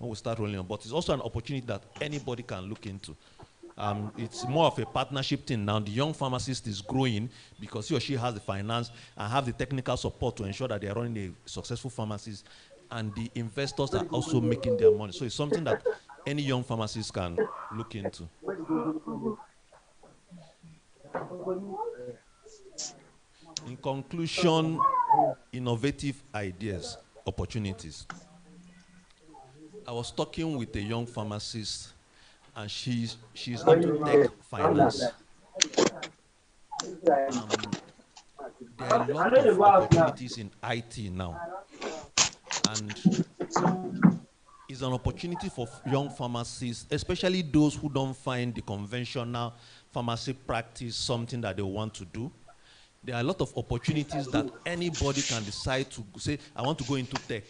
when we start rolling on. But it's also an opportunity that anybody can look into. It's more of a partnership thing now. The young pharmacist is growing because he or she has the finance and have the technical support to ensure that they are running a successful pharmacies, and the investors are also making their money. So it's something that any young pharmacist can look into. In conclusion, innovative ideas, opportunities. I was talking with a young pharmacist, and she's into tech finance. There are a lot of opportunities in IT now, and it's an opportunity for young pharmacists, especially those who don't find the conventional pharmacy practice something that they want to do. There are a lot of opportunities that anybody can decide to say, I want to go into tech.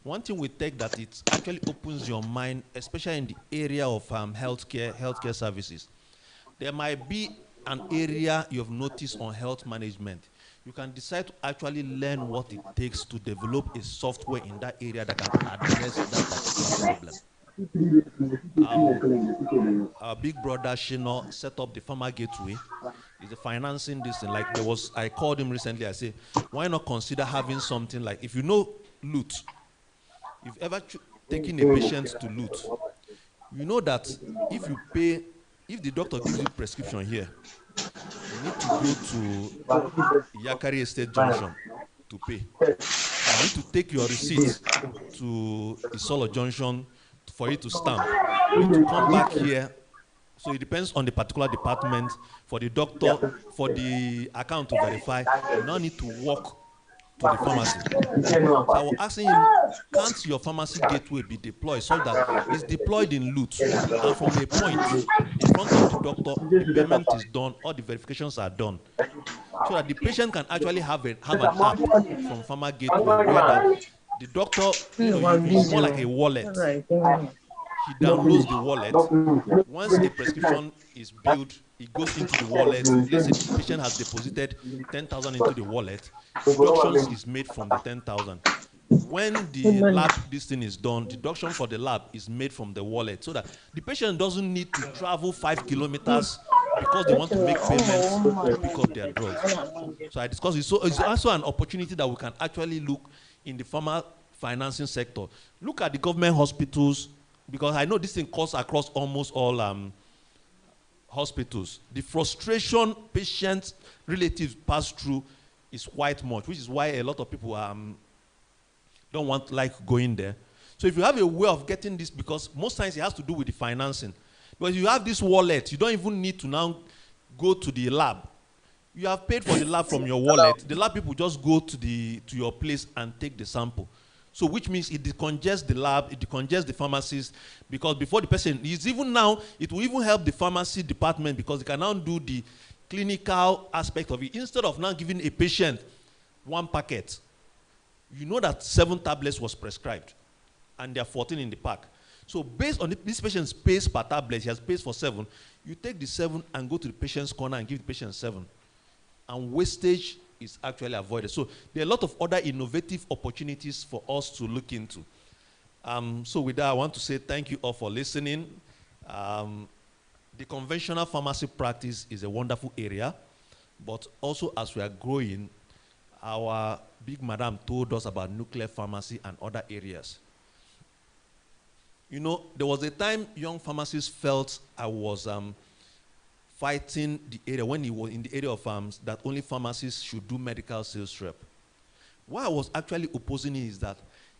One thing with tech that it actually opens your mind, especially in the area of healthcare services. There might be an area you've noticed on health management. You can decide to actually learn what it takes to develop a software in that area that can address that particular problem. Our big brother Shino set up the Farmer Gateway. He's financing this thing. Like I called him recently. I said, why not consider having something like, if you know LUT, if you've ever taken a patient to LUT, you know that if you pay, if the doctor gives you prescription here, you need to go to Yakari Estate Junction to pay. You need to take your receipt to Isolo Junction for it to stamp. You need to come back here. So it depends on the particular department. For the doctor, for the account to verify, you now need to walk to the pharmacy. So I was asking him, can't your pharmacy gateway be deployed so that it's deployed in LUT, and from a point in front of the doctor, the payment is done, all the verifications are done, so that the patient can actually have an app from Pharma Gateway where the doctor, it's more like a wallet. He downloads the wallet. Once a prescription is billed, it goes into the wallet. Let's say the patient has deposited 10,000 into the wallet. Deductions is made from the 10,000. When the lab, this thing is done, deduction for the lab is made from the wallet, so that the patient doesn't need to travel 5 kilometers because they want to make payments to pick up their drugs. So I discussed it. So it's also an opportunity that we can actually look in the pharma financing sector. Look at the government hospitals, because I know this thing cuts across almost all hospitals. The frustration patients, relatives pass through is quite much, which is why a lot of people don't want like going there. So if you have a way of getting this, because most times it has to do with the financing. Because you have this wallet, you don't even need to now go to the lab. You have paid for the lab from your wallet. The lab people just go to your place and take the sample. So which means it decongest the lab, it decongest the pharmacist, because before the person is even now, it will even help the pharmacy department because they can now do the clinical aspect of it. Instead of now giving a patient one packet, you know that 7 tablets was prescribed and there are 14 in the pack. So based on this patient's space per tablet, he has space for 7, you take the 7 and go to the patient's corner and give the patient 7. And wastage is actually avoided. So there are a lot of other innovative opportunities for us to look into. So with that, I want to say thank you all for listening. The conventional pharmacy practice is a wonderful area, but also as we are growing, our big madam told us about nuclear pharmacy and other areas. You know, there was a time young pharmacists felt I was fighting the area, when he was in the area of that only pharmacists should do medical sales rep. What I was actually opposing is that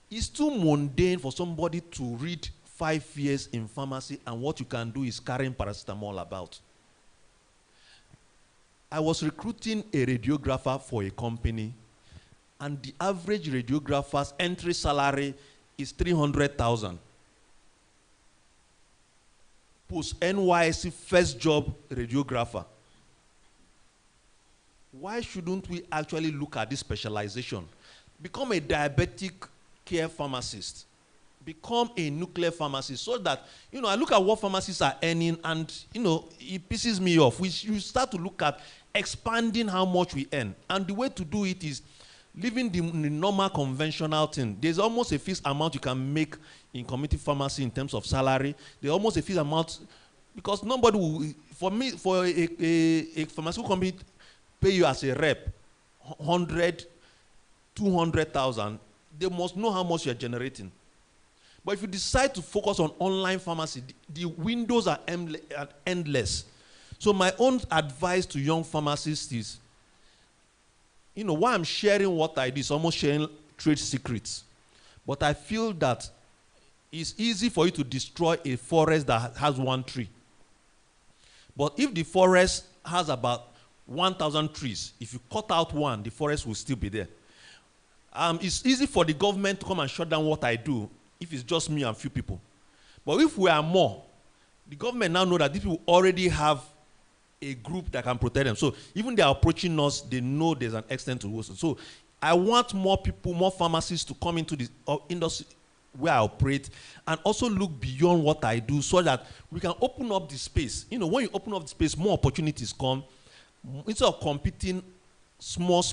it's too mundane for somebody to read 5 years in pharmacy and what you can do is carrying paracetamol about. I was recruiting a radiographer for a company, and the average radiographer's entry salary is 300,000. Post NYSC first job radiographer. Why shouldn't we actually look at this specialization? Become a diabetic care pharmacist. Become a nuclear pharmacist, so that, you know, I look at what pharmacists are earning and, you know, it pisses me off. You start to look at expanding how much we earn. And the way to do it is Leaving the normal conventional thing, there's almost a fixed amount you can make in community pharmacy in terms of salary. There's almost a fixed amount, because nobody will, for a pharmaceutical company pay you as a rep 100, 200,000, they must know how much you're generating. But if you decide to focus on online pharmacy, the windows are endless. So my own advice to young pharmacists is, why I'm sharing what I do is almost sharing trade secrets. But I feel that it's easy for you to destroy a forest that has one tree. But if the forest has about 1,000 trees, if you cut out one, the forest will still be there. It's easy for the government to come and shut down what I do if it's just me and few people. But if we are more, the government now know that these people already have a group that can protect them. So even they are approaching us, they know there's an extent to it. So I want more people, more pharmacists to come into the industry where I operate and also look beyond what I do so that we can open up the space. When you open up the space, more opportunities come. Instead of competing small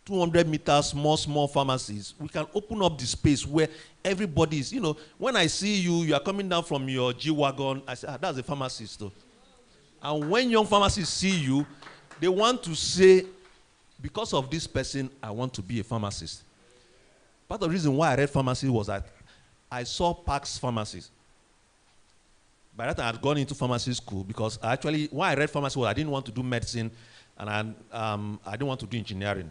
200 meters, small pharmacies, we can open up the space where everybody is, when I see you are coming down from your G-Wagon, I say, that's a pharmacist though. And when young pharmacists see you, they want to say, because of this person, I want to be a pharmacist. Part of the reason why I read pharmacy was that I saw Pax pharmacies. By that time, I had gone into pharmacy school because why I read pharmacy was I didn't want to do medicine and I didn't want to do engineering.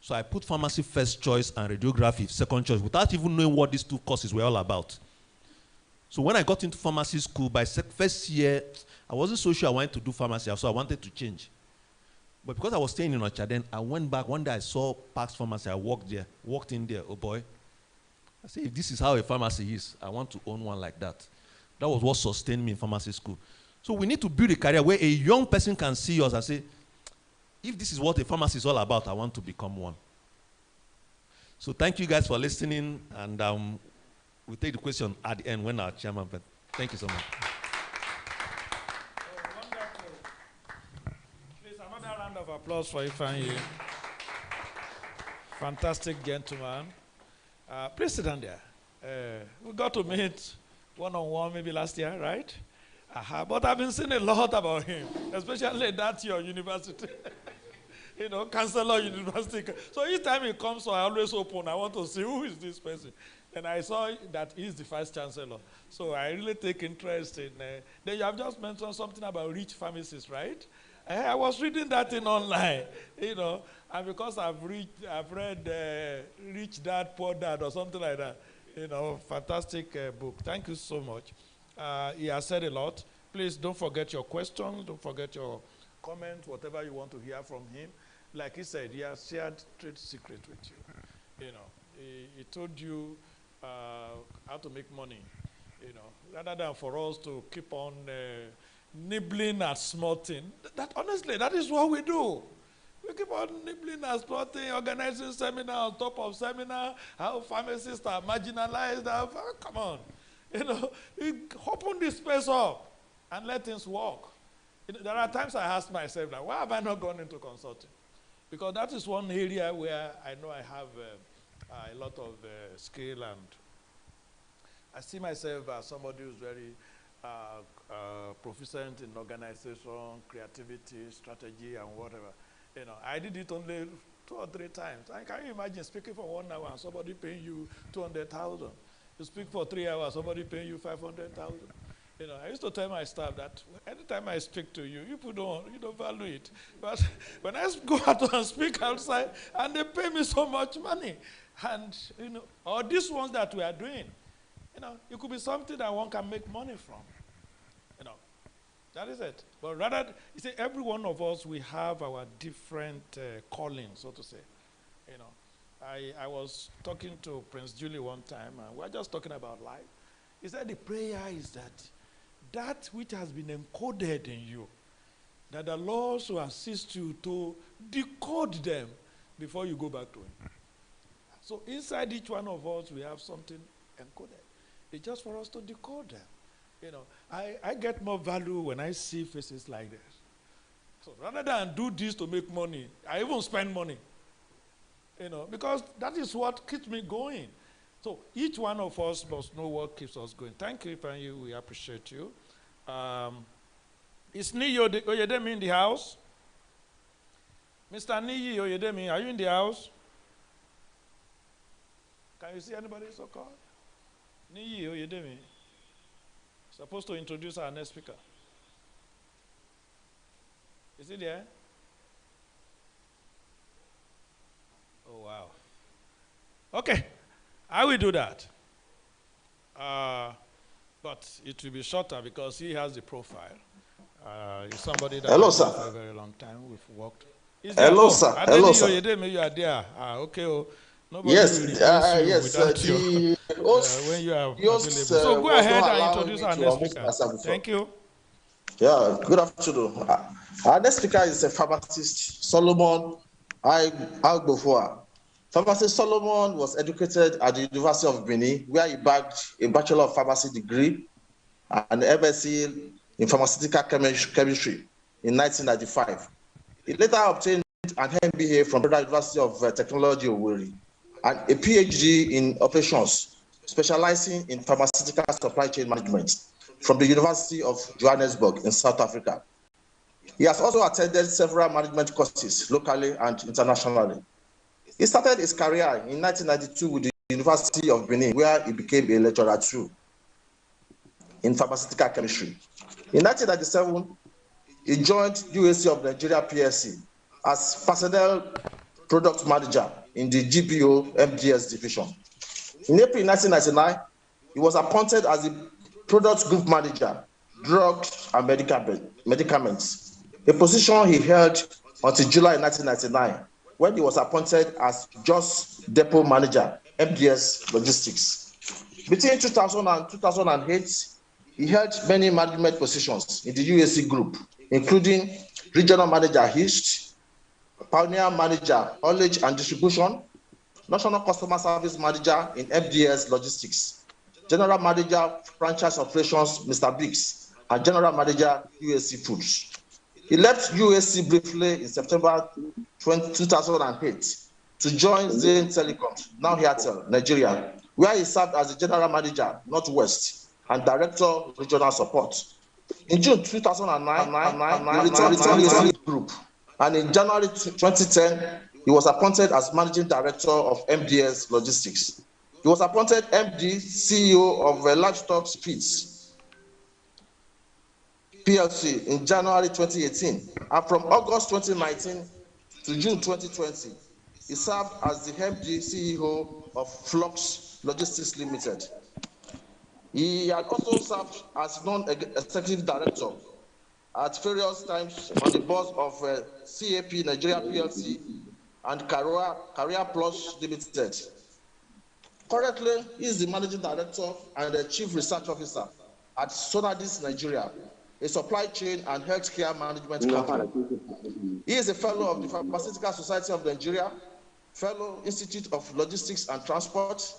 So I put pharmacy first choice and radiography second choice without even knowing what these two courses were all about. So when I got into pharmacy school, by first year, I wasn't so sure I wanted to do pharmacy, so I wanted to change. But because I was staying in Ocha, then I went back. One day I saw Pax Pharmacy. I walked in there. Oh boy. I said, if this is how a pharmacy is, I want to own one like that. That was what sustained me in pharmacy school. So we need to build a career where a young person can see us and say, if this is what a pharmacy is all about, I want to become one. So thank you guys for listening, and we'll take the question at the end when our chairman. Thank you so much. Wonderful. Please, another round of applause for Ifeanyi. Fantastic gentleman. Please sit down there. We got to meet one-on-one maybe last year, right? But I've been seeing a lot about him, especially at your university. Chancellor University. So each time he comes, so I always open. I want to see who is this person. And I saw that he's the Vice Chancellor. So I really take interest in. Then you have just mentioned something about rich pharmacists, right? I was reading that in online, and because I've read Rich Dad, Poor Dad, or something like that. Fantastic book. Thank you so much. He has said a lot. Please don't forget your questions. Don't forget your comments, whatever you want to hear from him. Like he said, he has shared trade secret with you. He told you how to make money. Rather than for us to keep on nibbling at small things. Honestly, that is what we do. We keep on nibbling at small things, organizing seminar on top of seminar, how pharmacists are marginalized. Come on. Open this space up and let things work. There are times I ask myself, why have I not gone into consulting? Because that is one area where I know I have a lot of skill, and I see myself as somebody who's very proficient in organization, creativity, strategy, and whatever. I did it only 2 or 3 times. Can you imagine speaking for 1 hour and somebody paying you 200,000? You speak for 3 hours, somebody paying you 500,000. I used to tell my staff that anytime I speak to you, you don't value it. But when I go out and speak outside, and they pay me so much money, and or these ones that we are doing, it could be something that one can make money from. That is it. But rather, you see, every one of us, we have our different callings, so to say. I was talking to Prince Julie one time, and we were just talking about life. He said the prayer is that which has been encoded in you, that the Lord will assist you to decode them before you go back to Him. So inside each one of us, we have something encoded. It's just for us to decode them. I get more value when I see faces like this. So rather than do this to make money, I even spend money. You know, because that is what keeps me going. So each one of us must know what keeps us going. Thank you, Ipanyu. We appreciate you. Is Niyi Oyedemi in the house? Mr. Niyi Oyedemi, are you in the house? Can you see anybody so called? Niyi Oyedemi. Supposed to introduce our next speaker. Is he there? Oh, wow. Okay, I will do that. But it will be shorter because he has the profile. He's somebody that Hello, I've known sir. for a very long time. We've worked. Hello, sir. Hello, sir. Adeni, you are there. Okay. Oh, nobody Yes, will replace you yes. without you The host, when you are the host available. So go was ahead not and allowing introduce me our to next unmute speaker. myself before. Thank you. Yeah, good afternoon. Our next speaker is a pharmacist, Solomon Agbofua. Pharmacist Solomon was educated at the University of Benin, where he bagged a Bachelor of Pharmacy degree and MSc in pharmaceutical chemistry in 1995. He later obtained an MBA from Federal University of Technology, Owerri, and a PhD in operations, specializing in pharmaceutical supply chain management from the University of Johannesburg in South Africa. He has also attended several management courses locally and internationally. He started his career in 1992 with the University of Benin, where he became a lecturer too in pharmaceutical chemistry. In 1997, he joined UAC of Nigeria PLC as personnel product manager in the GPO MDS division. In April 1999, he was appointed as the product group manager, drugs and medicaments, a position he held until July 1999, when he was appointed as just depot manager, MDS Logistics. Between 2000 and 2008, he held many management positions in the UAC group, including regional manager East, pioneer manager haulage and distribution, national customer service manager in MDS Logistics, general manager franchise operations Mr. Biggs, and general manager UAC Foods. He left UAC briefly in September 2008 to join Zain Telecoms, now Airtel, Nigeria, where he served as the general manager, Northwest, and director, regional support. In June 2009, he returned to UAC Group, and in January 2010, he was appointed as managing director of MDS Logistics. He was appointed MD, CEO of Livestock Feeds PLC in January 2018, and from August 2019 to June 2020, he served as the MD CEO of Flux Logistics Limited. He had also served as non-executive director at various times on the boards of CAP Nigeria PLC and Career Plus Limited. Currently, he is the managing director and the chief research officer at Sonadis Nigeria, a supply chain and healthcare management company. He is a fellow of the Pharmaceutical Society of Nigeria, fellow Institute of Logistics and Transport,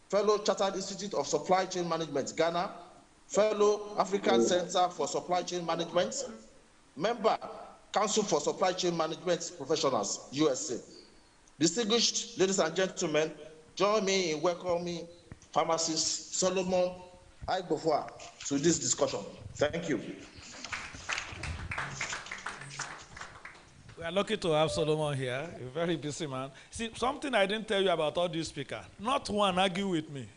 fellow Chartered Institute of Supply Chain Management, Ghana, fellow African Center for Supply Chain Management, member, Council for Supply Chain Management Professionals, USA. Distinguished ladies and gentlemen, join me in welcoming pharmacist Solomon Agbofua to this discussion. Thank you. We are lucky to have Solomon here, a very busy man. See, something I didn't tell you about all these speakers. Not one argue with me.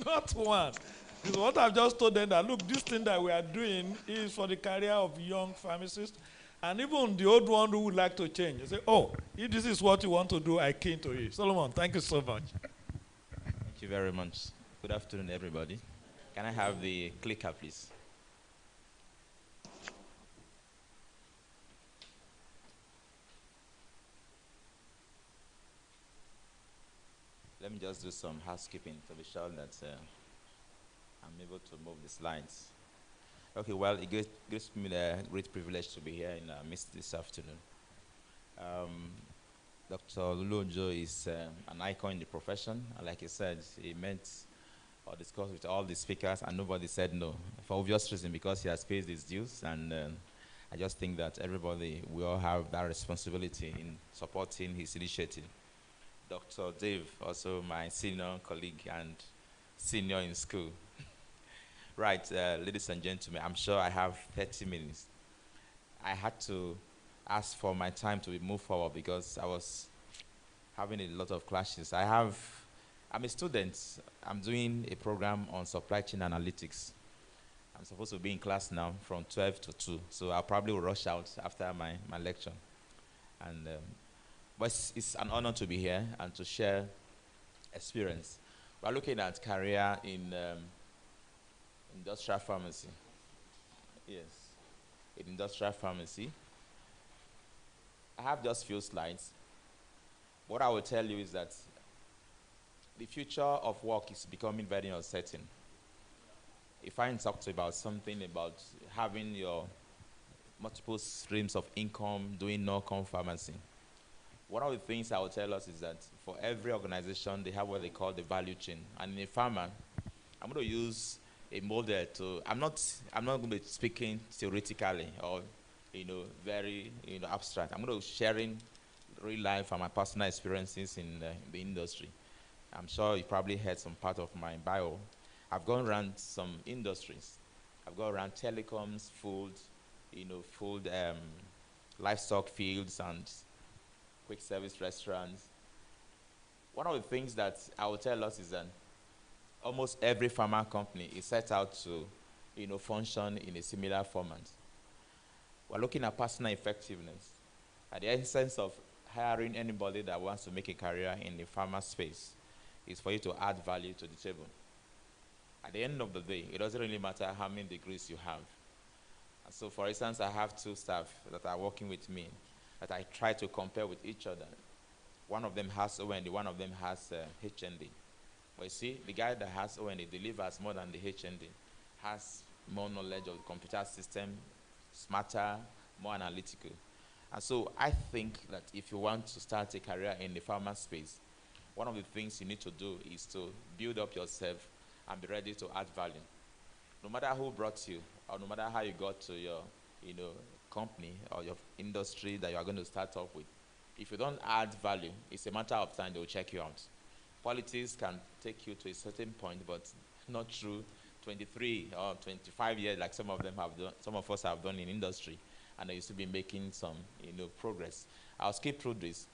Not one. It's what I've just told them that, look, this thing that we are doing is for the career of young pharmacists. And even the old one who would like to change. They say, oh, if this is what you want to do, I keen to you. Solomon, thank you so much. Thank you very much. Good afternoon, everybody. Can I have the clicker, please? Let me just do some housekeeping to be sure that I'm able to move the slides. Okay, well, it gives me the great privilege to be here in our midst this afternoon. Dr. Luluojo is an icon in the profession. And like he said, he met or discussed with all the speakers, and nobody said no, for obvious reason, because he has paid his dues. And I just think that everybody, we all have that responsibility in supporting his initiative. Dr. Dave, also my senior colleague and senior in school. Right, ladies and gentlemen, I'm sure I have 30 minutes. I had to ask for my time to be moved forward because I was having a lot of clashes. I'm a student. I'm doing a program on supply chain analytics. I'm supposed to be in class now from 12 to 2, so I'll probably rush out after my lecture. And but it's an honor to be here and to share experience. We're looking at career in industrial pharmacy. Yes, in industrial pharmacy. I have just few slides. What I will tell you is that the future of work is becoming very uncertain. If I talked about something about having your multiple streams of income, doing no-com pharmacy, one of the things I will tell us is that for every organization, they have what they call the value chain. And in a pharma, I'm going to use a model to, I'm not going to be speaking theoretically or, very, abstract. I'm going to sharing real life and my personal experiences in the industry. I'm sure you probably heard some part of my bio. I've gone around some industries. I've gone around telecoms, food, livestock fields, and quick service restaurants. One of the things that I will tell us is that almost every pharma company is set out to, function in a similar format. We're looking at personal effectiveness. At the essence of hiring anybody that wants to make a career in the pharma space is for you to add value to the table. At the end of the day, it doesn't really matter how many degrees you have. And so, for instance, I have two staff that are working with me that I try to compare with each other. One of them has OND, one of them has HND. But you see, the guy that has OND delivers more than the HND, has more knowledge of the computer system, smarter, more analytical. And so I think that if you want to start a career in the pharma space, one of the things you need to do is to build up yourself and be ready to add value. No matter who brought you, or no matter how you got to your company or your industry that you are going to start off with, if you don't add value, it's a matter of time they will check you out. Politics can take you to a certain point, but not through 23 or 25 years like some of us have done in industry, and they used to be making some progress. I'll skip through this.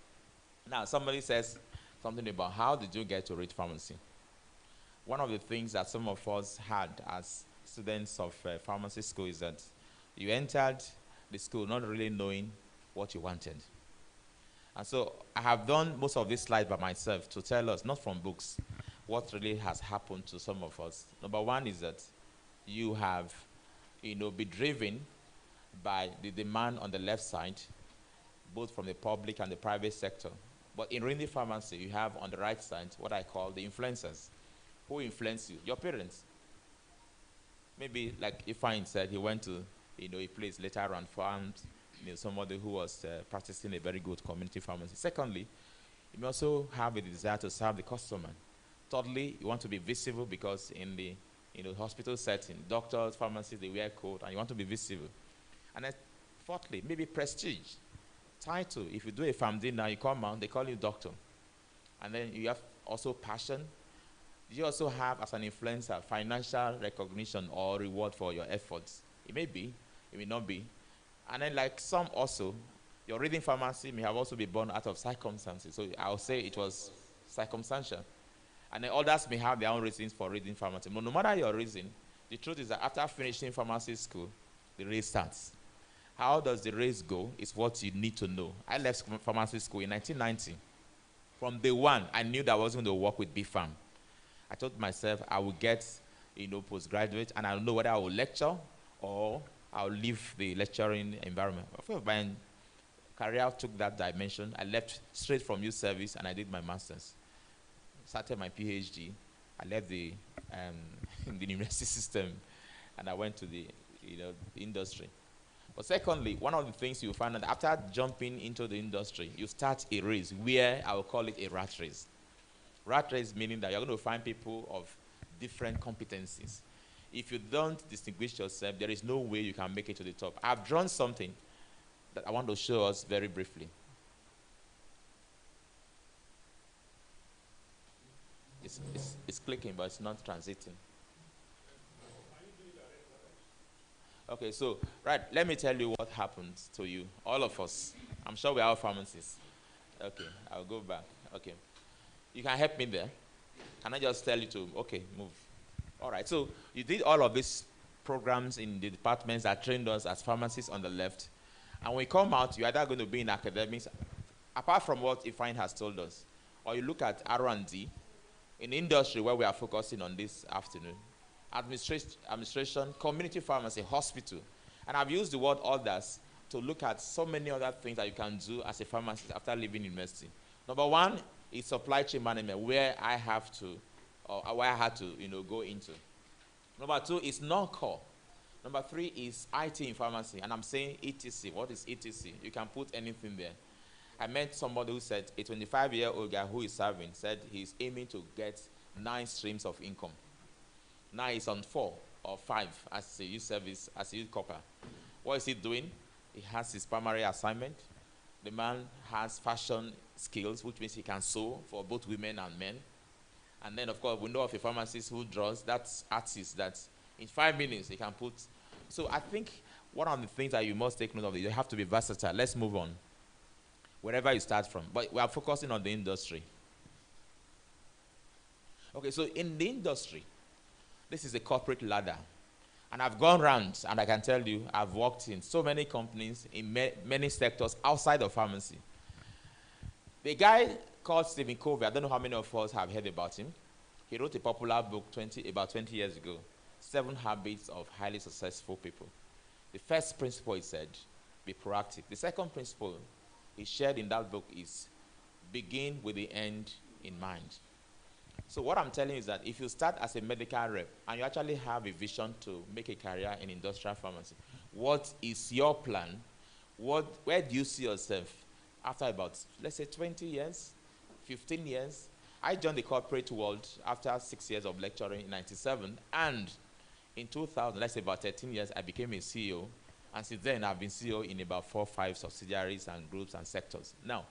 Now, somebody says something about how did you get to read pharmacy? One of the things that some of us had as students of pharmacy school is that you entered the school not really knowing what you wanted. And so I have done most of this slide by myself to tell us, not from books, what really has happened to some of us. Number one is that you have, been driven by the demand on the left side, both from the public and the private sector. But in reading pharmacy, you have on the right side what I call the influencers. Who influence you? Your parents. Maybe like Ifeanyi said, he went to a place later on, found somebody who was practicing a very good community pharmacy. Secondly, you may also have a desire to serve the customer. Thirdly, you want to be visible because in the hospital setting, doctors, pharmacists, they wear coat, and you want to be visible. And then fourthly, maybe prestige, title. If you do a PharmD now, you come out, they call you doctor. And then you have also passion. You also have, as an influencer, financial recognition or reward for your efforts. It may be, it may not be. And then like some also, your reading pharmacy may have also been born out of circumstances. So I'll say it was circumstantial. And then others may have their own reasons for reading pharmacy. But no matter your reason, the truth is that after finishing pharmacy school, the race starts. How does the race go is what you need to know. I left pharmacy school in 1990. From day one, I knew that I wasn't going to work with AGPHARM. I told myself I would get, postgraduate, and I don't know whether I will lecture or I'll leave the lecturing environment. My career took that dimension. I left straight from youth service and I did my master's. Started my PhD. I left the university system and I went to the industry. But secondly, one of the things you find that after jumping into the industry, you start a race where I will call it a rat race. Rat race meaning that you're going to find people of different competencies. If you don't distinguish yourself, there is no way you can make it to the top. I've drawn something that I want to show us very briefly. It's clicking, but it's not transiting. Okay, so, right, let me tell you what happened to you, all of us. I'm sure we are all pharmacists. Okay, I'll go back. Okay. You can help me there. Can I just tell you to, okay, move. All right, so you did all of these programs in the departments that trained us as pharmacists on the left. And when we come out, you're either going to be in academics, apart from what Ifeanyi has told us, or you look at R&D, in industry where we are focusing on this afternoon, administration, community pharmacy, hospital. And I've used the word others to look at so many other things that you can do as a pharmacist after leaving university. Number one is supply chain management, where I have to, or where I had to, go into. Number two is non-core. Number three is IT in pharmacy, and I'm saying ETC. What is ETC? You can put anything there. I met somebody who said, a 25-year-old guy who is serving, said he's aiming to get 9 streams of income. Now he's on 4 or 5 as a youth service, as a youth corper. What is he doing? He has his primary assignment. The man has fashion skills, which means he can sew for both women and men. And then, of course, we know of a pharmacist who draws. That's artist that in 5 minutes he can put. So I think one of the things that you must take note of is you have to be versatile. Let's move on. Wherever you start from. But we are focusing on the industry. Okay, so in the industry, this is a corporate ladder. And I've gone around, and I can tell you, I've worked in so many companies in many sectors outside of pharmacy. The guy called Stephen Covey, I don't know how many of us have heard about him. He wrote a popular book about 20 years ago, 7 Habits of Highly Successful People. The first principle, he said, be proactive. The second principle he shared in that book is begin with the end in mind. So what I'm telling you is that if you start as a medical rep and you actually have a vision to make a career in industrial pharmacy, what is your plan? Where do you see yourself after about, let's say, 20 years, 15 years? I joined the corporate world after 6 years of lecturing in 97, and in 2000, let's say about 13 years, I became a CEO. And since then, I've been CEO in about 4 or 5 subsidiaries and groups and sectors. Now,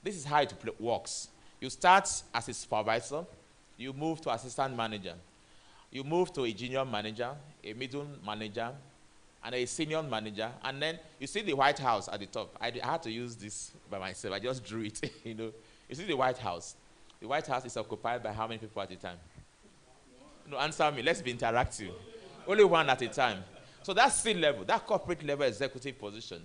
this is how it works. You start as a supervisor, you move to assistant manager, you move to a junior manager, a middle manager, and a senior manager, and then you see the White House at the top. I had to use this by myself. I just drew it. You see the White House. The White House is occupied by how many people at a time? No, answer me. Let's be interactive. Only one at a time. So that's C-level, that corporate level executive position.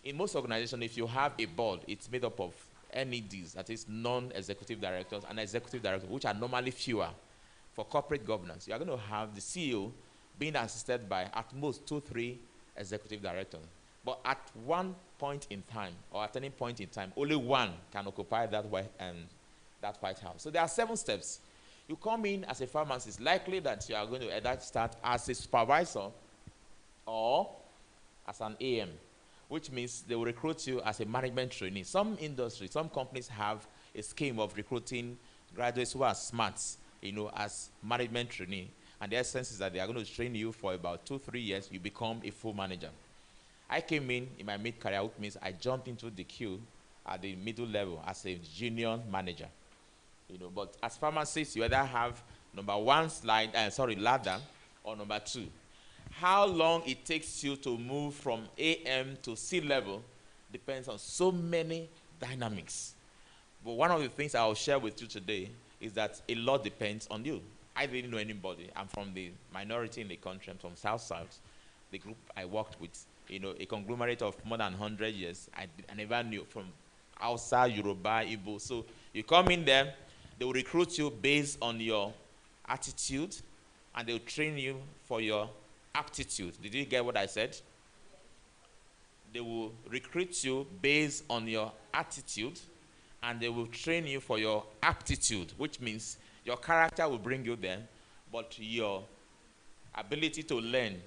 In most organizations, if you have a board, it's made up of NEDs, that is non-executive directors, and executive directors, which are normally fewer. For corporate governance, you are going to have the CEO being assisted by at most 2-3 executive directors. But at one point in time, or at any point in time, only one can occupy that White House. So there are 7 steps. You come in as a pharmacist, likely that you are going to either start as a supervisor or as an AM, which means they will recruit you as a management trainee. Some industries, some companies have a scheme of recruiting graduates who are smart, as management trainee. And the essence is that they are going to train you for about 2-3 years. You become a full manager. I came in my mid-career, which means I jumped into the queue at the middle level as a junior manager. But as pharmacists, you either have number 1 ladder, or number 2. How long it takes you to move from AM to C level depends on so many dynamics. But one of the things I will share with you today is that a lot depends on you. I didn't know anybody. I'm from the minority in the country. I'm from South. The group I worked with, a conglomerate of more than 100 years. I never knew from Hausa, Yoruba, Igbo. So you come in there, they will recruit you based on your attitude, and they will train you for your aptitude. Did you get what I said? They will recruit you based on your attitude, and they will train you for your aptitude, which means your character will bring you there, but your ability to learn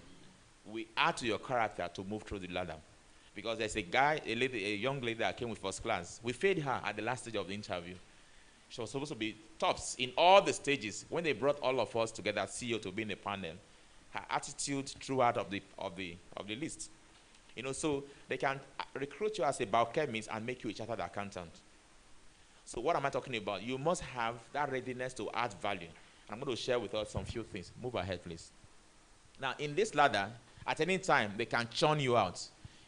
will add to your character to move through the ladder. Because there's a young lady that came with first class. We failed her at the last stage of the interview. She was supposed to be tops in all the stages. When they brought all of us together, CEO, to be in the panel, her attitude throughout of the list. So they can recruit you as a biochemist and make you a chartered accountant. So what am I talking about? You must have that readiness to add value. I'm going to share with us some few things. Move ahead, please. Now, in this ladder, at any time, they can churn you out.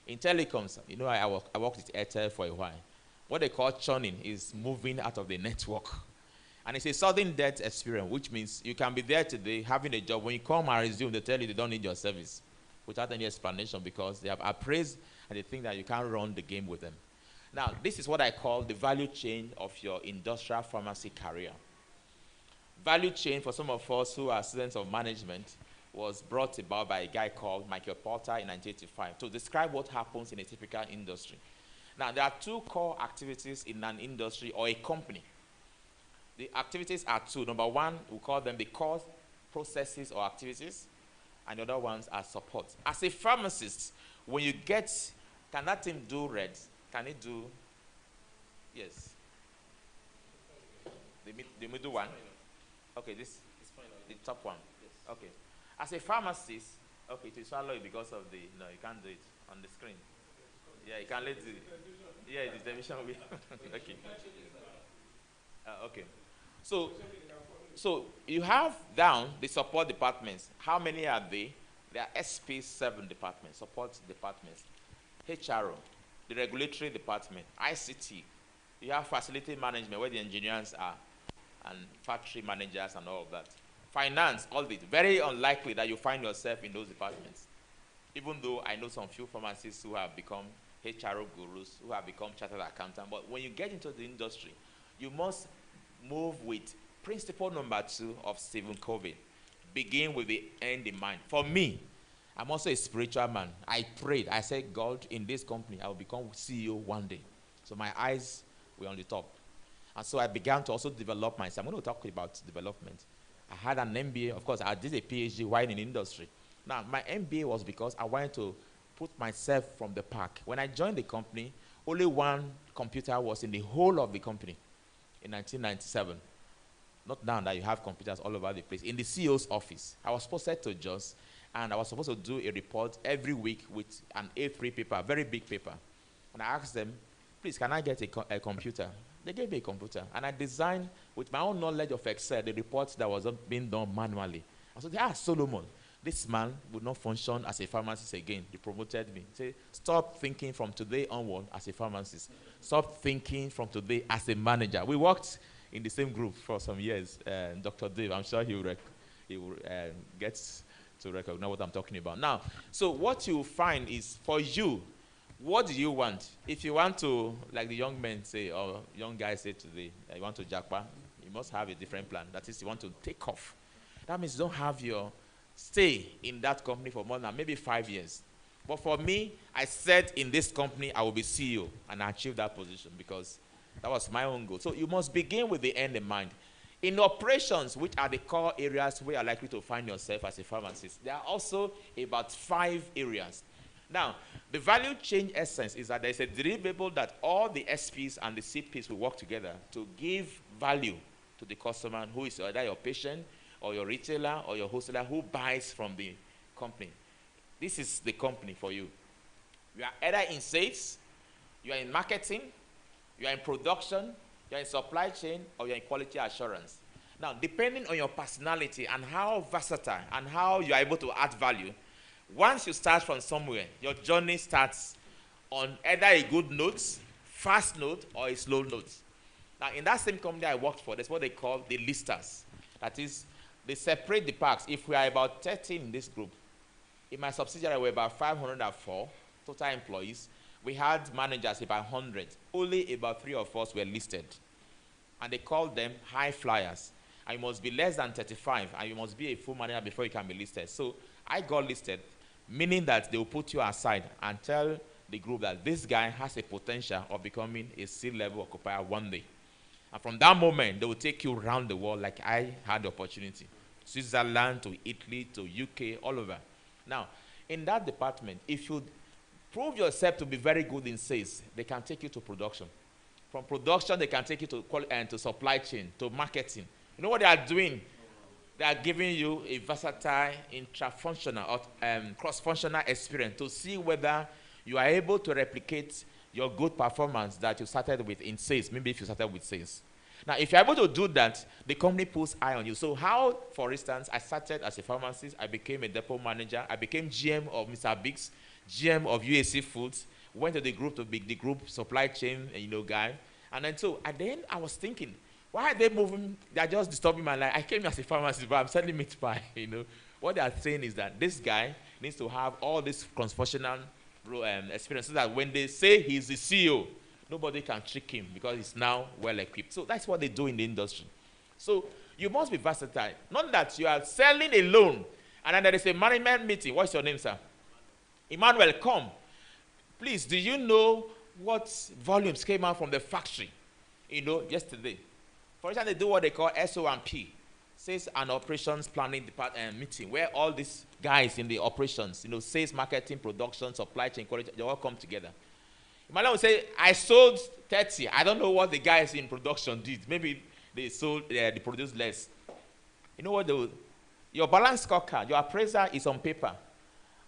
In telecoms, you know, I worked with Airtel for a while. What they call churning is moving out of the network. And it's a sudden death experience, which means you can be there today having a job. When you come and resume, they tell you they don't need your service without any explanation because they have appraised and they think that you can't run the game with them. Now, this is what I call the value chain of your industrial pharmacy career. Value chain, for some of us who are students of management, was brought about by a guy called Michael Porter in 1985 to describe what happens in a typical industry. Now, there are two core activities in an industry or a company. The activities are two. Number one, we call them the core processes or activities, and the other ones are support. As a pharmacist, when you get, can that team do red? Can it do, yes. The middle one? Okay, this is the top one. Okay. As a pharmacist, okay, to swallow it because of the, no, you can't do it on the screen. Yeah, you can let the, yeah, the television will be, okay. Okay. So you have down the support departments. How many are they? There are SP7 departments, support departments. HRO, the regulatory department, ICT. You have facility management where the engineers are, and factory managers and all of that. Finance, audit. Very unlikely that you find yourself in those departments. Even though I know some few pharmacists who have become HRO gurus, who have become chartered accountants. But when you get into the industry, you must move with principle number 2 of Stephen Covey. Begin with the end in mind. For me, I'm also a spiritual man. I prayed. I said, God, in this company, I will become CEO one day. So my eyes were on the top. And so I began to also develop myself. I'm going to talk about development. I had an MBA. Of course, I did a PhD while in industry. Now, my MBA was because I wanted to put myself from the pack. When I joined the company, only one computer was in the whole of the company in 1997. Not now that you have computers all over the place. In the CEO's office, I was posted to Jos, and I was supposed to do a report every week with an A3 paper, very big paper. And I asked them, please, can I get a computer? They gave me a computer, and I designed, with my own knowledge of Excel, the reports that was being done manually. I said, Solomon, this man would not function as a pharmacist again. He promoted me. He said, stop thinking from today onward as a pharmacist. Stop thinking from today as a manager. We worked in the same group for some years. Dr. Dave, I'm sure he will get to recognize what I'm talking about. Now, so what you find is, for you, what do you want? If you want to, like the young men say, or young guys say today, you want to jackpot, you must have a different plan. That is, you want to take off. That means you don't have your stay in that company for more than maybe 5 years. But for me, I said in this company, I will be CEO, and I achieved that position because that was my own goal. So you must begin with the end in mind. In operations, which are the core areas where you are likely to find yourself as a pharmacist, there are also about 5 areas. Now, the value chain essence is that there is a deliverable that all the SPs and the CPs will work together to give value to the customer, who is either your patient or your retailer or your wholesaler who buys from the company. This is the company for you. You are either in sales, you are in marketing, you are in production, you are in supply chain, or you are in quality assurance. Now, depending on your personality and how versatile and how you are able to add value, once you start from somewhere, your journey starts on either a good note, fast note, or a slow note. Now, in that same company I worked for, that's what they call the listers. That is, they separate the packs. If we are about 13 in this group, in my subsidiary, we're about 504 total employees. We had managers about 100. Only about 3 of us were listed. And they called them high flyers. And you must be less than 35, and you must be a full manager before you can be listed. So I got listed, meaning that they will put you aside and tell the group that this guy has a potential of becoming a C-level occupier one day. And from that moment, they will take you around the world like I had the opportunity. Switzerland to Italy to UK, all over. Now, in that department, if you prove yourself to be very good in sales, they can take you to production. From production, they can take you to supply chain, to marketing. You know what they are doing? They are giving you a versatile, intra-functional or cross-functional experience to see whether you are able to replicate your good performance that you started with in sales, maybe if you started with sales. Now, if you're able to do that, the company puts eye on you. So how, for instance, I started as a pharmacist, I became a depot manager, I became GM of Mr. Biggs, GM of UAC Foods, went to the group to be the group supply chain, guy. And then so at the end, I was thinking, why are they moving? They're just disturbing my life. I came as a pharmacist, but I'm selling meat pie, What they are saying is that this guy needs to have all this cross-functional experience so that when they say he's the CEO, nobody can trick him because he's now well-equipped. So that's what they do in the industry. So you must be versatile. Not that you are selling alone, and then there is a management meeting. What's your name, sir? Emmanuel, come. Please, do you know what volumes came out from the factory, yesterday? For instance, they do what they call SO&P, Sales and Operations Planning Department meeting, where all these guys in the operations, sales, marketing, production, supply chain, quality, they all come together. Emmanuel will say, I sold 30. I don't know what the guys in production did. Maybe they produced less. You know what they will? Your balance scorecard, your appraiser is on paper.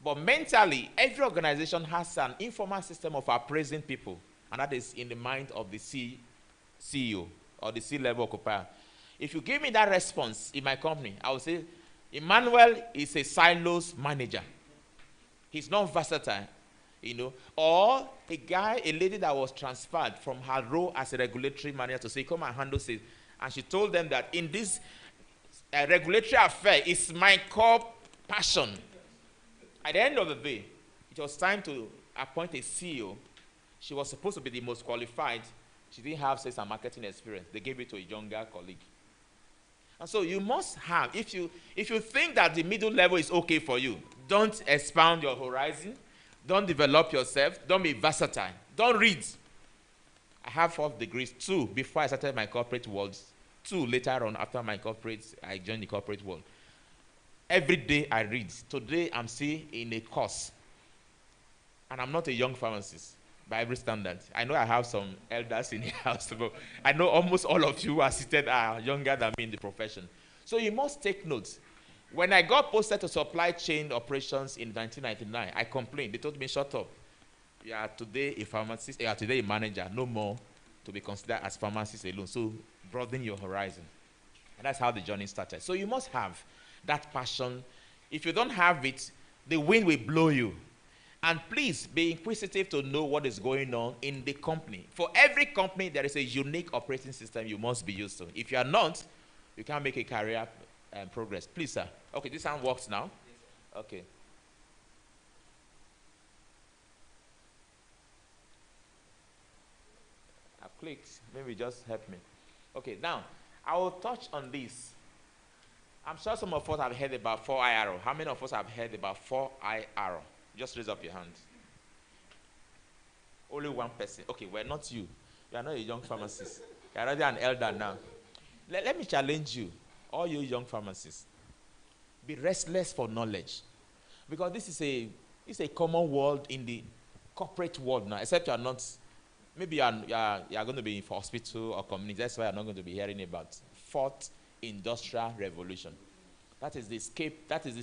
But mentally, every organization has an informal system of appraising people. And that is in the mind of the CEO or the C-level occupier. If you give me that response in my company, I will say, Emmanuel is a silos manager. He's not versatile. Or a lady that was transferred from her role as a regulatory manager to say, come and handle sales. And she told them that in this regulatory affair, it's my core passion. At the end of the day, it was time to appoint a CEO. She was supposed to be the most qualified. She didn't have sales and marketing experience. They gave it to a younger colleague. And so you must have, if you think that the middle level is okay for you, don't expand your horizon. Don't develop yourself. Don't be versatile. Don't read. I have 4 degrees, 2 before I started my corporate world, 2 later on after I joined the corporate world. Every day I read. Today I'm still in a course. And I'm not a young pharmacist by every standard. I know I have some elders in the house, but I know almost all of you who are seated are younger than me in the profession. So you must take notes. When I got posted to supply chain operations in 1999, I complained. They told me, shut up. You are today a pharmacist, you are today a manager, no more to be considered as pharmacist alone. So broaden your horizon. And that's how the journey started. So you must have that passion. If you don't have it, the wind will blow you. And please be inquisitive to know what is going on in the company. For every company, there is a unique operating system you must be used to. If you are not, you can't make a career progress. Please, sir. Okay, this sound works now? Yes, okay. I've clicked. Maybe just help me. Okay, now, I will touch on this. I'm sure some of us have heard about 4-eye arrow. How many of us have heard about 4-eye arrow? Just raise up your hand. Only one person. Okay, well, not you. You are not a young pharmacist. You are already an elder now. Let me challenge you, all you young pharmacists. Be restless for knowledge. Because this is a common world in the corporate world now, except you are not, maybe you are going to be in hospital or community. That's why you're not going to be hearing about 4th industrial revolution. That is the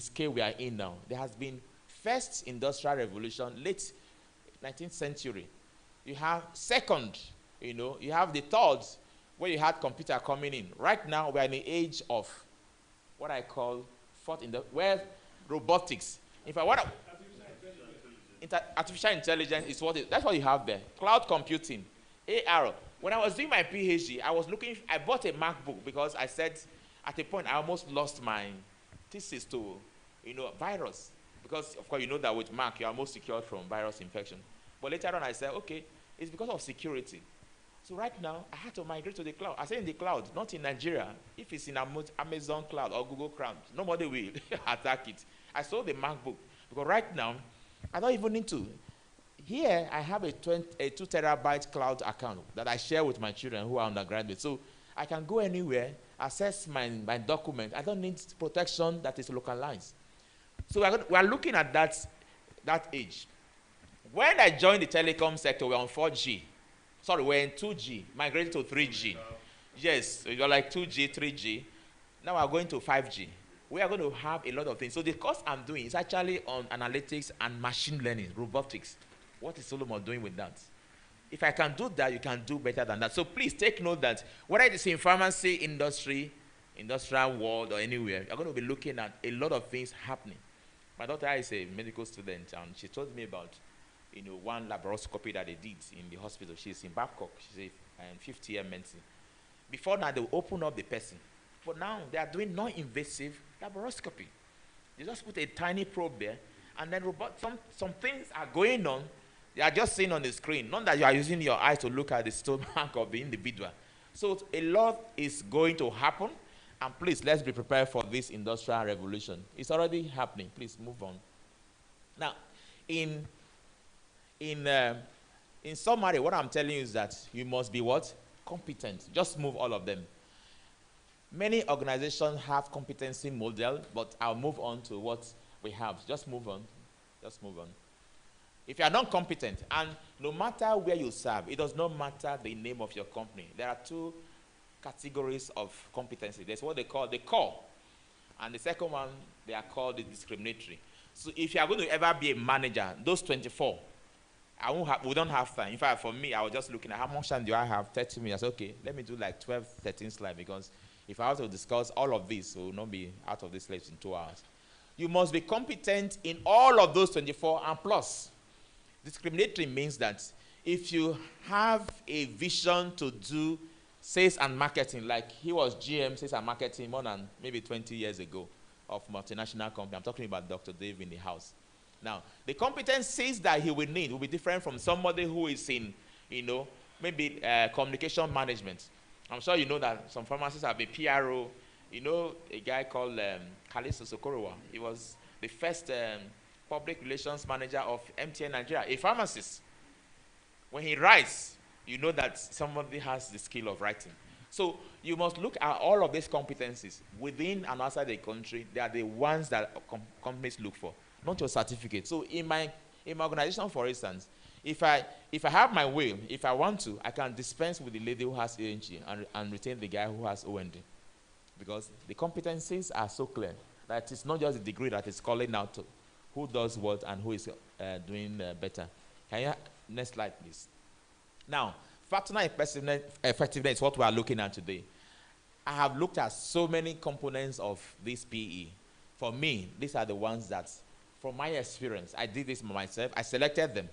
scale we are in now. There has been 1st industrial revolution, late 19th century. You have 2nd, you have the 3rd, where you had computer coming in. Right now, we are in the age of what I call 4th, where robotics. In fact, artificial intelligence is that's what you have there. Cloud computing, AR. When I was doing my PhD, I bought a MacBook because I said, at a point, I almost lost my thesis to, virus. Because, of course, you know that with Mac, you are most secured from virus infection. But later on, I said, okay, it's because of security. So right now, I had to migrate to the cloud. I say in the cloud, not in Nigeria. If it's in Amazon cloud or Google cloud, nobody will attack it. I sold the MacBook because right now, I don't even need to. Here, I have a 2 terabyte cloud account that I share with my children who are undergraduates. So I can go anywhere, access my document. I don't need protection that is localized. So we are looking at that age. When I joined the telecom sector, we were on 4G. Sorry, we're in 2G, migrated to 3G. Yes, so you're like 2G, 3G. Now we're going to 5G. We are going to have a lot of things. So the course I'm doing is actually on analytics and machine learning, robotics. What is Solomon doing with that? If I can do that, you can do better than that. So please take note that whether it is in pharmacy industry, industrial world, or anywhere, you're going to be looking at a lot of things happening. My daughter is a medical student, and she told me about, one laparoscopy that they did in the hospital. She's in Babcock. She's a 50-year medicine. Before now, they will open up the person. But now, they are doing non-invasive laparoscopy. They just put a tiny probe there, and then some things are going on. They are just seeing on the screen. Not that you are using your eyes to look at the stomach of the individual. So a lot is going to happen. And please, let's be prepared for this industrial revolution. It's already happening. Please move on. Now, in summary, what I'm telling you is that you must be what? Competent. Just move all of them. Many organizations have competency model, but I'll move on to what we have. Just move on. Just move on. If you are not competent, and no matter where you serve, it does not matter the name of your company. There are two categories of competency. There's what they call the core, and the second one, they are called the discriminatory. So if you are going to ever be a manager, those 24, we don't have time. In fact, for me, I was just looking at how much time do I have? 30 minutes. Okay, let me do like 12, 13 slides, because if I have to discuss all of this, we will not be out of this place in 2 hours. You must be competent in all of those 24 and plus. Discriminatory means that if you have a vision to do sales and marketing, like he was GM sales and marketing more than maybe 20 years ago of multinational company. I'm talking about Dr. Dave in the house. Now, the competencies that he will need will be different from somebody who is in, maybe communication management. I'm sure you know that some pharmacists have a PRO. You know a guy called Kalisto Sokorowa. He was the first public relations manager of MTN Nigeria, a pharmacist. When he writes, you know that somebody has the skill of writing. So you must look at all of these competencies within and outside the country. They are the ones that companies look for, not your certificate. So in my organization, for instance, if I have my will, if I want to, I can dispense with the lady who has ANG and retain the guy who has OND. Because the competencies are so clear that it's not just the degree that is calling out to who does what and who is doing better. Can you, next slide, please. Now, functional effectiveness is what we are looking at today. I have looked at so many components of this PE. For me, these are the ones that, from my experience, I did this myself. I selected them.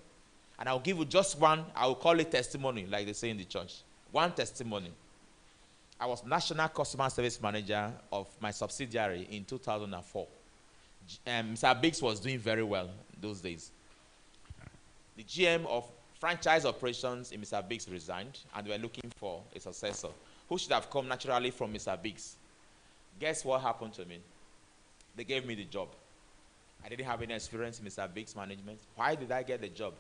And I'll give you just one. I will call it testimony, like they say in the church. One testimony. I was National Customer Service Manager of my subsidiary in 2004. Mr. Biggs was doing very well those days. The GM of franchise operations in Mr. Biggs resigned, and we were looking for a successor who should have come naturally from Mr. Biggs. Guess what happened to me? They gave me the job. I didn't have any experience in Mr. Biggs management. Why did I get the job?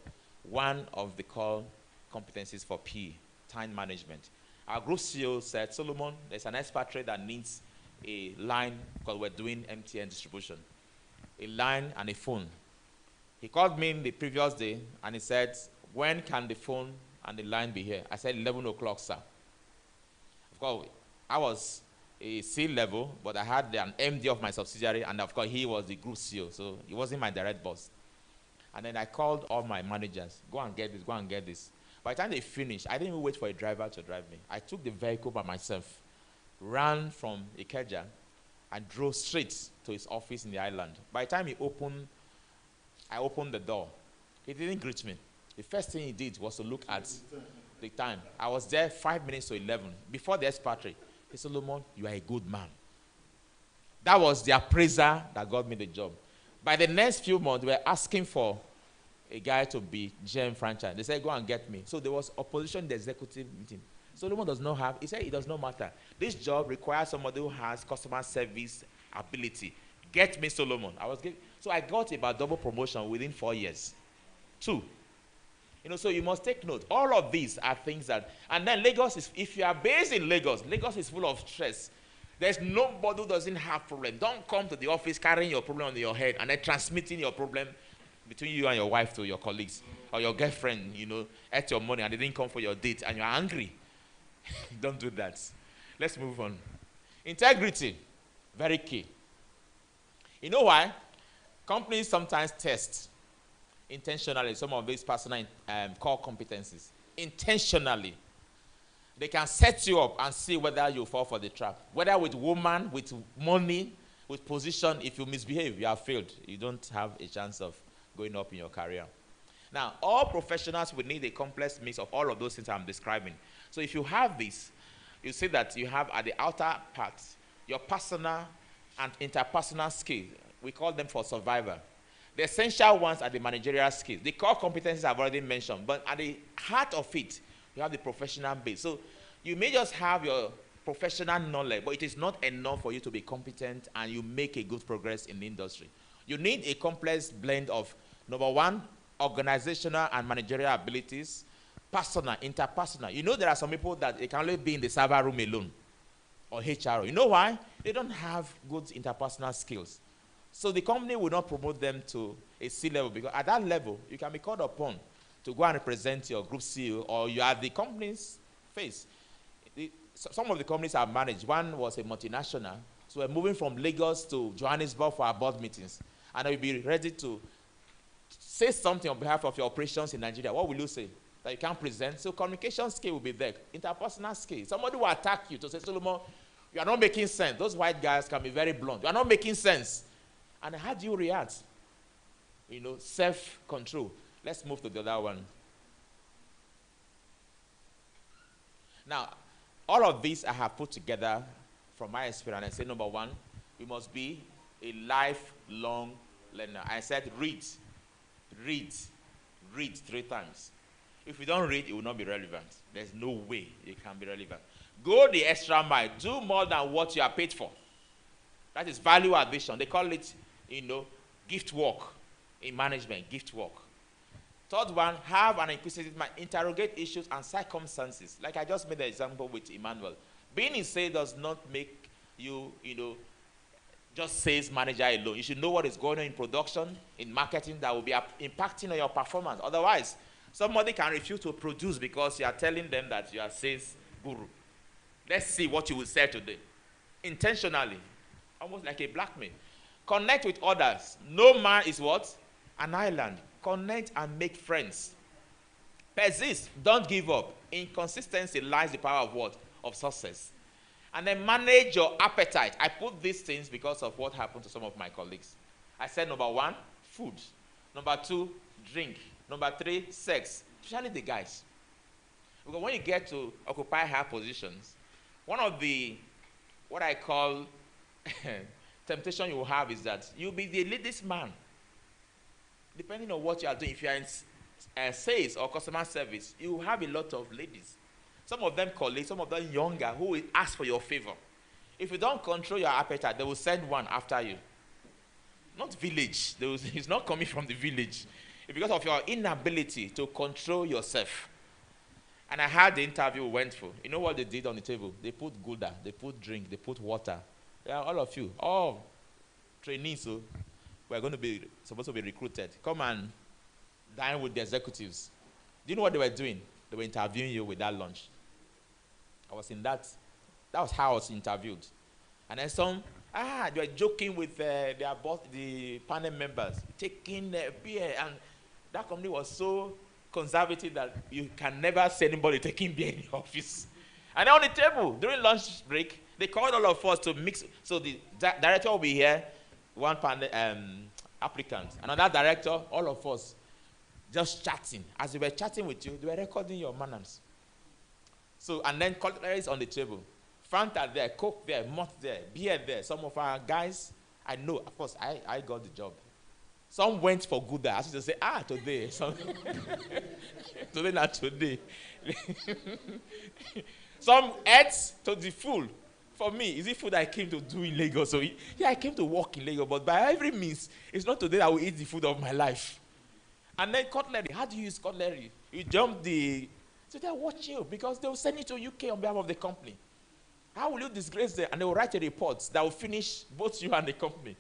One of the core competencies for PE, time management. Our group CEO said, Solomon, there's an expatriate that needs a line because we're doing MTN distribution. A line and a phone. He called me the previous day and he said, when can the phone and the line be here? I said, 11 o'clock, sir. Of course, I was a C level, but I had an MD of my subsidiary, and of course, he was the group CEO, so he wasn't my direct boss. And then I called all my managers, go and get this, go and get this. By the time they finished, I didn't even wait for a driver to drive me. I took the vehicle by myself, ran from Ikeja, and drove straight to his office in the island. By the time I opened the door. He didn't greet me. The first thing he did was to look at the time. I was there 5 minutes to 11. Before the expatriate, he said, Solomon, you are a good man. That was the appraiser that got me the job. By the next few months, they were asking for a guy to be GM franchise. They said, go and get me. So there was opposition in the executive meeting. Solomon does not have, he said it does not matter. This job requires somebody who has customer service ability. Get me Solomon. So I got about double promotion within 4 years. 2. So you must take note. All of these are things that, and then Lagos is, if you are based in Lagos, Lagos is full of stress. There's nobody who doesn't have problem. Don't come to the office carrying your problem on your head and then transmitting your problem between you and your wife to your colleagues or your girlfriend, ate your money and they didn't come for your date and you're angry. Don't do that. Let's move on. Integrity, very key. You know why? Companies sometimes test intentionally some of these personal core competencies. intentionally. They can set you up and see whether you fall for the trap. Whether with woman, with money, with position, if you misbehave, you have failed. You don't have a chance of going up in your career. Now, all professionals will need a complex mix of all of those things I'm describing. So if you have this, you see that you have at the outer part, your personal and interpersonal skills. We call them for survival. The essential ones are the managerial skills. The core competencies I've already mentioned, but at the heart of it, you have the professional base. So you may just have your professional knowledge, but it is not enough for you to be competent and you make a good progress in the industry. You need a complex blend of, number one, organizational and managerial abilities, personal, interpersonal. You know there are some people that they can only be in the server room alone or HR. You know why? They don't have good interpersonal skills. So the company will not promote them to a C-level because at that level, you can be called upon to go and represent your group CEO or you are the company's face. Some of the companies I've managed, one was a multinational, so we're moving from Lagos to Johannesburg for our board meetings. And I'll be ready to say something on behalf of your operations in Nigeria. What will you say? That you can't present? So communication skill will be there. Interpersonal skill. Somebody will attack you to say, Solomon, you are not making sense. Those white guys can be very blunt. You are not making sense. And how do you react? You know, self-control. Let's move to the other one. Now, all of these I have put together from my experience. I say, number one, we must be a lifelong learner. I said, read, read, read 3 times. If you don't read, it will not be relevant. There's no way it can be relevant. Go the extra mile. Do more than what you are paid for. That is value addition. They call it, you know, gift work in management, gift work. Third one, have an inquisitive mind. Interrogate issues and circumstances. Like I just made the example with Emmanuel. Being in sales does not make you, you know, just sales manager alone. You should know what is going on in production, in marketing that will be impacting on your performance. Otherwise, somebody can refuse to produce because you are telling them that you are sales guru. Let's see what you will say today. Intentionally, almost like a blackmail. Connect with others. No man is what? An island. Connect and make friends. Persist. Don't give up. In consistency lies the power of what? Of success. And then manage your appetite. I put these things because of what happened to some of my colleagues. I said number 1, food. Number 2, drink. Number 3, sex. Especially the guys. Because when you get to occupy high positions, one of the, what I call temptation you will have is that you'll be the latest man. Depending on what you are doing, if you are in sales or customer service, you will have a lot of ladies. Some of them colleagues, some of them younger, who will ask for your favor. If you don't control your appetite, they will send one after you. Not village. It's not coming from the village. It's because of your inability to control yourself. And I had the interview we went for. You know what they did on the table? They put Gouda, they put drink, they put water. Yeah, all of you, all trainees, so we're going to be supposed to be recruited. Come and dine with the executives. Do you know what they were doing? They were interviewing you with that lunch. I was in that. That was how I was interviewed. And then some, they were joking with the panel members, taking beer. And that company was so conservative that you can never see anybody taking beer in the office. And then on the table, during lunch break, they called all of us to mix. So the director will be here, one panel applicant. Another director, all of us, just chatting. As they were chatting with you, they were recording your manners. So, and then cutlery on the table. Fanta there, Coke there, malt there, beer there. Some of our guys, I know, of course, I got the job. Some went for Gouda. I used to say, today. Today, not today. Some ate to the full. For me, is it food I came to do in Lagos? So, yeah, I came to work in Lagos, but by every means, it's not today that I will eat the food of my life. And then cutlery. How do you use cutlery? You jump the... So they'll watch you because they'll send you to UK on behalf of the company. How will you disgrace them? And they will write a report that will finish both you and the company.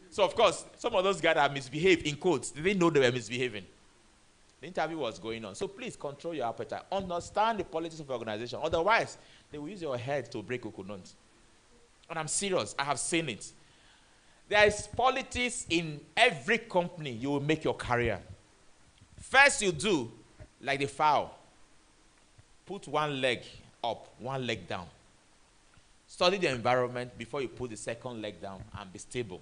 So, of course, some of those guys that misbehaved, in quotes, they didn't know they were misbehaving. The interview was going on. So please control your appetite. Understand the politics of the organization. Otherwise, they will use your head to break coconuts. And I'm serious. I have seen it. There is politics in every company you will make your career. First you do, like the fowl. put one leg up, one leg down. Study the environment before you put the second leg down and be stable.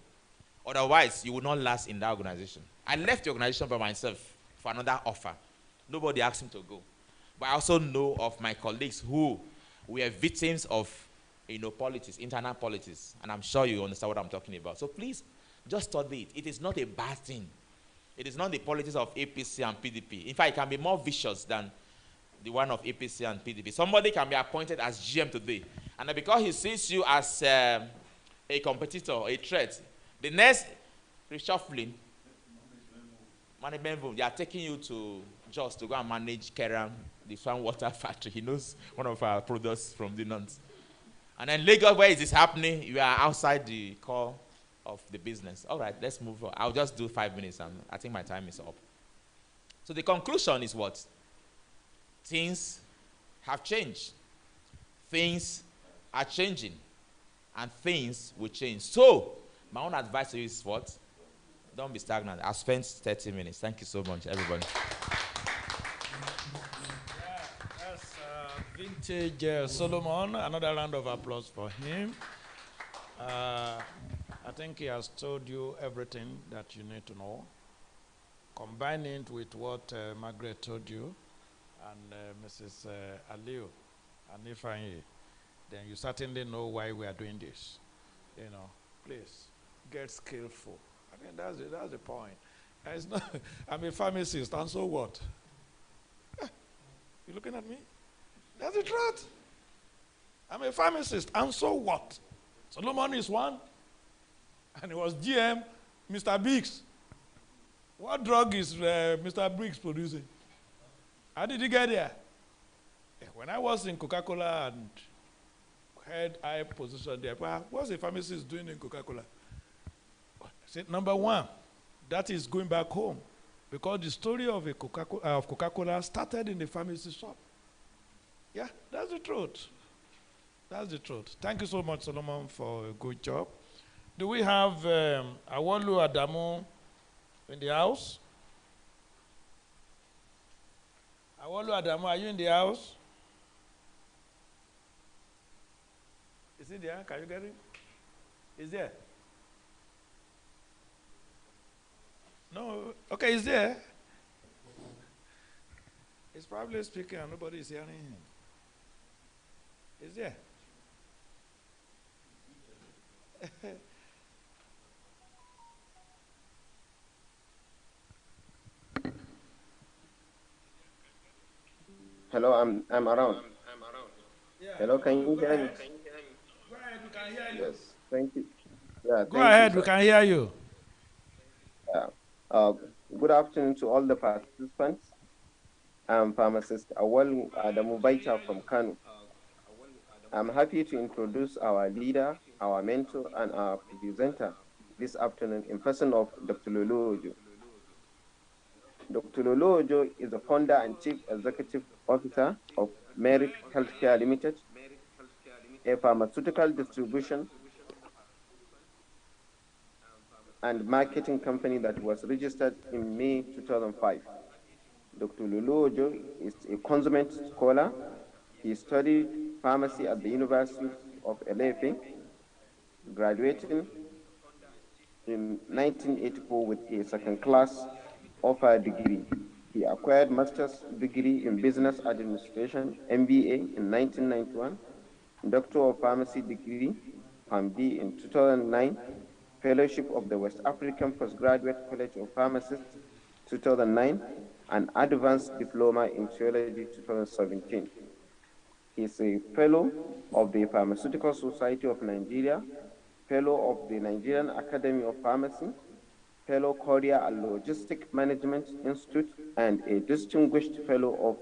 Otherwise, you will not last in that organization. I left the organization by myself for another offer. Nobody asked me to go. But I also know of my colleagues who were victims of, politics, internal politics. And I'm sure you understand what I'm talking about. So please, just study it. It is not a bad thing. It is not the politics of APC and PDP. In fact, it can be more vicious than the one of APC and PDP. Somebody can be appointed as GM today. And because he sees you as a competitor, a threat, the next reshuffling, management, they are taking you to Jos to go and manage Keram, the Swan Water Factory. He knows one of our products from the north. And then Lagos, where is this happening? You are outside the core of the business. All right, let's move on. I'll just do 5 minutes, and I think my time is up. So the conclusion is what? Things have changed. Things are changing. And things will change. So, my own advice to you is what? Don't be stagnant. I've spent 30 minutes. Thank you so much, everybody. Yeah, that's vintage Solomon. Another round of applause for him. I think he has told you everything that you need to know. Combine it with what Margaret told you and Mrs. Aliu and Ifeanyi, then you certainly know why we are doing this. Please get skillful. I mean, that's the point. It's not, I'm a pharmacist, and so what? You looking at me? That's the truth. I'm a pharmacist, and so what? Solomon is one, and it was GM, Mr. Biggs. What drug is Mr. Biggs producing? How did he get there? When I was in Coca-Cola and had high position there, what's a pharmacist doing in Coca-Cola? I said, number one, that is going back home, because the story of Coca-Cola started in the pharmacy shop. Yeah, that's the truth. That's the truth. Thank you so much, Solomon, for a good job. Do we have Awolu Adamu in the house? Awolu Adamu, are you in the house? Is he there? Can you get him? Is there? No. Okay, he's there. He's probably speaking and nobody is hearing him. Is there? Hello, I'm around. Yeah. Hello, can you hear me? Go ahead, we can hear you. Yes, thank you. Yeah, Go ahead, we can hear you. Yeah. Good afternoon to all the participants. I'm pharmacist Awal Adamu Baita from Kano. I'm happy to introduce our leader, our mentor, and our presenter this afternoon in person of Dr. Lolo Ojo. Dr. Lolo Ojo is the founder and chief executive officer of Merit Healthcare Limited, a pharmaceutical distribution and marketing company that was registered in May 2005. Dr. Lolo Ojo is a consummate scholar. He studied pharmacy at the University of LFA, graduating in 1984 with a second-class offer degree. He acquired master's degree in business administration, MBA, in 1991, Doctor of Pharmacy degree, PharmD, in 2009, Fellowship of the West African Postgraduate College of Pharmacists, 2009, and Advanced Diploma in Theology, 2017. He is a Fellow of the Pharmaceutical Society of Nigeria, Fellow of the Nigerian Academy of Pharmacy, Fellow Courier and Logistic Management Institute, and a Distinguished Fellow of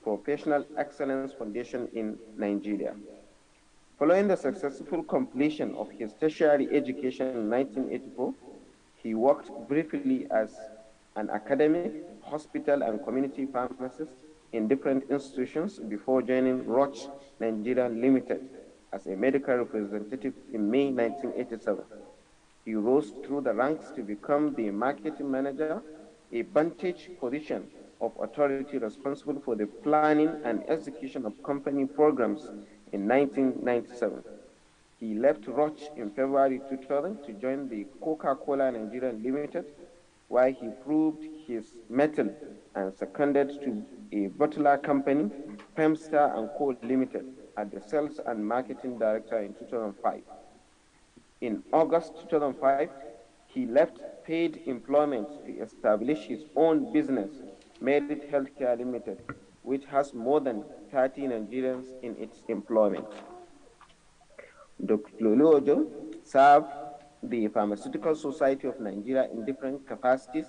Professional Excellence Foundation in Nigeria. Following the successful completion of his tertiary education in 1984, he worked briefly as an academic, hospital, and community pharmacist in different institutions before joining Roche Nigeria Limited as a medical representative in May 1987. He rose through the ranks to become the marketing manager, a vantage position of authority responsible for the planning and execution of company programs in 1997. He left Roche in February 2000 to join the Coca-Cola Nigeria Limited, where he proved his mettle and seconded to a bottler company, Femstar & Co. Limited, as the sales and marketing director in 2005. In August 2005, he left paid employment to establish his own business, Merit Healthcare Limited, which has more than 30 Nigerians in its employment. Dr. Lolojo served the Pharmaceutical Society of Nigeria in different capacities,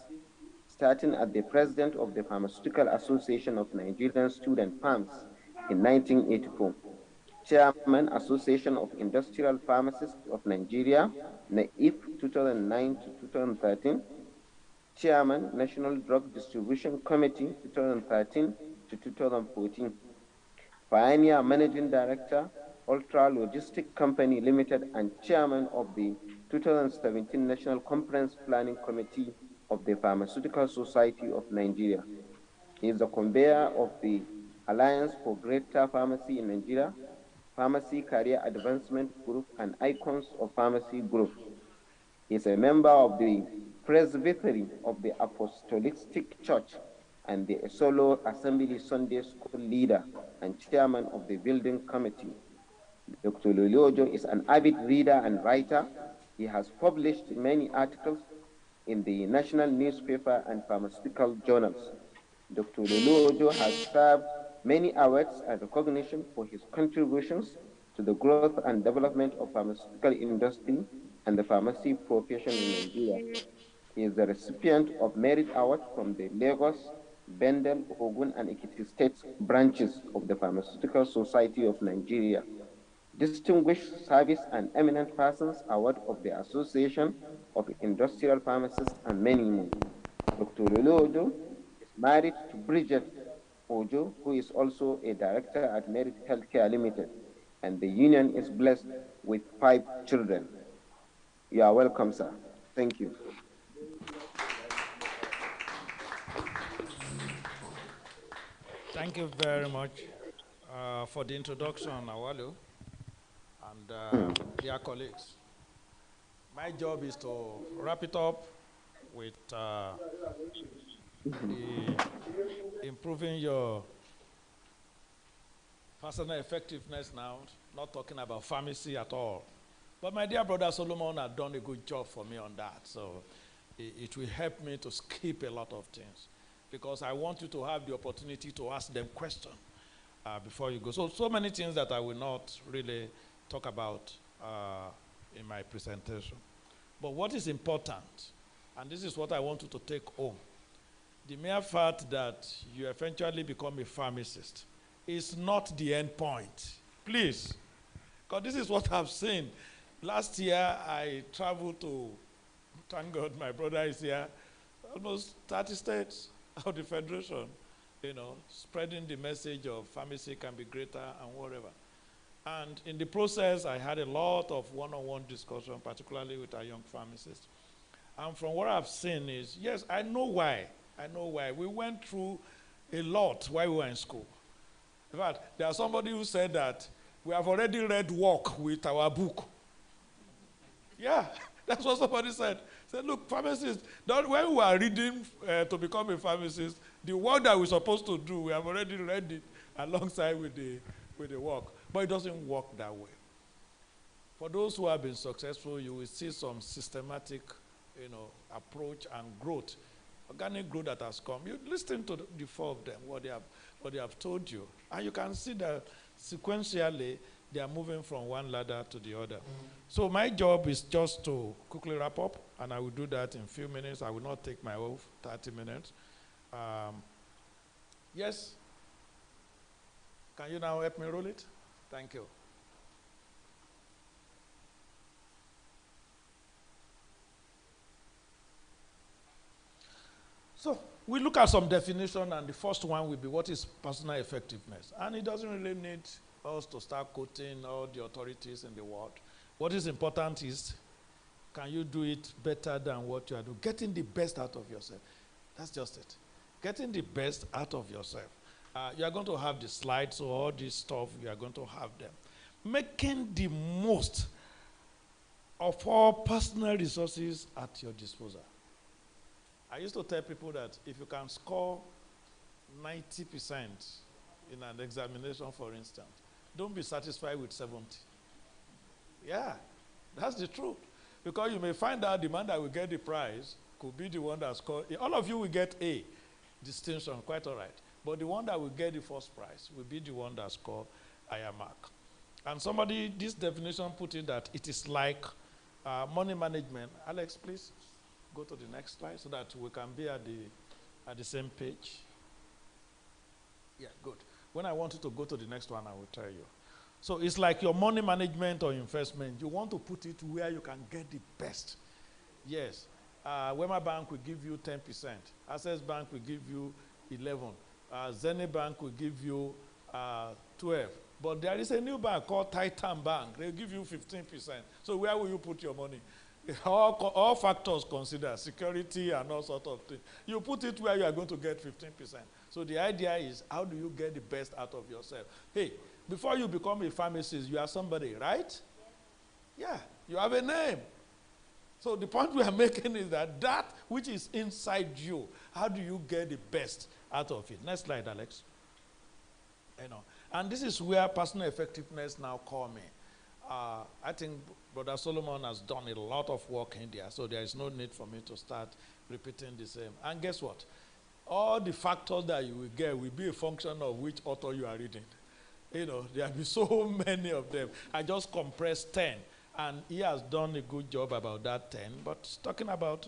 starting as the president of the Pharmaceutical Association of Nigerian Student Farms in 1984, chairman Association of Industrial Pharmacists of Nigeria, NAIP 2009 to 2013, chairman National Drug Distribution Committee 2013 to 2014, pioneer managing director, Ultra Logistic Company Limited, and chairman of the 2017 National Conference Planning Committee of the Pharmaceutical Society of Nigeria. He is the convener of the Alliance for Greater Pharmacy in Nigeria, Pharmacy Career Advancement Group, and Icons of Pharmacy Group. He is a member of the Presbytery of the Apostolic Church and the Isolo Assembly Sunday School leader and chairman of the Building Committee. Dr. Lolojo is an avid reader and writer. He has published many articles in the national newspaper and pharmaceutical journals. Dr. Lolojo has served many awards and recognition for his contributions to the growth and development of pharmaceutical industry and the pharmacy profession in Nigeria. He is the recipient of merit awards from the Lagos, Bendel, Ogun, and Ekiti State branches of the Pharmaceutical Society of Nigeria. Distinguished Service and Eminent Persons Award of the Association of Industrial Pharmacists, and many more. Dr. Lolojo is married to Bridget Ojo, who is also a director at Merit Healthcare Limited, and the union is blessed with 5 children. You are welcome, sir. Thank you. Thank you very much for the introduction, Awalu, and dear colleagues. My job is to wrap it up with improving your personal effectiveness now, not talking about pharmacy at all. But my dear brother Solomon has done a good job for me on that, so it will help me to skip a lot of things, because I want you to have the opportunity to ask them questions before you go. So many things that I will not really talk about in my presentation. But what is important, and this is what I want you to take home, the mere fact that you eventually become a pharmacist is not the end point. Please, because this is what I've seen. Last year, I traveled to, thank God my brother is here, almost 30 states of the Federation, you know, spreading the message of pharmacy can be greater and whatever. And in the process, I had a lot of one-on-one discussion, particularly with our young pharmacists. And from what I've seen is, yes, I know why. I know why. We went through a lot while we were in school. In fact, there's somebody who said that we have already read work with our book. Yeah, that's what somebody said. Said, look, pharmacists, when we are reading to become a pharmacist, the work that we're supposed to do, we have already read it alongside with the work. But it doesn't work that way. For those who have been successful, you will see some systematic, you know, approach and growth, organic growth that has come. You listen to the 4 of them, what they have told you, and you can see that sequentially they are moving from one ladder to the other. So my job is just to quickly wrap up, and I will do that in a few minutes. I will not take my whole 30 minutes. Yes? Can you now help me roll it? Thank you. So we look at some definition, and the first one will be what is personal effectiveness. And it doesn't really need us to start quoting all the authorities in the world. What is important is, can you do it better than what you are doing? Getting the best out of yourself. That's just it. Getting the best out of yourself. You are going to have the slides, so all this stuff, you are going to have them. Making the most of all personal resources at your disposal. I used to tell people that if you can score 90% in an examination, for instance, don't be satisfied with 70. Yeah, that's the truth. Because you may find out the man that will get the prize could be the one that scored. All of you will get A distinction, quite all right. But the one that will get the first prize will be the one that scored higher mark. And somebody, this definition put it that it is like money management. Alex, please go to the next slide so that we can be at the same page. Yeah, good. When I want you to go to the next one, I will tell you. So it's like your money management or investment. You want to put it where you can get the best. Yes. Wema Bank will give you 10%. Access Bank will give you 11%. Zenith Bank will give you 12%. But there is a new bank called Titan Bank. They'll give you 15%. So where will you put your money? All factors considered, security and all sorts of things. You put it where you are going to get 15%. So the idea is, how do you get the best out of yourself? Hey, before you become a pharmacist, you are somebody, right? Yeah, you have a name. So the point we are making is that which is inside you, how do you get the best out of it? Next slide, Alex. And this is where personal effectiveness now comes in. I think Brother Solomon has done a lot of work in there, so there is no need for me to start repeating the same. And guess what? All the factors that you will get will be a function of which author you are reading. There will be so many of them. I just compressed 10, and he has done a good job about that 10. But talking about,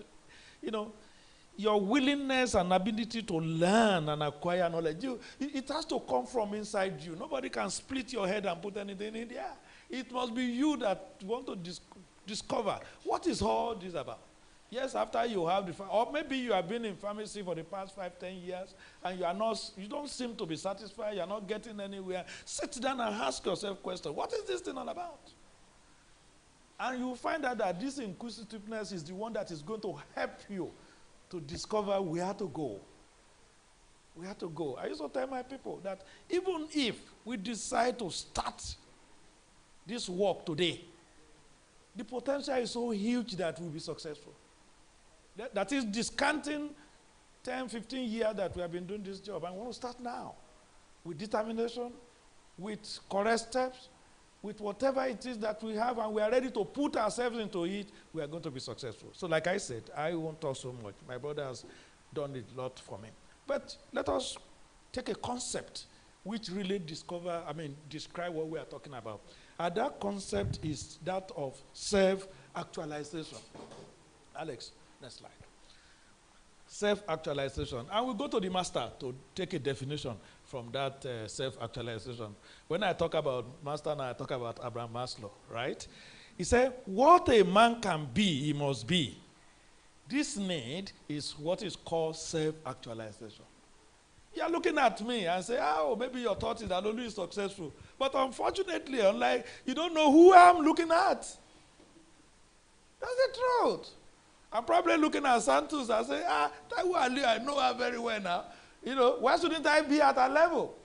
your willingness and ability to learn and acquire knowledge, it has to come from inside you. Nobody can split your head and put anything in there. It must be you that want to discover what is all this about. Yes, after you have or maybe you have been in pharmacy for the past 5-10 years and you don't seem to be satisfied, you're not getting anywhere. Sit down and ask yourself questions. What is this thing all about? And you will find out that this inquisitiveness is the one that is going to help you to discover where to go. Where to go. I used to tell my people that even if we decide to start this work today, the potential is so huge that we'll be successful. That is discounting 10, 15 years that we have been doing this job. And we want to start now with determination, with correct steps, with whatever it is that we have, and we are ready to put ourselves into it, we are going to be successful. So like I said, I won't talk so much. My brother has done a lot for me. But let us take a concept which really describe what we are talking about. And that concept is that of self-actualization. Alex, next slide. Self-actualization. And we'll go to the master to take a definition from that self-actualization. When I talk about master, now I talk about Abraham Maslow, right? He said, what a man can be, he must be. This need is what is called self-actualization. You are looking at me and say, maybe your thought is that Lulu is successful. But unfortunately, you don't know who I'm looking at. That's the truth. I'm probably looking at Santos and say, Taiwo Ali, I know her very well now. Why shouldn't I be at her level?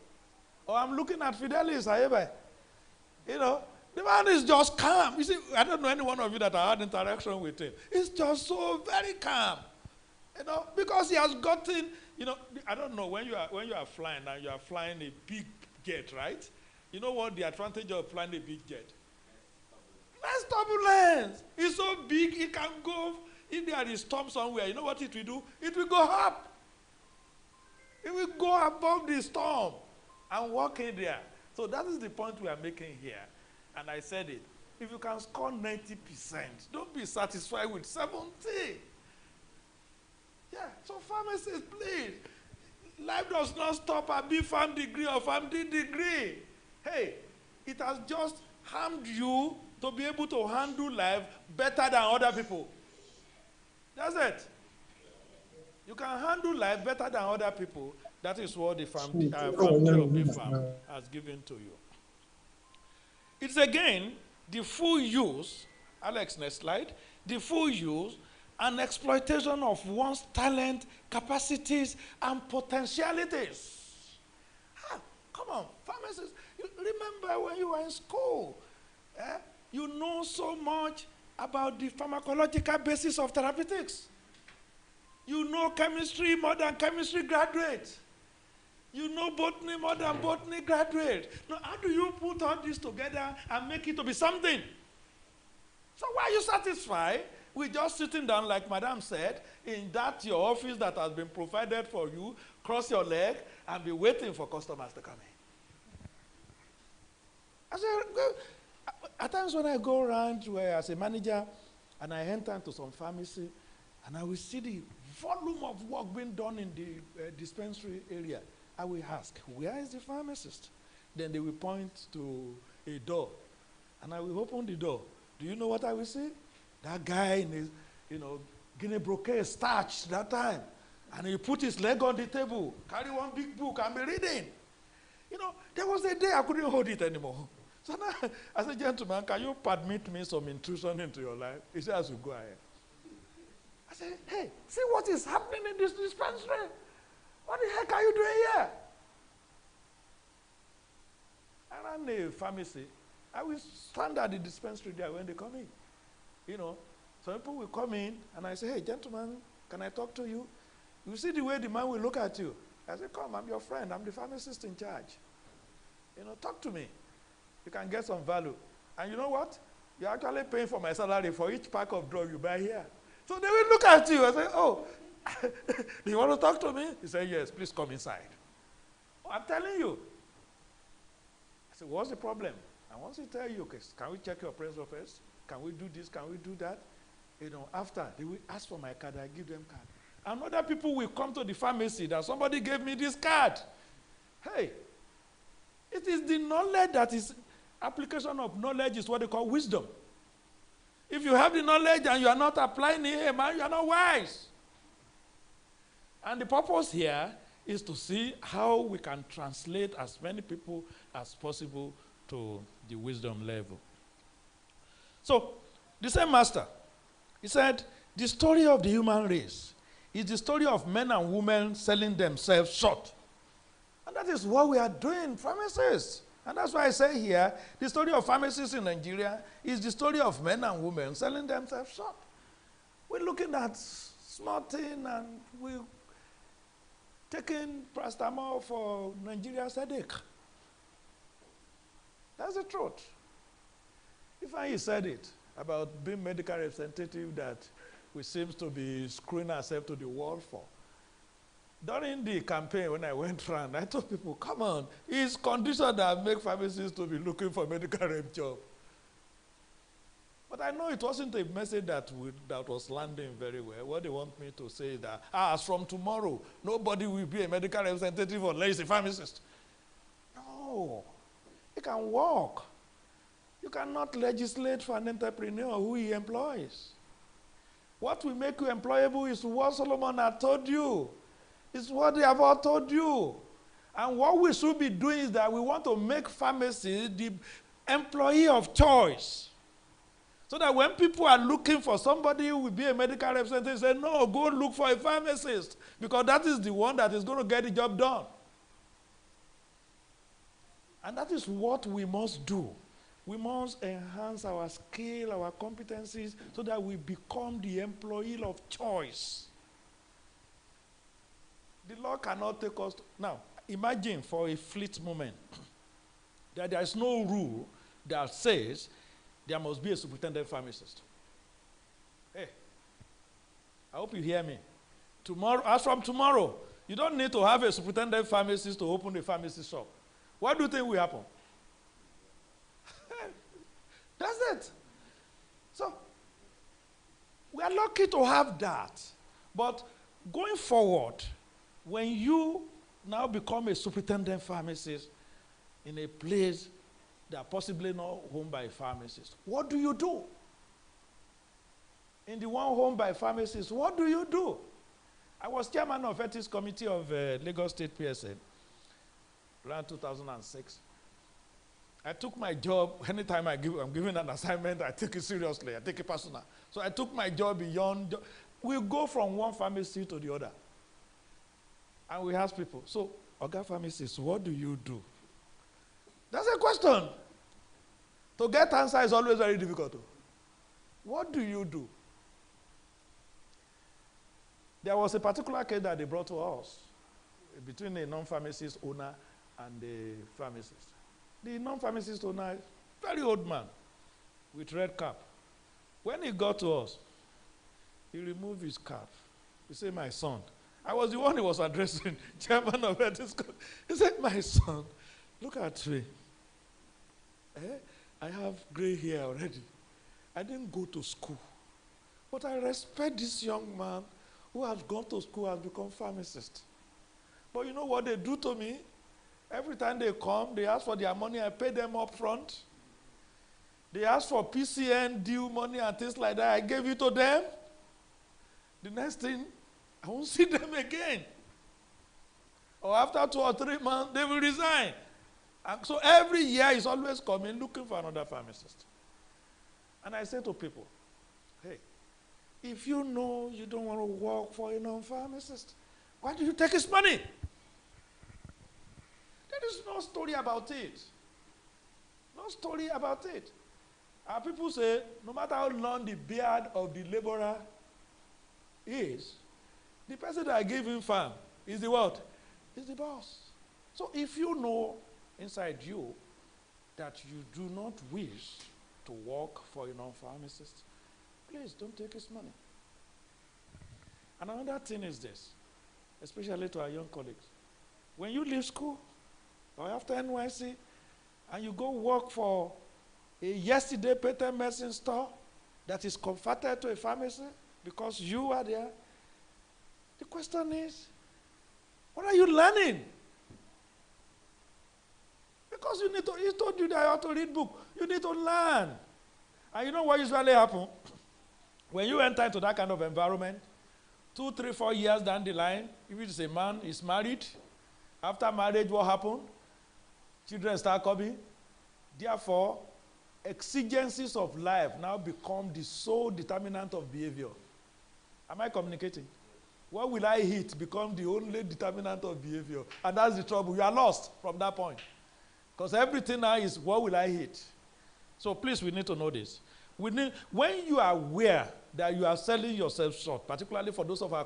Or I'm looking at Fidelis Ayebe. The man is just calm. You see, I don't know any one of you that I had interaction with him. He's just so very calm. Because he has gotten, I don't know, when you are flying and you are flying a big jet, right? You know what the advantage of flying a big jet? Less turbulence. It's so big, it can go, if there is storm somewhere, you know what it will do? It will go up. It will go above the storm and walk in there. So that is the point we are making here. And I said it. If you can score 90%, don't be satisfied with 70. Yeah, so pharmacists, please. Life does not stop at B.Pharm degree or PharmD degree. Hey, it has just harmed you to be able to handle life better than other people. That's it. You can handle life better than other people. That is what the PharmD of B.Pharm has given to you. It's again the full use, Alex, next slide, the full use and exploitation of one's talent, capacities, and potentialities. Ah, come on, pharmacists, you remember when you were in school, you know so much about the pharmacological basis of therapeutics. You know chemistry more than chemistry graduate. You know botany more than botany graduate. Now, how do you put all this together and make it to be something? So why are you satisfied with just sitting down, like Madam said, in that your office that has been provided for you, cross your leg, and be waiting for customers to come in? I said, at times when I go around where as a manager and I enter into some pharmacy and I will see the volume of work being done in the dispensary area, I will ask, where is the pharmacist? Then they will point to a door and I will open the door. Do you know what I will see? That guy in his, Guinea brocade starch that time. And he put his leg on the table, carry one big book and be reading. There was a day I couldn't hold it anymore. So now, I said, gentleman, can you permit me some intrusion into your life? He said, as you go ahead. I said, hey, see what is happening in this dispensary? What the heck are you doing here? I ran a pharmacy. I will stand at the dispensary there when they come in. Some people will come in and I say, hey, gentleman, can I talk to you? You see the way the man will look at you. I say, come, I'm your friend. I'm the pharmacist in charge. Talk to me. You can get some value. And you know what? You're actually paying for my salary for each pack of drug you buy here. So they will look at you and say, oh, do you want to talk to me? He said, yes, please come inside. Oh, I'm telling you. I said, what's the problem? And once he tell you, okay, can we check your pressure first? Can we do this? Can we do that? After, they will ask for my card. I give them card. And other people will come to the pharmacy that somebody gave me this card. Hey, it is the knowledge that is, application of knowledge is what they call wisdom. If you have the knowledge and you are not applying it, man, you are not wise. And the purpose here is to see how we can translate as many people as possible to the wisdom level. So, the same master, he said, the story of the human race is the story of men and women selling themselves short. And that is what we are doing, pharmacists. And that's why I say here, the story of pharmacists in Nigeria is the story of men and women selling themselves short. We're looking at snorting and we're taking paracetamol for Nigeria's headache. That's the truth. If I said it about being medical representative that we seem to be screwing ourselves to the wall for. During the campaign, when I went around, I told people, come on, it's condition that make pharmacists to be looking for medical rep job. But I know it wasn't a message that was landing very well. What they want me to say is that, as from tomorrow, nobody will be a medical representative unless he's a pharmacist. No, it can work. You cannot legislate for an entrepreneur who he employs. What will make you employable is what Solomon had told you. It's what they have all told you. And what we should be doing is that we want to make pharmacy the employee of choice. So that when people are looking for somebody who will be a medical representative, say, no, go look for a pharmacist. Because that is the one that is going to get the job done. And that is what we must do. We must enhance our skill, our competencies, so that we become the employee of choice. The law cannot take us. Now, imagine for a fleet moment that there is no rule that says there must be a superintendent pharmacist. Hey, I hope you hear me. Tomorrow, as from tomorrow, you don't need to have a superintendent pharmacist to open a pharmacy shop. What do you think will happen? That's it. So, we are lucky to have that. But going forward, when you now become a superintendent pharmacist in a place that possibly not owned by a pharmacist, what do you do? In the one owned by pharmacists, what do you do? I was chairman of ethics committee of Lagos State PSN around 2006. I took my job, anytime I'm given an assignment, I take it seriously, I take it personal. So I took my job beyond, We go from one pharmacy to the other. And we ask people, so, Oga pharmacist, what do you do? That's a question. To get answer is always very difficult. What do you do? There was a particular case that they brought to us between a non-pharmacist owner and the pharmacist. The non-pharmacist owner, very old man with red cap. When he got to us, he removed his cap. He said, my son. I was the one he was addressing, chairman of this. He said, my son, look at me. I have gray hair already. I didn't go to school. But I respect this young man who has gone to school and become pharmacist. But you know what they do to me? Every time they come, they ask for their money, I pay them up front. They ask for PCN due money and things like that. I gave it to them. The next thing, I won't see them again. Or after 2 or 3 months, they will resign. And so every year he's always coming looking for another pharmacist. And I say to people, hey, if you know you don't want to work for a non-pharmacist, why do you take his money? There is no story about it. No story about it. And people say, no matter how long the beard of the laborer is, the person that gave him farm is the what? Is the boss. So if you know inside you that you do not wish to work for a non-pharmacist, please don't take his money. And another thing is this, especially to our young colleagues. When you leave school or after NYC and you go work for a yesterday patent medicine store that is converted to a pharmacy because you are there, the question is, what are you learning? Because you need to, he told you that you have to read book. You need to learn. And you know what usually happens? When you enter into that kind of environment, 2, 3, 4 years down the line, if it's a man is married, after marriage, what happened? Children start coming. Therefore, exigencies of life now become the sole determinant of behavior. Am I communicating? What will I eat become the only determinant of behavior. And that's the trouble. You are lost from that point. Because everything now is, what will I eat? So please, we need to know this. We need, when you are aware that you are selling yourself short, particularly for those of our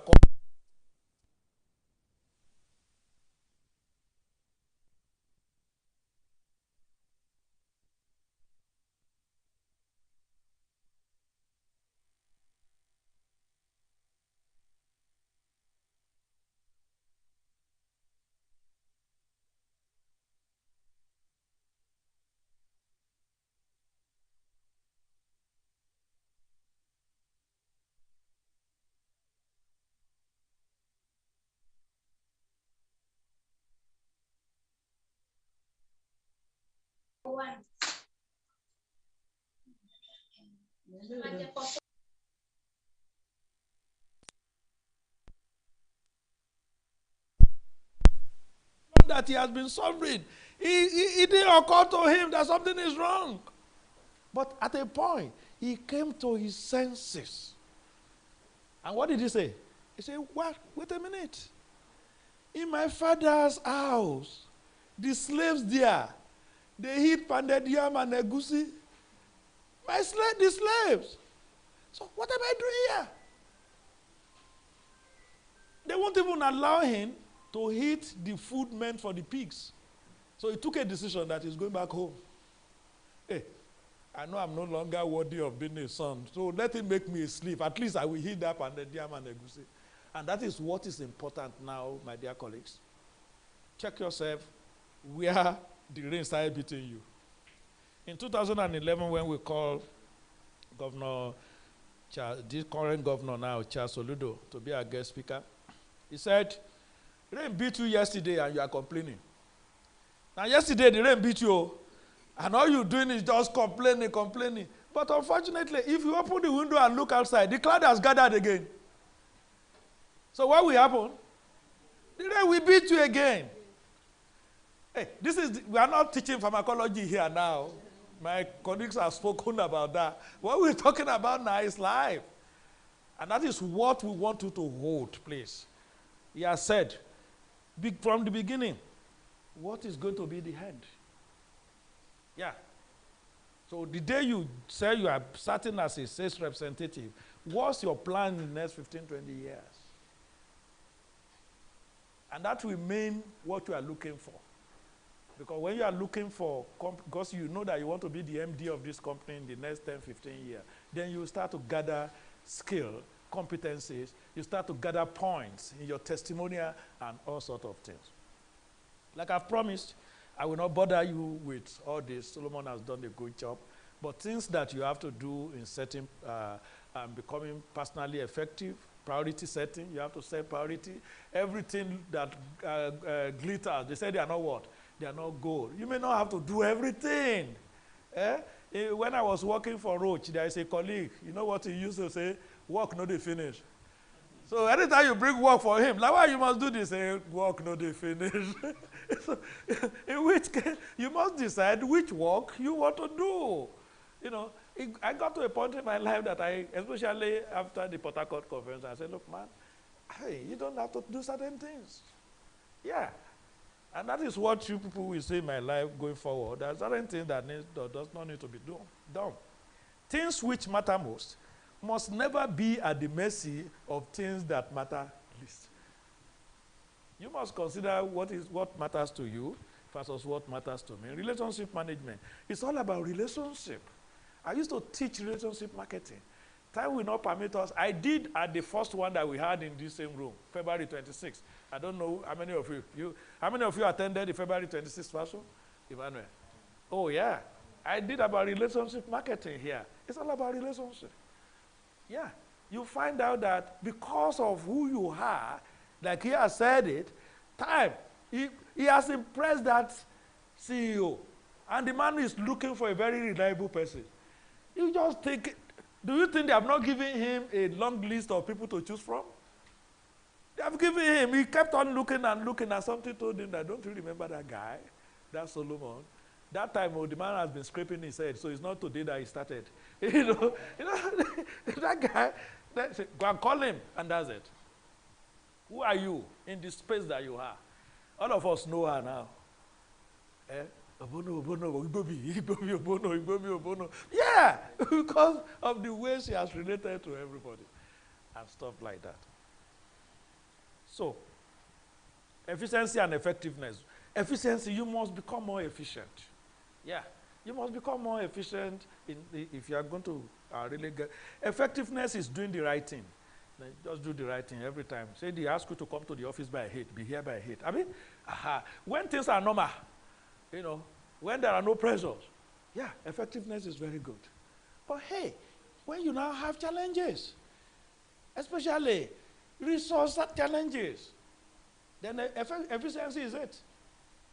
that he has been suffering. It didn't occur to him that something is wrong. But at a point, he came to his senses. And what did he say? He said, what? Wait a minute. In my father's house, the slaves there, they eat pounded yam and egusi. The slaves. So what am I doing here? They won't even allow him to eat the food meant for the pigs. So he took a decision that he's going back home. Hey, I know I'm no longer worthy of being a son, so let him make me a slave. At least I will eat that pounded yam and egusi. And that is what is important now, my dear colleagues. Check yourself where the rain started beating you. In 2011, when we called the current governor now, Charles Soludo, to be our guest speaker, he said, rain beat you yesterday and you are complaining. Now yesterday the rain beat you and all you're doing is just complaining. But unfortunately, if you open the window and look outside, the cloud has gathered again. So what will happen? The rain will beat you again. Hey, we are not teaching pharmacology here now. My colleagues have spoken about that. What we're talking about now is life. And that is what we want you to hold, please. He has said, from the beginning, what is going to be the end? Yeah. So the day you say you are starting as a sales representative, what's your plan in the next 15, 20 years? And that will mean what you are looking for. Because when you are looking for, because you know that you want to be the MD of this company in the next 10, 15 years, then you start to gather skill, competencies, you start to gather points in your testimonial and all sorts of things. Like I've promised, I will not bother you with all this. Solomon has done a good job. But things that you have to do in setting, becoming personally effective, priority setting, you have to set priority. Everything that glitters, they say they are not what? They are not gold. You may not have to do everything. When I was working for Roach, there is a colleague, you know what he used to say? Work, no, they finish. So anytime you bring work for him, like, why you must do this? Say, work, no, they finish. So, in which case, you must decide which work you want to do. You know, I got to a point in my life that especially after the Port Harcourt conference, I said, look, man, hey, you don't have to do certain things. Yeah. And that is what you people will see in my life going forward. There are certain things that does not need to be done. Things which matter most must never be at the mercy of things that matter least. You must consider what matters to you versus what matters to me. Relationship management, it's all about relationship. I used to teach relationship marketing. Time will not permit us. I did at the first one that we had in this same room, February 26th. I don't know how many of how many of you attended the February 26th version? Emmanuel. Oh, yeah. I did about relationship marketing here. It's all about relationship. Yeah. You find out that because of who you are, like he has said it, he has impressed that CEO. And the man is looking for a very reliable person. You just think, do you think they have not given him a long list of people to choose from? They have given him, he kept on looking and looking, and something told him that, don't you remember that guy, that Solomon? That time, the man has been scraping his head, so it's not today that he started. you know that guy, go and call him, and that's it. Who are you in the space that you are? All of us know her now. Yeah, because of the way she has related to everybody and stuff like that. So, efficiency and effectiveness. Efficiency, you must become more efficient. Yeah, you must become more efficient if you are going to really get. Effectiveness is doing the right thing. Just do the right thing every time. Say they ask you to come to the office by 8, be here by 8. I mean, when things are normal, when there are no pressures, yeah, effectiveness is very good. But hey, when you now have challenges, especially resource challenges, then efficiency is it.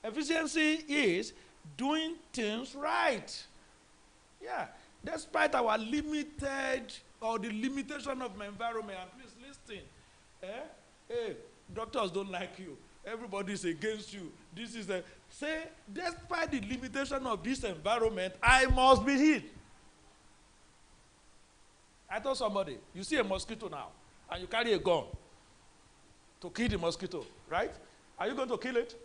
Efficiency is doing things right. Yeah, despite our limited or the limitation of my environment, and please listen. Hey, doctors don't like you. Everybody is against you. This is say, despite the limitation of this environment, I must be hit. I told somebody, you see a mosquito now, and you carry a gun to kill the mosquito, right? Are you going to kill it?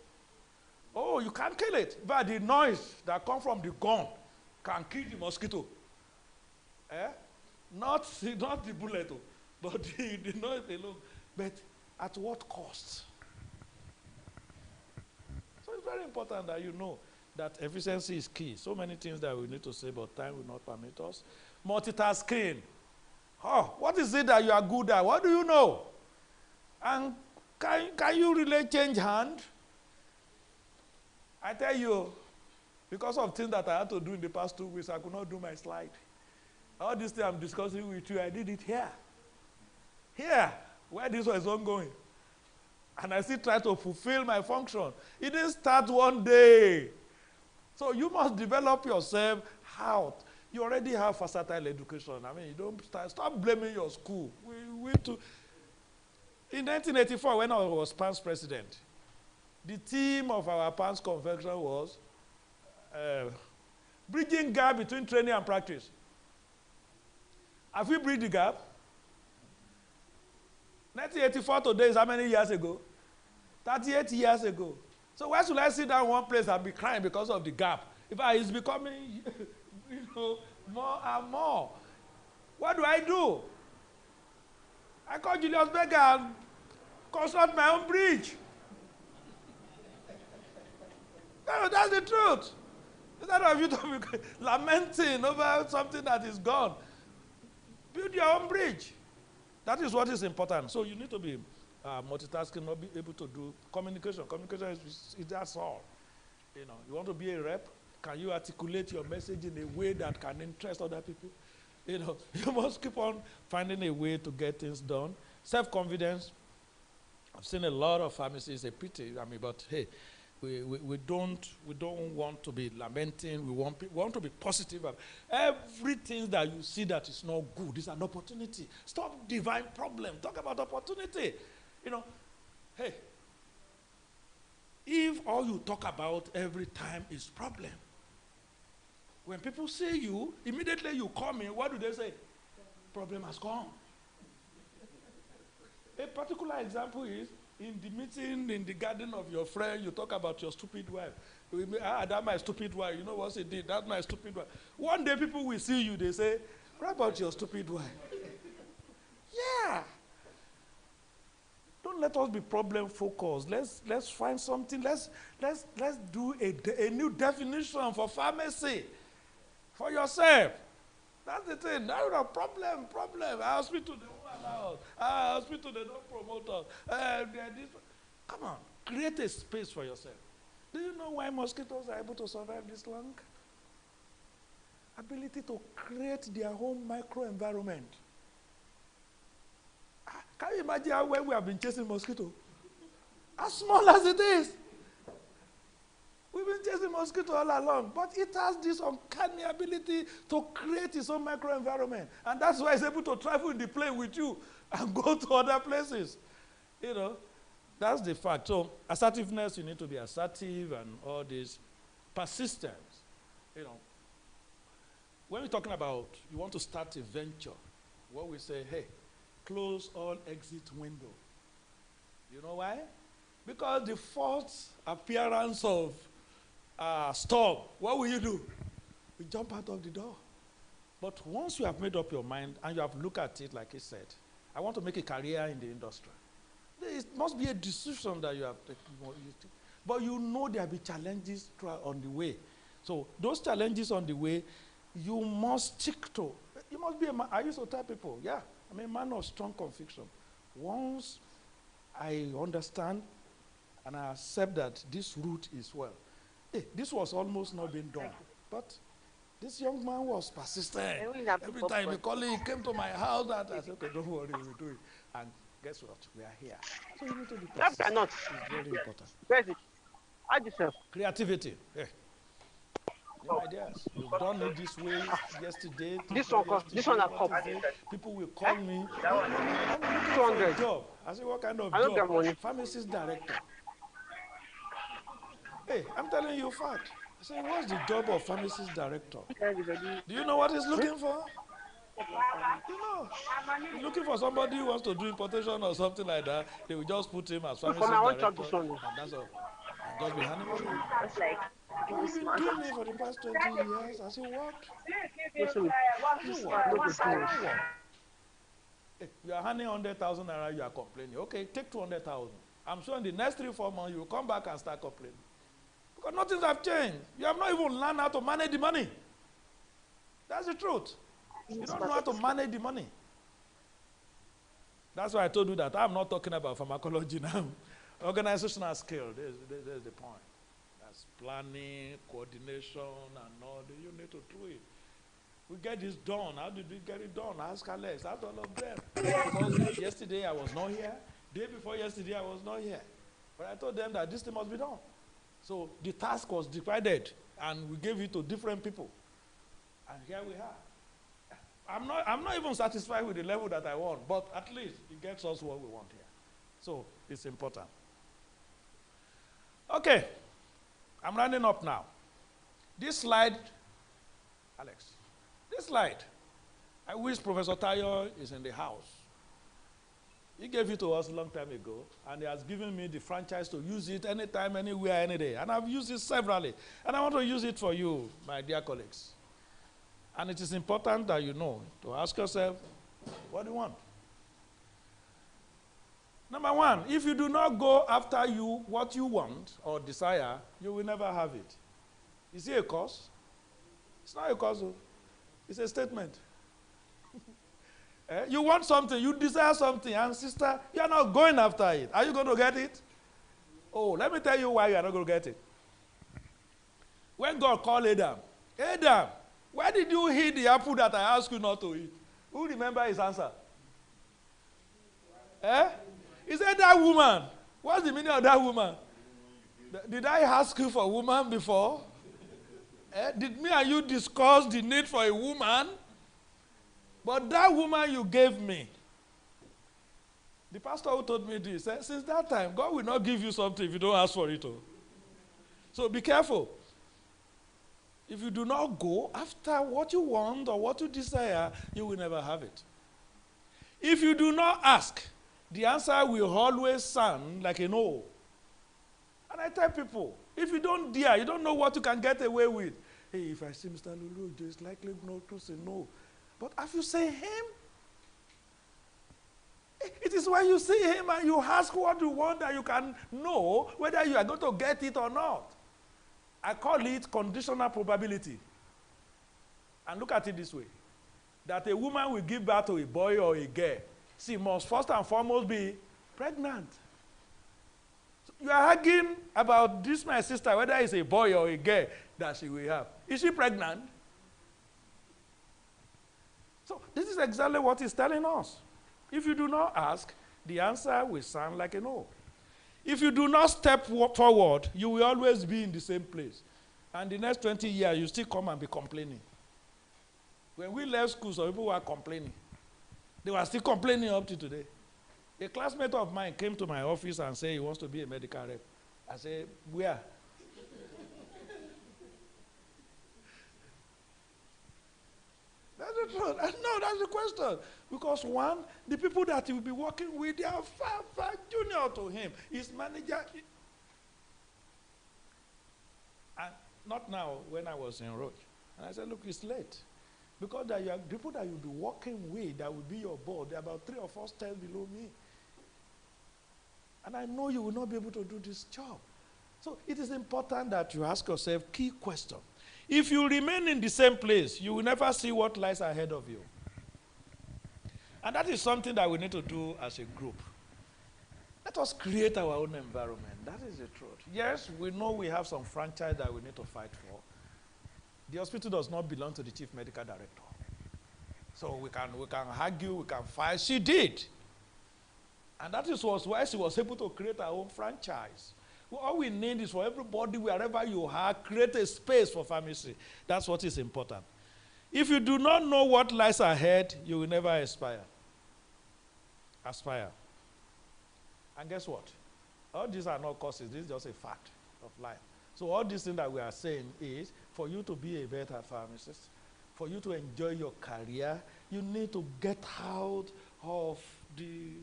Oh, you can't kill it. But the noise that comes from the gun can kill the mosquito. Not the bullet, but the noise alone. But at what cost? So it's very important that you know that efficiency is key. So many things that we need to say, but time will not permit us. Multitasking. Oh, what is it that you are good at? What do you know? And can you really change hand? I tell you, because of things that I had to do in the past 2 weeks, I could not do my slide. All this thing I'm discussing with you, I did it here. Here, where this was ongoing. And I still try to fulfill my function. It didn't start one day. So you must develop yourself out. You already have versatile education. I mean, you don't stop blaming your school. In 1984, when I was PAN's president, the theme of our PAN's convention was bridging gap between training and practice. Have we bridged the gap? 1984 today is how many years ago? 38 years ago. So why should I sit down one place and be crying because of the gap? If I is becoming, more and more. What do? I call Julius Berger and construct my own bridge. No, that's the truth. Instead of you to be lamenting over something that is gone, build your own bridge. That is what is important. So you need to be multitasking, not be able to do communication. Communication is that's all. You want to be a rep. Can you articulate your message in a way that can interest other people? You must keep on finding a way to get things done. Self-confidence. I've seen a lot of pharmacists. It's a pity. But hey, we don't want to be lamenting. We want to be positive. Everything that you see that is not good is an opportunity. Stop divine problem. Talk about opportunity. Hey, if all you talk about every time is problem, when people see you, immediately you come in, what do they say? Problem has come. A particular example is, in the meeting in the garden of your friend, you talk about your stupid wife. That's my stupid wife. You know what she did? That's my stupid wife. One day people will see you, they say, what about your stupid wife? Yeah. Don't let us be problem focused. Let's find something. Let's do a new definition for pharmacy for yourself. That's the thing. Now no problem. Hospital they won't allow us. Hospital they don't promote us. Come on, create a space for yourself. Do you know why mosquitoes are able to survive this long? Ability to create their own microenvironment. Can you imagine how well we have been chasing mosquito? As small as it is. We've been chasing mosquito all along, but it has this uncanny ability to create its own microenvironment. And that's why it's able to travel in the plane with you and go to other places. That's the fact. So assertiveness, you need to be assertive and all this. Persistence. When we're talking about you want to start a venture, what we say, hey, close all exit window. You know why? Because the first appearance of storm, what will you do? You jump out of the door. But once you have made up your mind and you have looked at it, like he said, I want to make a career in the industry. There must be a decision that you have taken. But you know there will be challenges on the way. So those challenges on the way, you must stick to. You must be a man. I used to tell people, yeah, I'm a man of strong conviction. Once I understand and I accept that this route is well. Hey, this was almost not being done. But this young man was persistent. Every time he called, he came to my house. And I said, okay, don't worry, we'll do it. And guess what? We are here. So you need to be persistent. It's very important. Where is it? Add yourself. Creativity. Yeah. New ideas. You've done it this way yesterday. This one I cop. People will call me. 200 job. I say, what kind of I don't job? get money. Pharmacist director. Hey, I'm telling you a fact. I say, what's the job of pharmacist director? Do you know what he's looking for? You know, he's looking for somebody who wants to do importation or something like that. They will just put him as pharmacist director. And that's all. And just be handing money. You've been doing it for the past 20 years. I say, what? Hey, you are handing 100,000 naira, you are complaining. Okay, take 200,000. I'm sure in the next 3-4 months, you will come back and start complaining. Because nothing has changed. You have not even learned how to manage the money. That's the truth. You don't know how to manage the money. That's why I told you that I'm not talking about pharmacology now. Organizational skill, there's the point. That's planning, coordination, and all that. You need to do it. We get this done. How did we get it done? Ask Alex, ask all of them. Because yesterday I was not here. Day before yesterday I was not here. But I told them that this thing must be done. So the task was divided, and we gave it to different people. And here we are. I'm not even satisfied with the level that I want, but at least it gets us what we want here. So it's important. Okay. I'm rounding up now. This slide, Alex, this slide, I wish Professor Tayo is in the house. He gave it to us a long time ago, and he has given me the franchise to use it anytime, anywhere, any day. And I've used it severally. And I want to use it for you, my dear colleagues. And it is important that you know to ask yourself, what do you want? Number one, if you do not go after what you want or desire, you will never have it. Is it a cause? It's not a cause. It's a statement. You want something, you desire something, and sister, you are not going after it. Are you going to get it? Oh, let me tell you why you are not going to get it. When God called Adam, Adam, why did you eat the apple that I asked you not to eat? Who remember his answer? He said, that woman. What's the meaning of that woman? Did I ask you for a woman before? Did me and you discuss the need for a woman? But that woman you gave me. The pastor who told me this said, since that time, God will not give you something if you don't ask for it. So be careful. If you do not go after what you want or what you desire, you will never have it. If you do not ask, the answer will always sound like a no. And I tell people, if you don't dare, you don't know what you can get away with. Hey, if I see Mr. Lulu, it's likely not to say no. But if you say him, it is when you see him and you ask what you want that you can know whether you are going to get it or not. I call it conditional probability. And look at it this way. That a woman will give birth to a boy or a girl. She must first and foremost be pregnant. So you are arguing about this, my sister, whether it's a boy or a girl that she will have. Is she pregnant? So this is exactly what he's telling us. If you do not ask, the answer will sound like a no. If you do not step forward, you will always be in the same place. And the next 20 years, you still come and be complaining. When we left school, some people were complaining. They were still complaining up to today. A classmate of mine came to my office and said he wants to be a medical rep. I said, where? That's the truth. No, that's the question. Because one, the people that he will be working with, they are far, far junior to him. His manager. And not now, when I was in Roche. And I said, look, it's late. Because there are people that you'll be working with that will be your board. There are about 3 or 4 steps below me. And I know you will not be able to do this job. So it is important that you ask yourself key questions. If you remain in the same place, you will never see what lies ahead of you. And that is something that we need to do as a group. Let us create our own environment. That is the truth. Yes, we know we have some franchise that we need to fight for. The hospital does not belong to the chief medical director. So we can argue, we can fight. She did. And that is why she was able to create her own franchise. Well, all we need is for everybody, wherever you are, create a space for pharmacy. That's what is important. If you do not know what lies ahead, you will never aspire. And guess what? All these are not causes. This is just a fact of life. So all these things that we are saying is, for you to be a better pharmacist, for you to enjoy your career, you need to get out of the,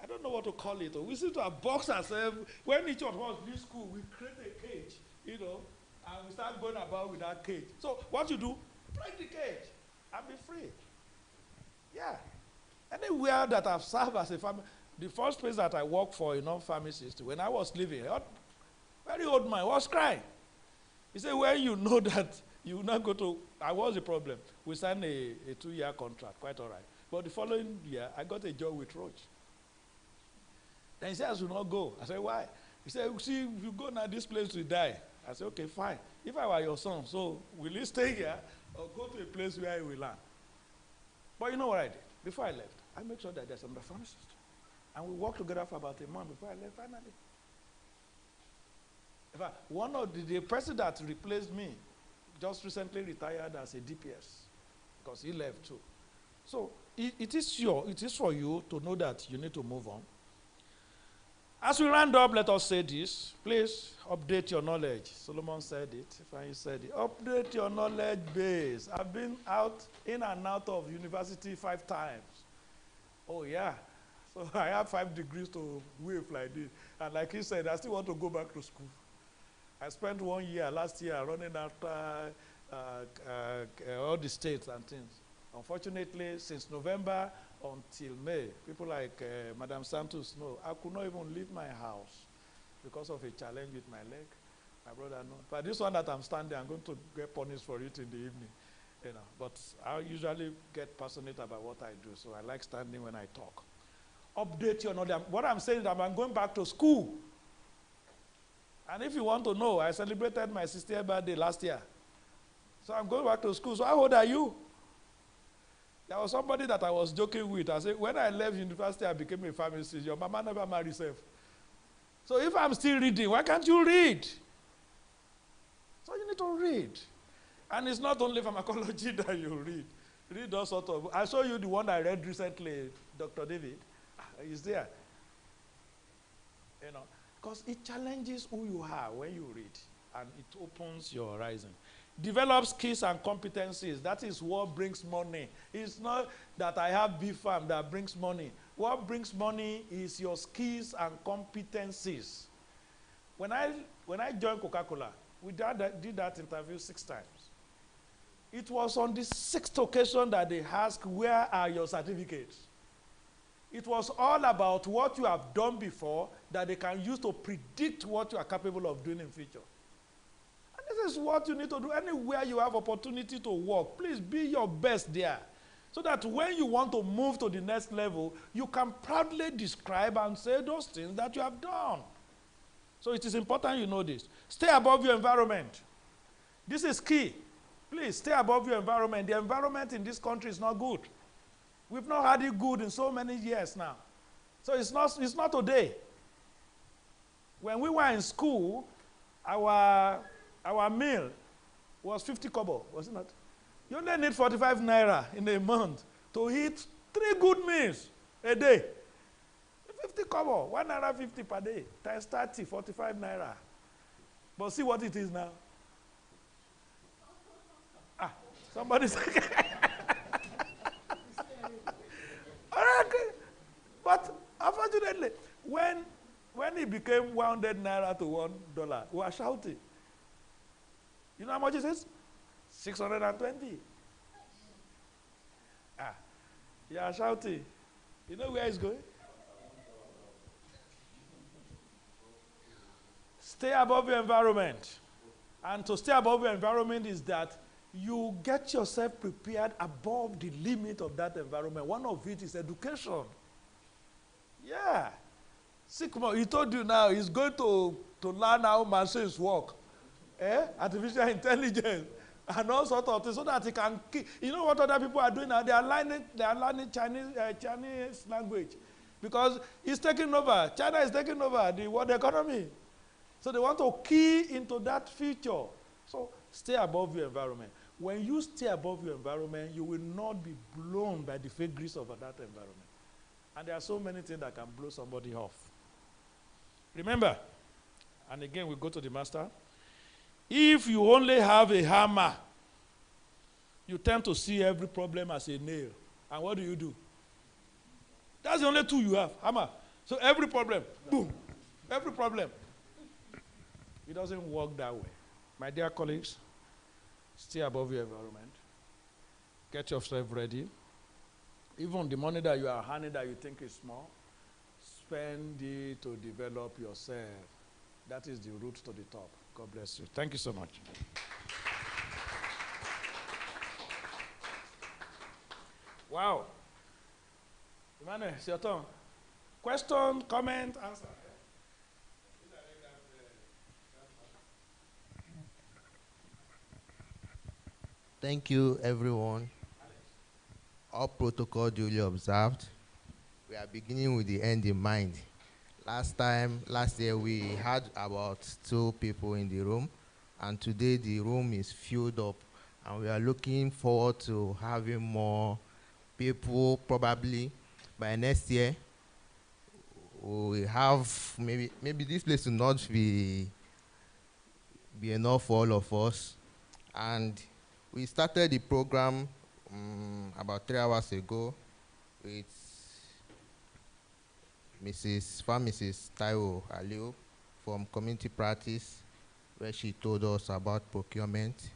I don't know what to call it. We seem to have boxed ourselves. When each of us leave school, we create a cage, and we start going about with that cage. So what you do, break the cage and be free. Yeah. Anywhere that I've served as a pharmacist, the first place that I worked for a non-pharmacist, when I was leaving, a very old man was crying. He said, when you know that you will not go to, I was the problem. We signed a 2-year contract, quite all right. But the following year, I got a job with Roche. Then he said, I should not go. I said, why? He said, see, if you go now, this place will die. I said, okay, fine. If I were your son, so will you stay here or go to a place where you will learn? But you know what I did? Before I left, I made sure that there's another pharmacist. And we worked together for about a month before I left finally. In fact, one of the person that replaced me just recently retired as a DPS because he left too. So it is for you to know that you need to move on. As we round up, let us say this. Please update your knowledge. Solomon said it. If I said it. Update your knowledge base. I've been in and out of university 5 times. Oh, yeah. So I have 5 degrees to wave like this. And like he said, I still want to go back to school. I spent 1 year last year running after all the states and things. Unfortunately, since November until May, people like Madam Santos know, I could not even leave my house because of a challenge with my leg. My brother knows. But this one that I'm standing, I'm going to get punished for it in the evening. You know, but I usually get passionate about what I do, so I like standing when I talk. Update your knowledge. What I'm saying is that I'm going back to school. And if you want to know, I celebrated my 60th birthday last year. So I'm going back to school. So how old are you? There was somebody that I was joking with. I said, when I left university, I became a pharmacist. Your mama never married herself. So if I'm still reading, why can't you read? So you need to read. And it's not only pharmacology that you read. Read all sorts of. I show you the one I read recently, Dr. David. He's there. You know, because it challenges who you are when you read, and it opens your horizon. Develop skills and competencies. That is what brings money. It's not that I have AGPHARM that brings money. What brings money is your skills and competencies. When I joined Coca-Cola, we did that interview 6 times. It was on the 6th occasion that they asked, where are your certificates? It was all about what you have done before that they can use to predict what you are capable of doing in future. And this is what you need to do. Anywhere you have opportunity to work, please be your best there. So that when you want to move to the next level, you can proudly describe and say those things that you have done. So it is important you know this. Stay above your environment. This is key. Please stay above your environment. The environment in this country is not good. We've not had it good in so many years now. So it's not today. When we were in school, our meal was 50 kobo, was it not? You only need 45 naira in a month to eat 3 good meals a day. 50 kobo, 1 naira 50 per day, times 30, 45 naira. But see what it is now. Somebody said, but unfortunately, when it became 100 naira to $1, we were shouting. You know how much it is? 620. You are shouting. You know where it's going? Stay above your environment. And to stay above your environment is that you get yourself prepared above the limit of that environment. One of it is education. Yeah. He told you now he's going to learn how machines work. Artificial intelligence and all sorts of things so that he can keep. You know what other people are doing now? They are learning Chinese language because it's taking over. China is taking over the world economy. So they want to key into that future. So stay above your environment. When you stay above your environment, you will not be blown by the vagaries of that environment. And there are so many things that can blow somebody off. Remember, and again we go to the master, if you only have a hammer, you tend to see every problem as a nail. And what do? That's the only tool you have, hammer. So every problem, boom, every problem. It doesn't work that way. My dear colleagues, stay above your environment. Get yourself ready. Even the money that you are earning that you think is small, spend it to develop yourself. That is the route to the top. God bless you. Thank you so much. Wow. Emmanuel, it's your turn. Question, comment, answer. Thank you, everyone. All protocol duly observed. We are beginning with the end in mind. Last year, we had about 2 people in the room, and today the room is filled up, and we are looking forward to having more people. Probably by next year, we have maybe this place will not be enough for all of us, and we started the program about 3 hours ago with Mrs. Taiwo Aliu from community practice, where she told us about procurement,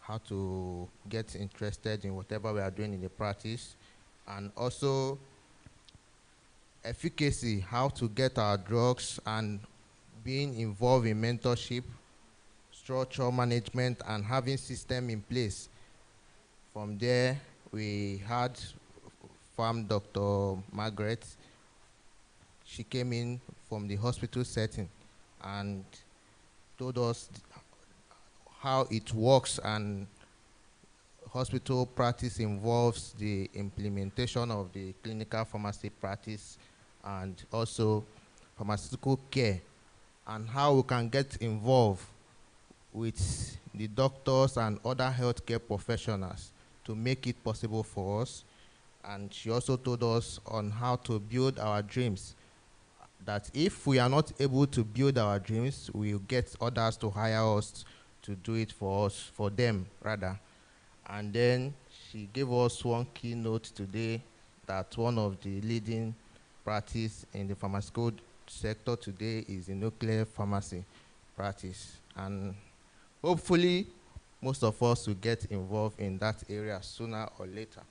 how to get interested in whatever we are doing in the practice, and also efficacy, how to get our drugs, and being involved in mentorship, structure management, and having system in place. From there, we had farm Dr. Margaret. She came in from the hospital setting and told us how it works, and hospital practice involves the implementation of the clinical pharmacy practice and also pharmaceutical care, and how we can get involved with the doctors and other healthcare professionals to make it possible for us. And she also told us on how to build our dreams, that if we are not able to build our dreams, we'll get others to hire us to do it for us, for them rather. And then she gave us one keynote today that one of the leading practice in the pharmaceutical sector today is the nuclear pharmacy practice. And hopefully, most of us will get involved in that area sooner or later.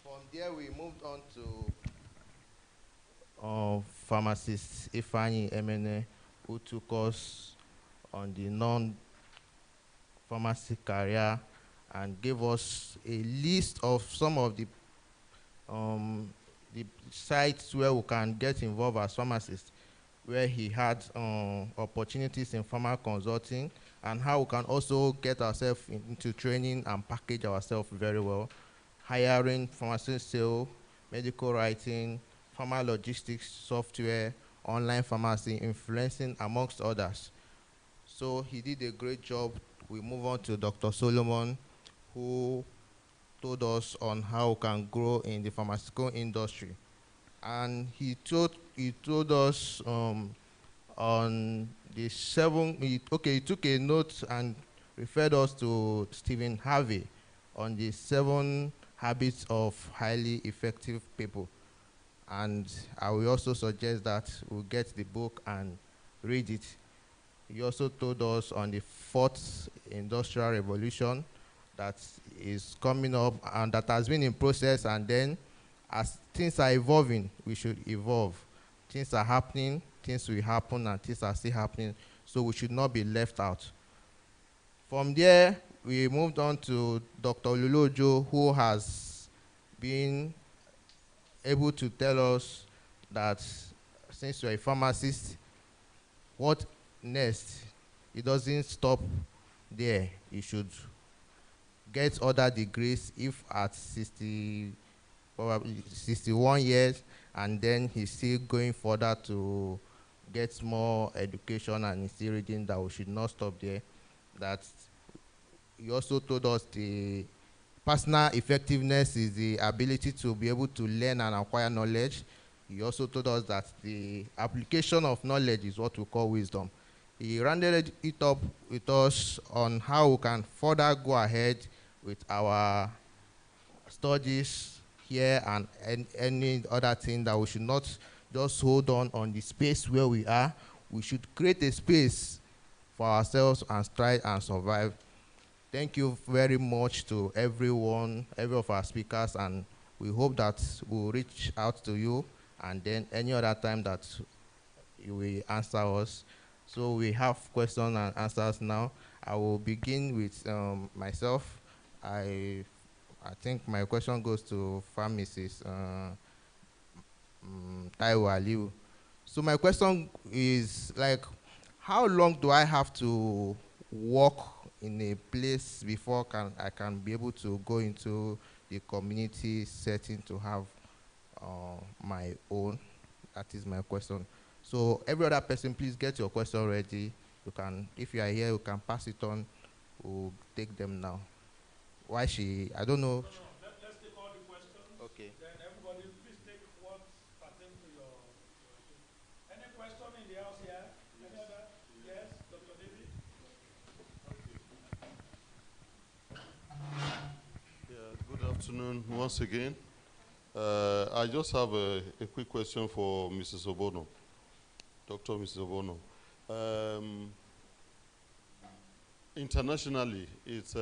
From there, we moved on to pharmacist Ifeanyi Emene, who took us on the non-pharmacy career and gave us a list of some of the sites where we can get involved as pharmacists, where he had opportunities in pharma consulting, and how we can also get ourselves into training and package ourselves very well, hiring pharmacy sale, medical writing, pharma logistics software, online pharmacy, influencing, amongst others. So he did a great job. We move on to Dr. Solomon, who told us on how we can grow in the pharmaceutical industry. And he told us on the he took a note and referred us to Stephen Harvey on the 7 habits of highly effective people. And I will also suggest that we'll get the book and read it. He also told us on the 4th industrial revolution that is coming up and that has been in process, and then as things are evolving, we should evolve. Things are happening, things will happen, and things are still happening, so we should not be left out. From there, we moved on to Dr. Lulojo, who has been able to tell us that since you're a pharmacist, what next? It doesn't stop there. You should get other degrees if at 60, probably 61 years, and then he's still going further to get more education, and he's still reading, that we should not stop there. That he also told us the personal effectiveness is the ability to be able to learn and acquire knowledge. He also told us that the application of knowledge is what we call wisdom. He rounded it up with us on how we can further go ahead with our studies here and any other thing, that we should not just hold on the space where we are. We should create a space for ourselves and try and survive. Thank you very much to everyone, every of our speakers, and we hope that we'll reach out to you, and then any other time that you will answer us. So we have questions and answers now. I will begin with myself. I think my question goes to pharmacist Taiwo Aliu. So my question is, like, how long do I have to work in a place before I can be able to go into the community setting to have my own? That is my question. So every other person, please get your question ready. You can, if you are here, you can pass it on. We'll take them now. Why I don't know. Let's take all the questions. Okay. Then everybody, please take what pertains to your. Any question in the house here? Any other? Yes, Dr. David. Yeah, good afternoon once again. I just have a quick question for Mrs. Obono, Dr. Mrs. Obono. Internationally, it's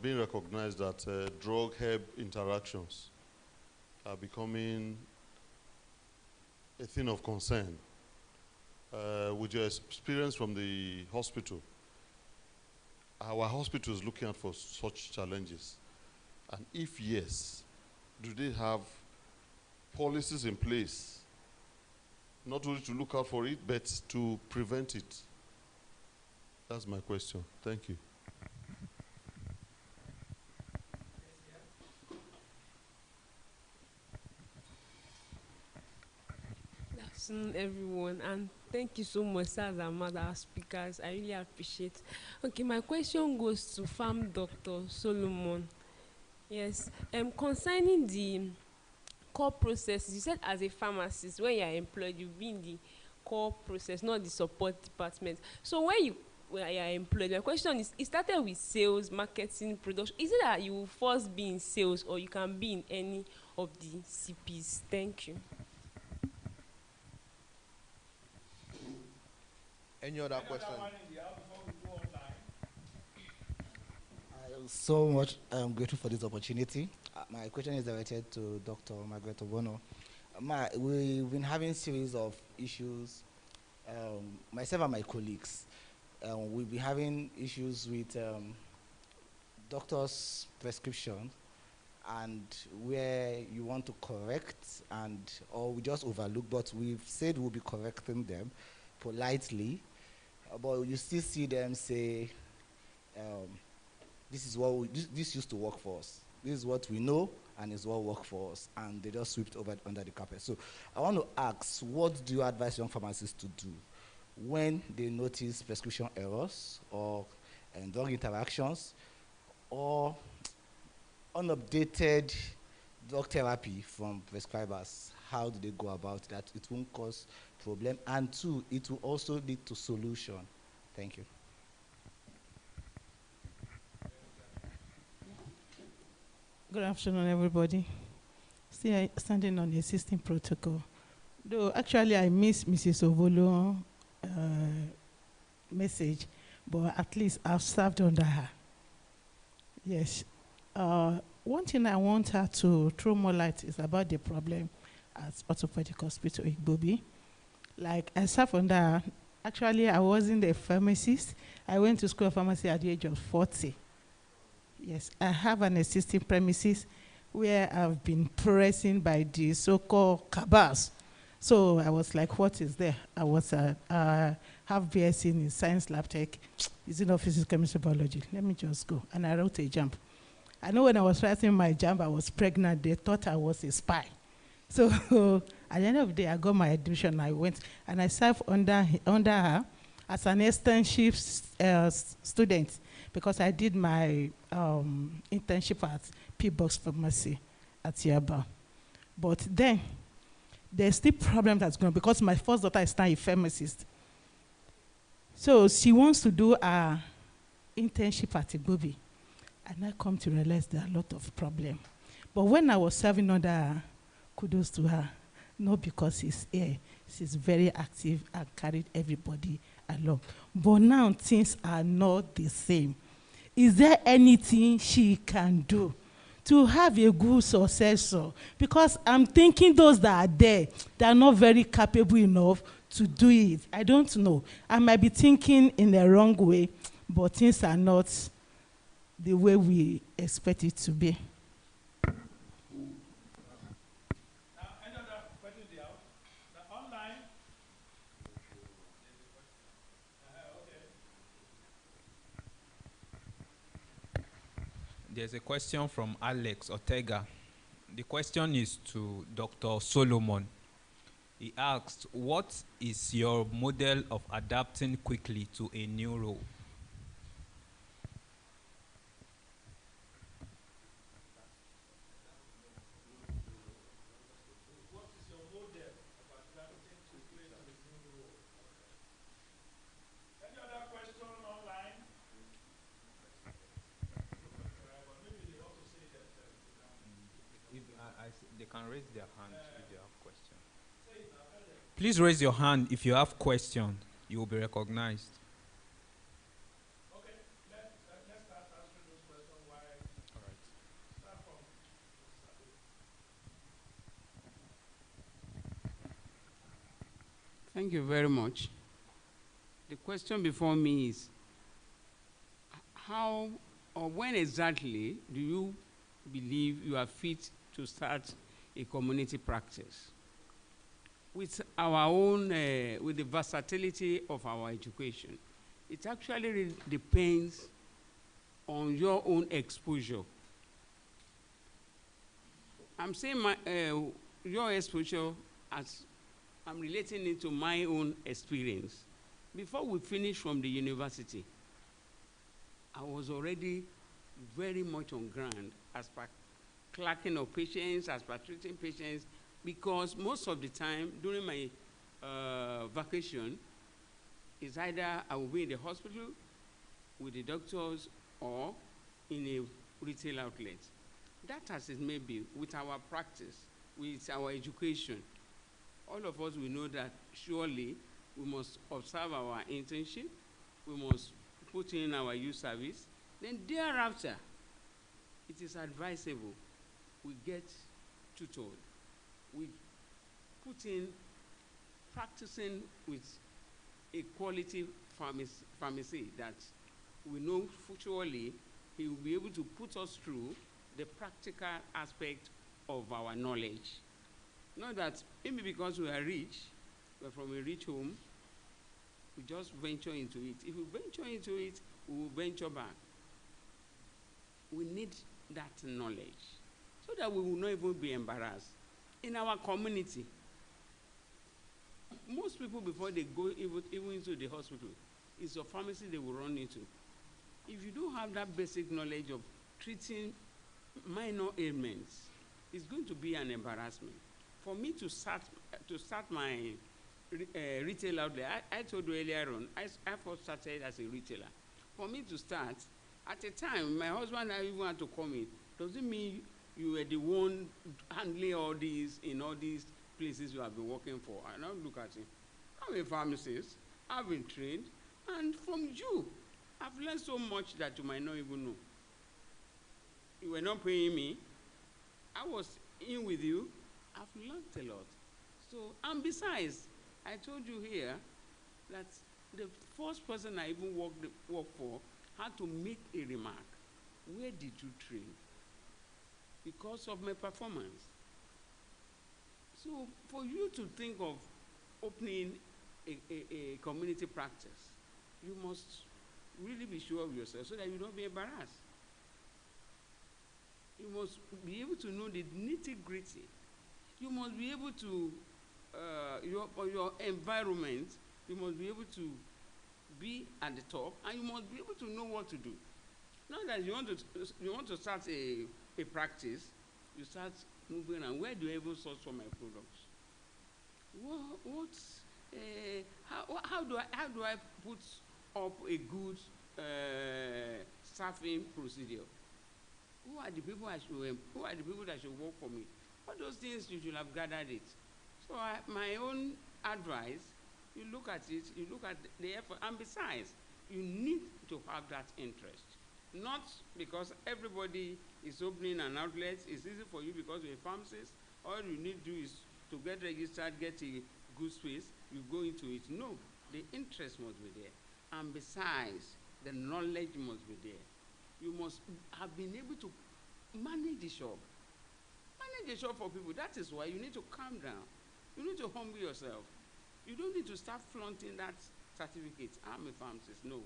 being recognized that drug-herb interactions are becoming a thing of concern. With your experience from the hospital, our hospital is looking out for such challenges. And if yes, do they have policies in place, not only to look out for it, but to prevent it? That's my question. Thank you. Good afternoon, everyone, and thank you so much, sir and mother speakers. I really appreciate. Okay, my question goes to Farm Dr. Solomon. Yes, concerning the core process, you said as a pharmacist, when you are employed, you be in the core process, not the support department. So when you are employed, my question is, it started with sales, marketing, production. Is it that you will first be in sales, or you can be in any of the CPs? Thank you. Any other question? I'm so much grateful for this opportunity. My question is directed to Dr. Margaret Obono. We've been having series of issues, myself and my colleagues. We've been having issues with doctors' prescription, and where you want to correct and or we just overlook, but we've said we'll be correcting them politely, but you still see them say, this is what this used to work for us. This is what we know, and is what worked for us, and they just swept over under the carpet. So I want to ask, what do you advise young pharmacists to do when they notice prescription errors or drug interactions or unupdated drug therapy from prescribers? How do they go about that? It won't cause problem, and two, it will also lead to solution. Thank you. Good afternoon, everybody. Still standing on the existing protocol. Though actually I miss Mrs. Ovolo message, but at least I've served under her. Yes. One thing I want her to throw more light is about the problem at Orthopedic Hospital Igbobi. Like I served under her. Actually, I wasn't a pharmacist. I went to school of pharmacy at the age of 40. Yes, I have an existing premises where I've been pressing by the so-called cabals. So I was like, what is there? I was have BSc in science lab tech, using of physics, chemistry, biology. Let me just go. And I wrote a jump. I know when I was writing my jump, I was pregnant. They thought I was a spy. So at the end of the day, I got my admission. I went and I served under her as an externship student, because I did my internship at P-Box Pharmacy at Yaba. But then, there's still problem that's going on, because my first daughter is now a pharmacist. So she wants to do a internship at Igbobi. And I come to realize there are a lot of problems. But when I was serving under her, kudos to her, not because she's here, she's very active and carried everybody along. But now things are not the same. Is there anything she can do to have a good successor? Because I'm thinking those that are there, they are not very capable enough to do it. I don't know. I might be thinking in the wrong way, but things are not the way we expect it to be. There's a question from Alex Ortega. The question is to Dr. Solomon. He asked, what is your model of adapting quickly to a new role? They can raise their hand if they have question. Please raise your hand if you have question. You will be recognized. Okay, let's start answering those questions while. All right. Start from. Thank you very much. The question before me is, how or when exactly do you believe you are fit to start a community practice? With our own, with the versatility of our education, it actually really depends on your own exposure. I'm saying your exposure as I'm relating it to my own experience. Before we finished from the university, I was already very much on ground as per clerking of patients, as per treating patients, because most of the time during my vacation, it's either I will be in the hospital with the doctors or in a retail outlet. That as it may be, with our practice, with our education, all of us will know that surely we must observe our internship, we must put in our youth service, then thereafter, it is advisable we get tutored. We put in practicing with a quality pharmacy that we know surely he will be able to put us through the practical aspect of our knowledge. Not that maybe because we are rich, we're from a rich home, we just venture into it. If we venture into it, we will venture back. We need that knowledge so that we will not even be embarrassed. In our community, most people before they go even into the hospital, it's a pharmacy they will run into. If you don't have that basic knowledge of treating minor ailments, it's going to be an embarrassment. For me to start my retail outlet, I told you earlier on, I first started as a retailer. For me to start, at a time, my husband and I even had to come in. Does it mean you were the one handling all these in all these places you have been working for? And now look at him. I'm a pharmacist, I've been trained, and from you, I've learned so much that you might not even know. You were not paying me. I was in with you. I've learned a lot. So, and besides, I told you here that the first person I even worked for had to make a remark. Where did you train? Because of my performance. So for you to think of opening a community practice, you must really be sure of yourself so that you don't be embarrassed. You must be able to know the nitty-gritty. You must be able to, your environment, you must be able to be at the top, and you must be able to know what to do. Not that you want to start a practice, you start moving around. Where do I even source for my products? How do I put up a good staffing procedure? Who are the people that should work for me? All those things you should have gathered it. So my own advice, you look at it, you look at the effort, and besides, you need to have that interest. Not because everybody is opening an outlet, it's easy for you because you're a pharmacist. All you need to do is to get registered, get a good space, you go into it. No, the interest must be there. And besides, the knowledge must be there. You must have been able to manage the shop. Manage the shop for people. That is why you need to calm down. You need to humble yourself. You don't need to start flaunting that certificate. I'm a pharmacist. No,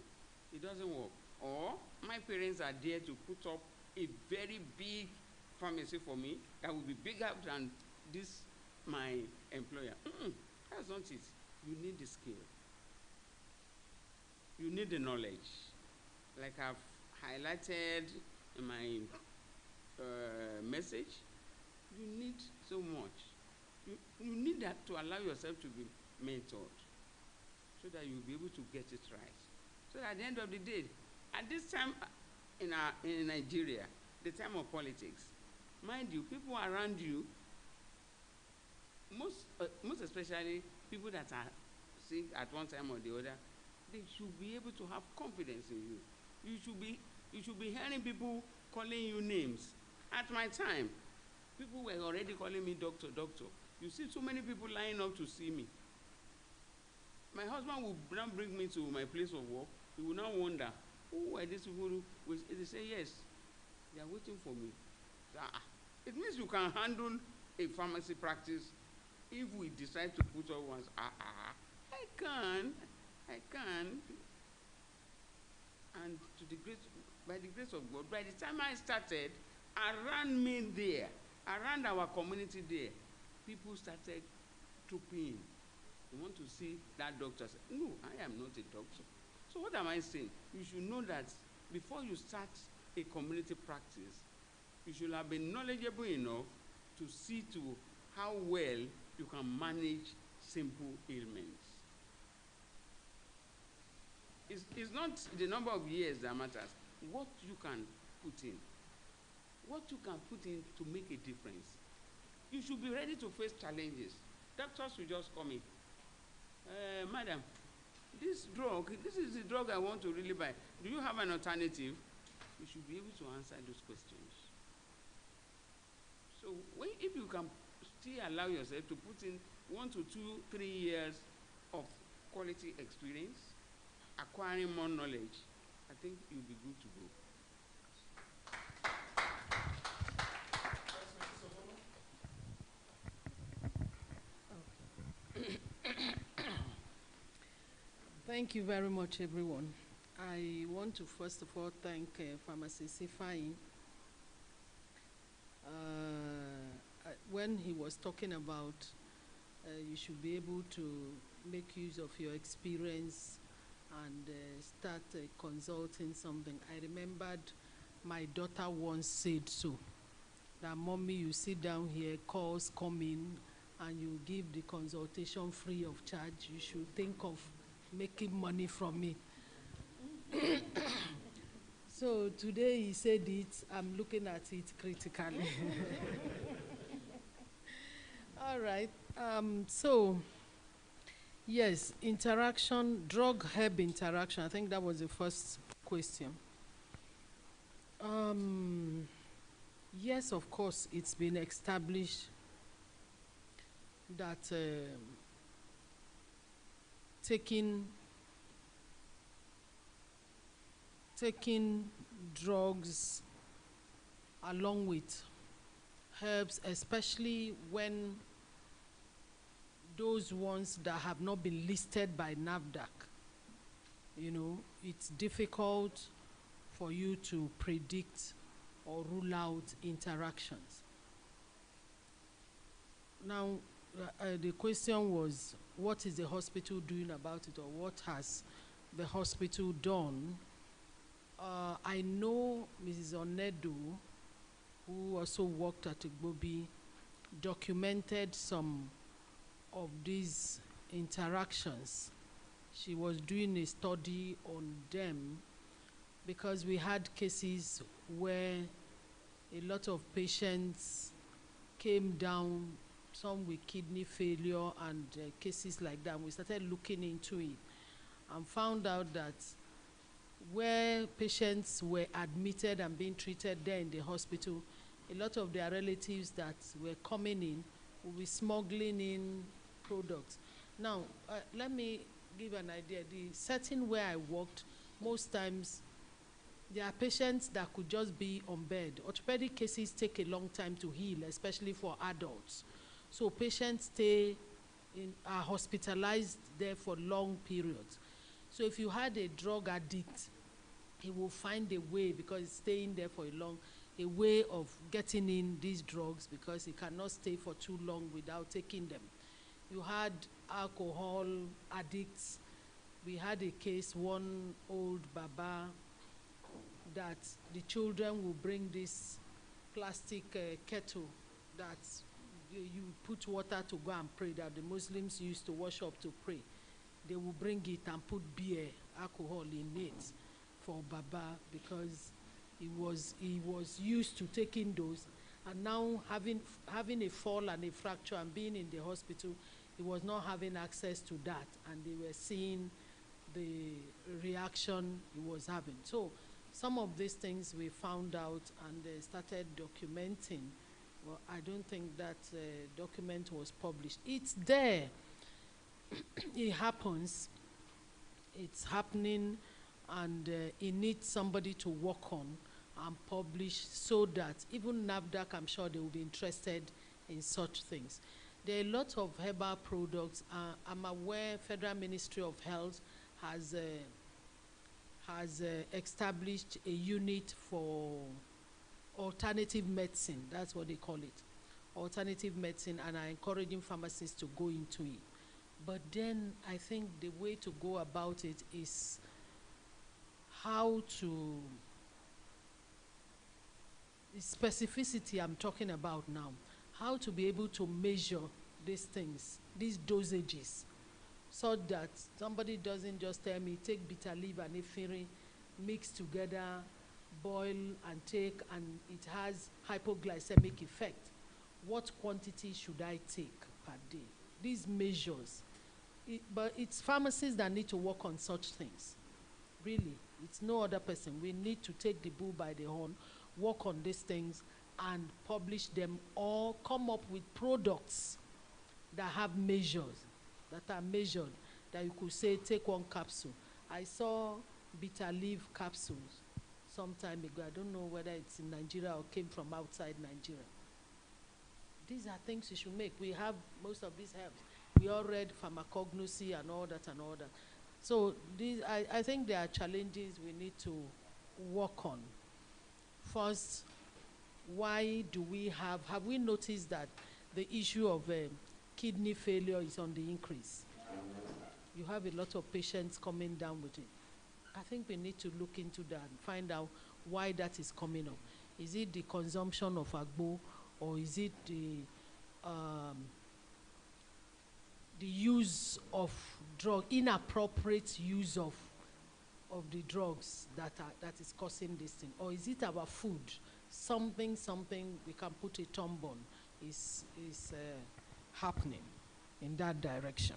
it doesn't work. Or my parents are there to put up a very big pharmacy for me that will be bigger than this, my employer. That's not it. You need the skill. You need the knowledge. Like I've highlighted in my message, you need so much. You need that to allow yourself to be mentored so that you'll be able to get it right. So at the end of the day, at this time in Nigeria, the time of politics, mind you, people around you most especially people that are sick at one time or the other, they should be able to have confidence in you. You should be hearing people calling you names. At my time, people were already calling me doctor, doctor. You see so many people lining up to see me. My husband will now bring me to my place of work. He will now wonder, who are these people who, they say, yes, they are waiting for me. It means you can handle a pharmacy practice if we decide to put all ones. I can. And by the grace of God, by the time I started, around me there, around our community there, people started trooping in. They want to see that doctor. No, I am not a doctor. So what am I saying? You should know that before you start a community practice, you should have been knowledgeable enough to see to how well you can manage simple ailments. It's not the number of years that matters. What you can put in. What you can put in to make a difference. You should be ready to face challenges. Doctors will just come in. Madam, this is the drug I want to really buy. Do you have an alternative? You should be able to answer those questions. So if you can still allow yourself to put in 1 to 2, 3 years of quality experience, acquiring more knowledge, I think you'll be good to go. Thank you very much, everyone. I want to first of all thank Pharmacist Ifeanyi. When he was talking about you should be able to make use of your experience and start consulting something, I remembered my daughter once said so, that mommy, you sit down here, calls come in, and you give the consultation free of charge. You should think of making money from me. So today he said it, I'm looking at it critically. All right, so yes, interaction, drug-herb interaction, I think that was the first question. Yes, of course, it's been established that taking drugs along with herbs, especially when those ones that have not been listed by NAFDAC, you know, it's difficult for you to predict or rule out interactions. Now, the question was, what is the hospital doing about it, or what has the hospital done? I know Mrs. Onedu, who also worked at Igbobi, documented some of these interactions. She was doing a study on them because we had cases where a lot of patients came down, some with kidney failure and cases like that. We started looking into it and found out that where patients were admitted and being treated there in the hospital, a lot of their relatives that were coming in will be smuggling in products. Now, let me give an idea. The setting where I worked, most times there are patients that could just be on bed. Orthopedic cases take a long time to heal, especially for adults. So patients are hospitalized there for long periods. So if you had a drug addict, he will find a way, because he's staying there for a way of getting in these drugs, because he cannot stay for too long without taking them. You had alcohol addicts. We had a case, one old Baba, that the children will bring this plastic kettle that you put water to go and pray, that the Muslims used to wash up to pray. They will bring it and put beer, alcohol in it for Baba, because he was used to taking those, And now having a fall and a fracture and being in the hospital, he was not having access to that, and they were seeing the reaction he was having. So some of these things we found out and started documenting. Well, I don't think that document was published. It's there. It happens. It's happening, and it needs somebody to work on and publish so that even NAFDAC, I'm sure they will be interested in such things. There are a lot of herbal products. I'm aware Federal Ministry of Health has established a unit for alternative medicine. That's what they call it, alternative medicine, and are encouraging pharmacists to go into it. But then I think the way to go about it is how to, the specificity I'm talking about now, how to be able to measure these things, these dosages, so that somebody doesn't just tell me, take bitter leaf and ephedrine, mix together, boil and take, and it has hypoglycemic effect. What quantity should I take per day? These measures. But it's pharmacists that need to work on such things. Really, it's no other person. We need to take the bull by the horn, work on these things, and publish them, or come up with products that have measures, that are measured, that you could say, take one capsule. I saw bitter leaf capsules some time ago. I don't know whether it's in Nigeria or came from outside Nigeria. These are things you should make. We have most of these herbs. We all read pharmacognosy and all that and all that. So these, I think there are challenges we need to work on. First, why do we have we noticed that the issue of kidney failure is on the increase? You have a lot of patients coming down with it. I think we need to look into that and find out why that is coming up. Is it the consumption of agbo, or is it the use of drug, inappropriate use of the drugs that is causing this thing? Or is it our food? Something we can put a thumb on is happening in that direction.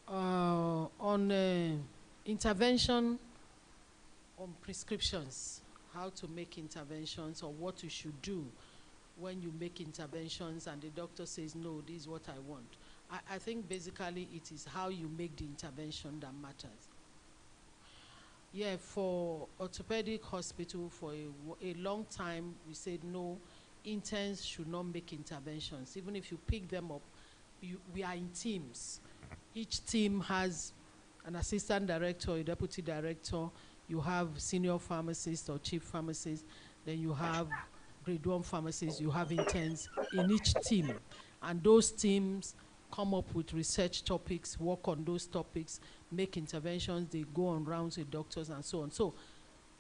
On intervention on prescriptions, how to make interventions, or what you should do when you make interventions and the doctor says, no, this is what I want. I think basically it is how you make the intervention that matters. Yeah, for orthopedic hospital, for a long time, we said no, interns should not make interventions. Even if you pick them up, we are in teams. Each team has an assistant director, a deputy director, you have senior pharmacist or chief pharmacist, then you have grade 1 pharmacists, you have interns in each team. And those teams come up with research topics, work on those topics, make interventions, they go on rounds with doctors and so on. So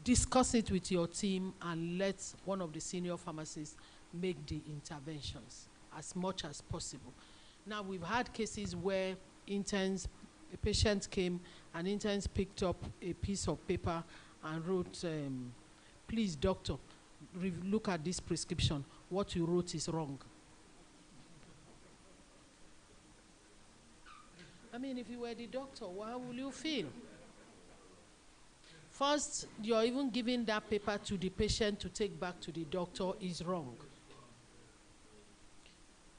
discuss it with your team and let one of the senior pharmacists make the interventions as much as possible. Now, we've had cases where interns, a patient came and interns picked up a piece of paper and wrote, please, doctor, look at this prescription. What you wrote is wrong. I mean, if you were the doctor, how will you feel? First, you're even giving that paper to the patient to take back to the doctor is wrong.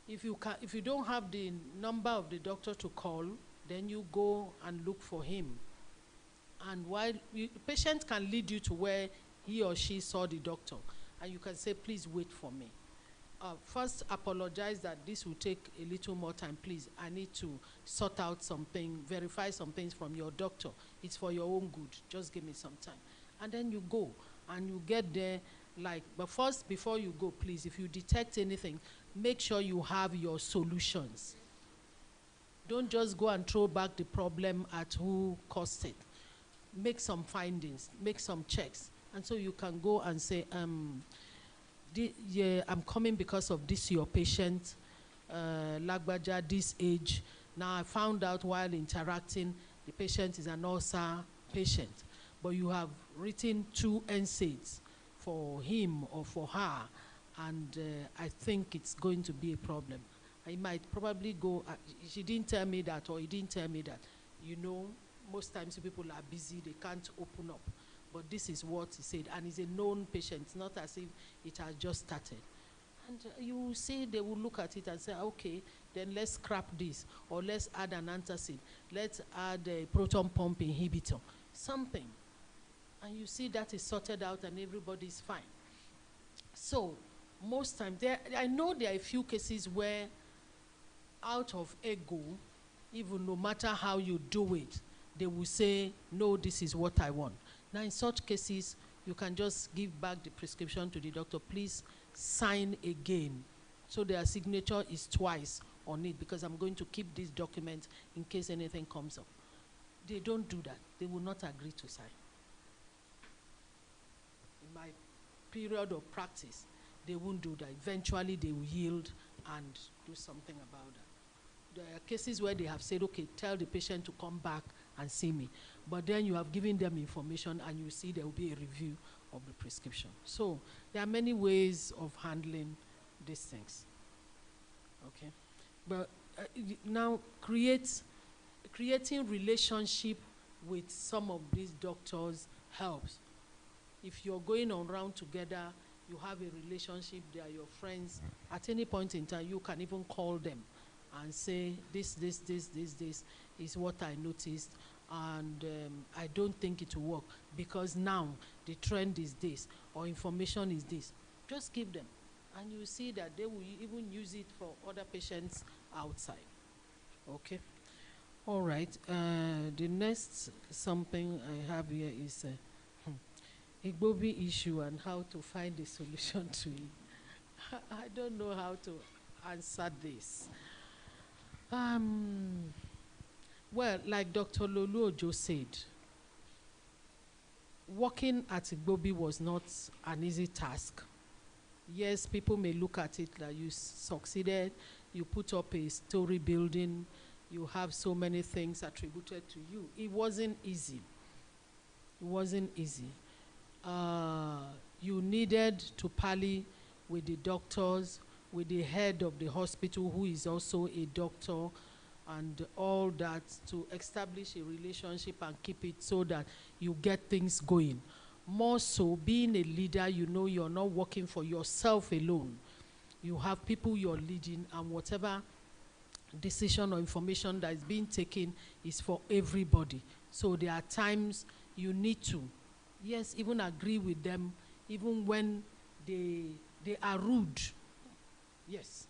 If you don't have the number of the doctor to call, then you go and look for him. And while the patient can lead you to where he or she saw the doctor, and you can say, please wait for me. First, apologize that this will take a little more time, please. I need to sort out something, verify some things from your doctor. It's for your own good. Just give me some time. And then you go, and you get there, but first, before you go, please, if you detect anything, make sure you have your solutions. Don't just go and throw back the problem at who caused it. Make some findings, make some checks. And so you can go and say, yeah, I'm coming because of this, your patient, Lagbaja, this age. Now I found out while interacting, the patient is an ulcer patient, but you have written 2 NSAIDs for him or for her, and I think it's going to be a problem. I might probably go, she didn't tell me that, or he didn't tell me that. You know, most times people are busy, they can't open up. But this is what he said, and he's a known patient. It's not as if it has just started. And you see, they will look at it and say, okay, then let's scrap this, or let's add an antacid, let's add a proton pump inhibitor, something. And you see that is sorted out and everybody's fine. So most times, I know there are a few cases where out of ego, even no matter how you do it, they will say, no, this is what I want. Now in such cases, you can just give back the prescription to the doctor, please sign again. So their signature is twice on it, because I'm going to keep this document in case anything comes up. They don't do that. They will not agree to sign. In my period of practice, they won't do that. Eventually they will yield and do something about that. There are cases where they have said, okay, tell the patient to come back and see me. But then you have given them information and you see there will be a review of the prescription. So there are many ways of handling these things. Okay. But now creating relationship with some of these doctors helps. If you're going around together, you have a relationship, they are your friends. At any point in time, you can even call them and say, this is what I noticed, and I don't think it will work, because now the trend is this, or information is this. Just give them, and you see that they will even use it for other patients outside. Okay? All right. The next something I have here is Igbobi issue and how to find a solution to it. I don't know how to answer this. Well, like Dr. Lulu Ojo said, working at Igbobi was not an easy task. Yes, people may look at it like you succeeded, you put up a story building, you have so many things attributed to you. It wasn't easy. It wasn't easy. You needed to parley with the doctors, with the head of the hospital, who is also a doctor, and all that, to establish a relationship and keep it so that you get things going. More so, being a leader, you know you're not working for yourself alone. You have people you're leading, and whatever decision or information that is being taken is for everybody. So there are times you need to, yes, even agree with them, even when they are rude. Yes,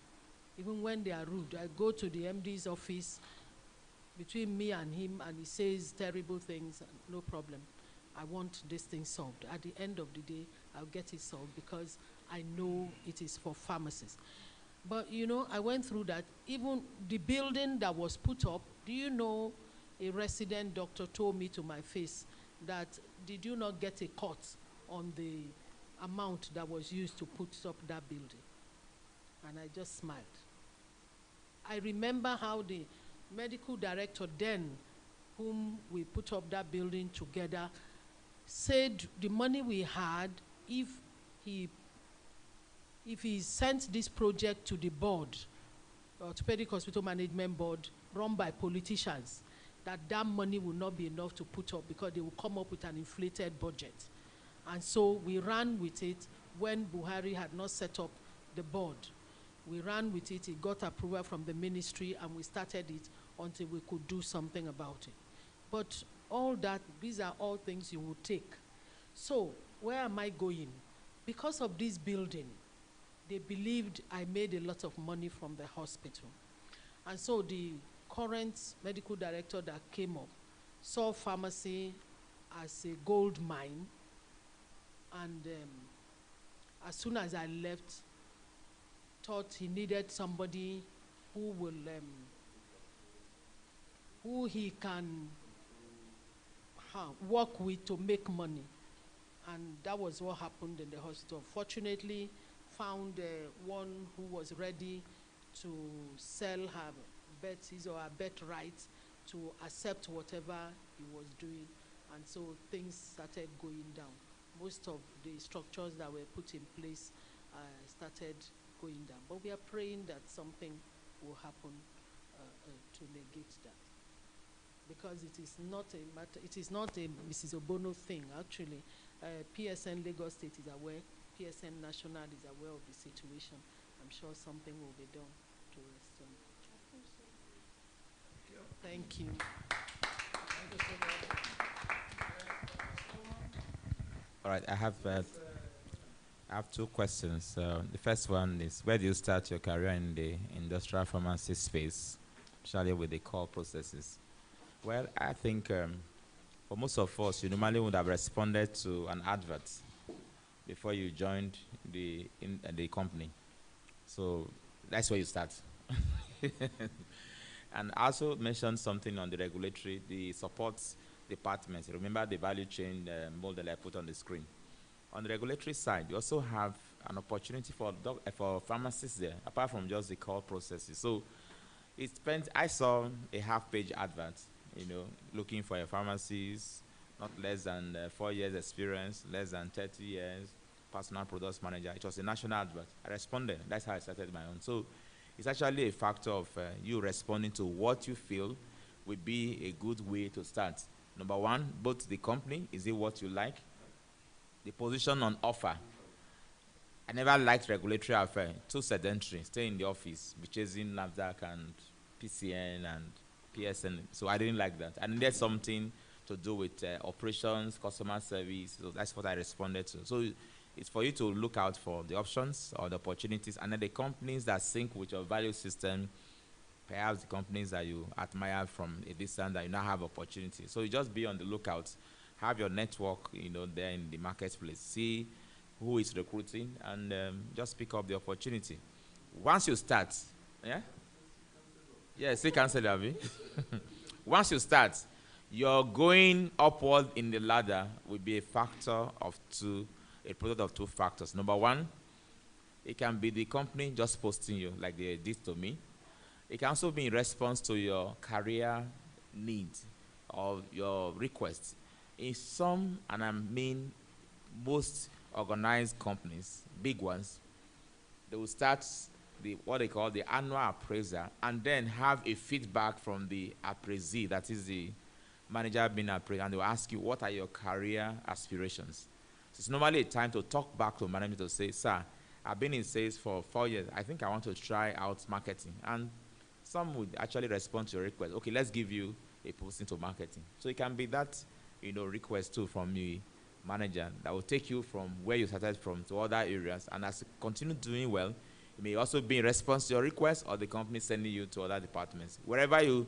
even when they are rude. I go to the MD's office between me and him, and he says terrible things, no problem. I want this thing solved. At the end of the day, I'll get it solved, because I know it is for pharmacists. But you know, I went through that. Even the building that was put up, do you know, a resident doctor told me to my face that, did you not get a cut on the amount that was used to put up that building? And I just smiled. I remember how the medical director then, whom we put up that building together, said the money we had, if he sent this project to the board, Orthopedic Hospital Management Board, run by politicians, that money will not be enough to put up, because they will come up with an inflated budget. And so we ran with it when Buhari had not set up the board. We ran with it, it got approval from the ministry, and we started it until we could do something about it. But all that, these are all things you would take. So where am I going? Because of this building, they believed I made a lot of money from the hospital. And so the current medical director that came up saw pharmacy as a gold mine. And as soon as I left, thought he needed somebody who will, who he can work with to make money. And that was what happened in the hospital. Fortunately, found one who was ready to sell her bets or her bet rights, to accept whatever he was doing. And so things started going down. Most of the structures that were put in place started going down. But we are praying that something will happen to negate that. Because it is not a matter, it is not a Mrs. Obono thing, actually. PSN Lagos State is aware, PSN National is aware of the situation. I'm sure something will be done to restore. Thank you. Thank you so much. All right, I have two questions. The first one is, where do you start your career in the industrial pharmacy space, especially with the core processes? Well, I think for most of us, you normally would have responded to an advert before you joined the company. So that's where you start. And I also mentioned something on the regulatory, the support department. Remember the value chain model I put on the screen. On the regulatory side, you also have an opportunity for pharmacists there, apart from just the core processes. So I saw a half-page advert, looking for a pharmacist, not less than 4 years experience, less than 30 years, personal products manager. It was a national advert. I responded. That's how I started my own. So it's actually a factor of you responding to what you feel would be a good way to start. Number one, both the company, is it what you like? The position on offer. I never liked regulatory affairs. Too sedentary. Stay in the office, be chasing NAFDAC and PCN and PSN. So I didn't like that. I needed something to do with operations, customer service. So that's what I responded to. So it's for you to look out for the options or the opportunities, and then the companies that sync with your value system, perhaps the companies that you admire from a distance that you now have opportunities. So you just be on the lookout, have your network, there in the marketplace, see who is recruiting, and just pick up the opportunity. Once you start, say cancel, Abby. Once you start, your going upward in the ladder will be a product of two factors. Number one, it can be the company just posting you like they did to me. It can also be in response to your career needs or your requests. In some, and I mean most organized companies, big ones, they will start what they call the annual appraiser, and then have a feedback from the appraisee, that is the manager being appraised, and they will ask you, what are your career aspirations? So it's normally a time to talk back to management to say, sir, I've been in sales for 4 years. I think I want to try out marketing. And some would actually respond to your request. Okay, let's give you a posting to marketing. So it can be that, request too from the manager that will take you from where you started from to other areas. And as you continue doing well, it may also be in response to your request or the company sending you to other departments. Wherever you